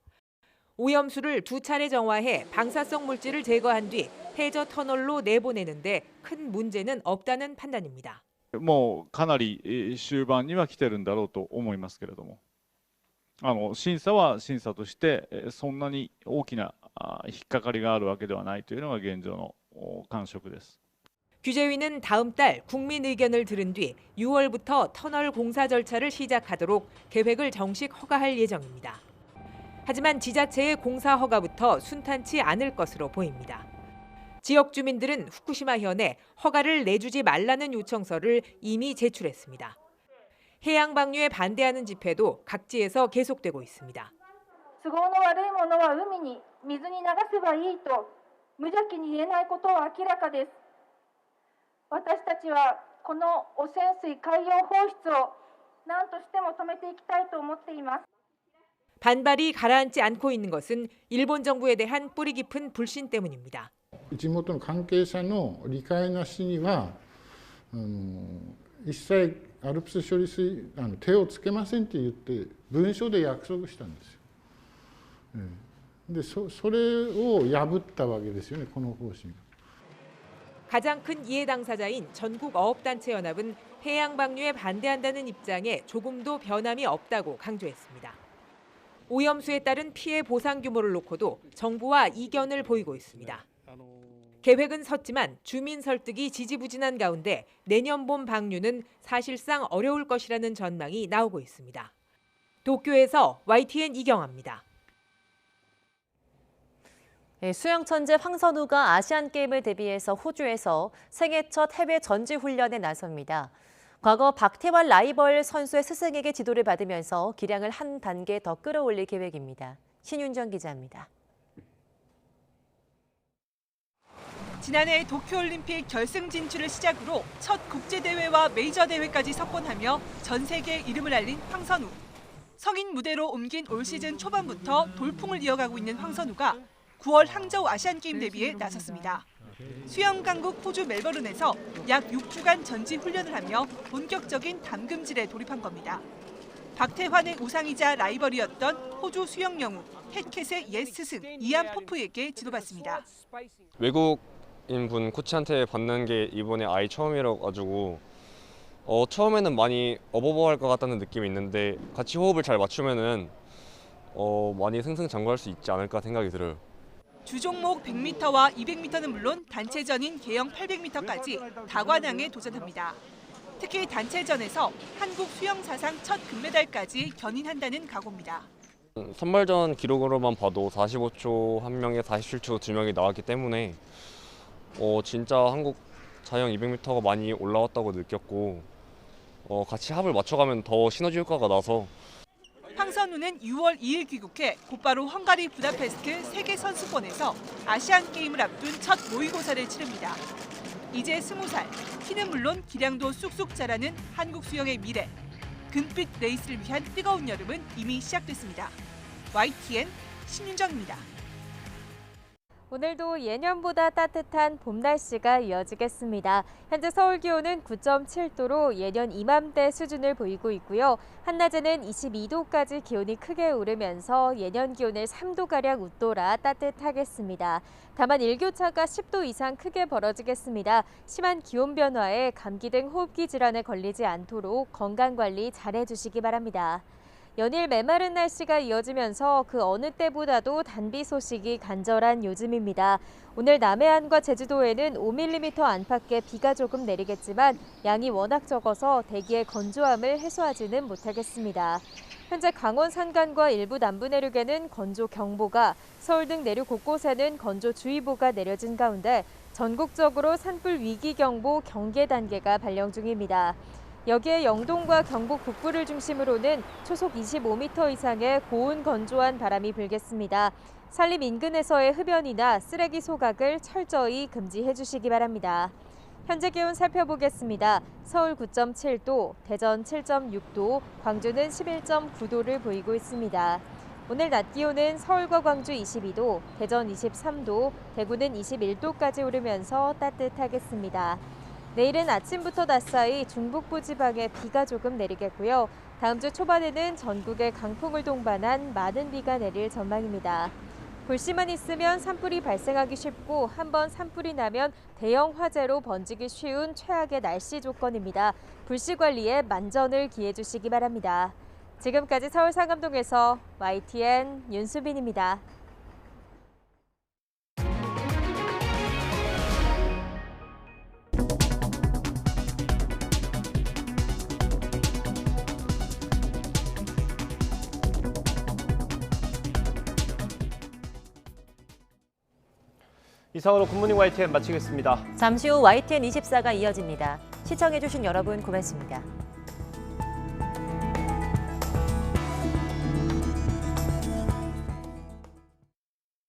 오염수를 2차례 정화해 방사성 물질을 제거한 뒤 해저 터널로 내보내는데 큰 문제는 없다는 판단입니다. もうかなり終盤には来てるんだろうと思いますけれども。審査は審査としてそんなに大きな引っかかりがあるわけではないというのが現状の感触です。 규제위는 다음 달 국민 의견을 들은 뒤 6월부터 터널 공사 절차를 시작하도록 계획을 정식 허가할 예정입니다. 하지만 지자체의 공사 허가부터 순탄치 않을 것으로 보입니다. 지역 주민들은 후쿠시마현에 허가를 내주지 말라는 요청서를 이미 제출했습니다. 해양 방류에 반대하는 집회도 각지에서 계속되고 있습니다. 都合の悪いものは海に水に流せばいいと無邪気に言えないことは明らかです。私たちはこの汚染水海洋放出を何としても止めていきたいと思っています。 반발이 가라앉지 않고 있는 것은 일본 정부에 대한 뿌리 깊은 불신 때문입니다. 地元の関係者の理解なしには一切 알프스処理水手をつけませんって言って文書で約束したんですよ。でそれを破ったわけですよね、この方針。 가장 큰 이해 당사자인 전국어업단체연합은 해양 방류에 반대한다는 입장에 조금도 변함이 없다고 강조했습니다. 오염수에 따른 피해 보상 규모를 놓고도 정부와 이견을 보이고 있습니다. 계획은 섰지만 주민 설득이 지지부진한 가운데 내년 봄 방류는 사실상 어려울 것이라는 전망이 나오고 있습니다. 도쿄에서 YTN 이경아입니다. 수영 천재 황선우가 아시안게임을 대비해서 호주에서 생애 첫 해외 전지 훈련에 나섭니다. 과거 박태환 라이벌 선수의 스승에게 지도를 받으면서 기량을 한 단계 더 끌어올릴 계획입니다. 신윤정 기자입니다. 지난해 도쿄올림픽 결승 진출을 시작으로 첫 국제대회와 메이저 대회까지 석권하며 전 세계에 이름을 알린 황선우. 성인 무대로 옮긴 올 시즌 초반부터 돌풍을 이어가고 있는 황선우가 9월 항저우 아시안게임 데뷔에 나섰습니다. 수영 강국 호주 멜버른에서 약 6주간 전지 훈련을 하며 본격적인 담금질에 돌입한 겁니다. 박태환의 우상이자 라이벌이었던 호주 수영 영웅 헥켓의 옛 스승 이안 포프에게 지도받습니다. 외국인분 코치한테 받는 게 이번에 아예 처음이라 가지고 처음에는 많이 어버버할 것 같다는 느낌이 있는데 같이 호흡을 잘 맞추면은 많이 승승장구할 수 있지 않을까 생각이 들어요. 주종목 100m와 200m는 물론 단체전인 개영 800m까지 다관왕에 도전합니다. 특히 단체전에서 한국 수영 사상 첫 금메달까지 견인한다는 각오입니다. 선발전 기록으로만 봐도 45초 한 명에 47초 두 명이 나왔기 때문에 진짜 한국 자영 200m가 많이 올라왔다고 느꼈고 같이 합을 맞춰가면 더 시너지 효과가 나서. 황선우는 6월 2일 귀국해 곧바로 헝가리 부다페스트 세계선수권에서 아시안게임을 앞둔 첫 모의고사를 치릅니다. 이제 20살, 키는 물론 기량도 쑥쑥 자라는 한국 수영의 미래. 금빛 레이스를 위한 뜨거운 여름은 이미 시작됐습니다. YTN 신윤정입니다. 오늘도 예년보다 따뜻한 봄 날씨가 이어지겠습니다. 현재 서울 기온은 9.7도로 예년 이맘때 수준을 보이고 있고요. 한낮에는 22도까지 기온이 크게 오르면서 예년 기온을 3도가량 웃돌아 따뜻하겠습니다. 다만 일교차가 10도 이상 크게 벌어지겠습니다. 심한 기온 변화에 감기 등 호흡기 질환에 걸리지 않도록 건강관리 잘해주시기 바랍니다. 연일 메마른 날씨가 이어지면서 그 어느 때보다도 단비 소식이 간절한 요즘입니다. 오늘 남해안과 제주도에는 5mm 안팎의 비가 조금 내리겠지만 양이 워낙 적어서 대기의 건조함을 해소하지는 못하겠습니다. 현재 강원 산간과 일부 남부 내륙에는 건조경보가, 서울 등 내륙 곳곳에는 건조주의보가 내려진 가운데 전국적으로 산불 위기경보 경계 단계가 발령 중입니다. 여기에 영동과 경북 북부를 중심으로는 초속 25m 이상의 고온 건조한 바람이 불겠습니다. 산림 인근에서의 흡연이나 쓰레기 소각을 철저히 금지해 주시기 바랍니다. 현재 기온 살펴보겠습니다. 서울 9.7도, 대전 7.6도, 광주는 11.9도를 보이고 있습니다. 오늘 낮 기온은 서울과 광주 22도, 대전 23도, 대구는 21도까지 오르면서 따뜻하겠습니다. 내일은 아침부터 낮사이 중북부 지방에 비가 조금 내리겠고요. 다음 주 초반에는 전국에 강풍을 동반한 많은 비가 내릴 전망입니다. 불씨만 있으면 산불이 발생하기 쉽고 한번 산불이 나면 대형 화재로 번지기 쉬운 최악의 날씨 조건입니다. 불씨 관리에 만전을 기해 주시기 바랍니다. 지금까지 서울 상암동에서 YTN 윤수빈입니다. 이상으로 굿모닝 YTN 마치겠습니다. 잠시 후 YTN 24가 이어집니다. 시청해주신 여러분 고맙습니다.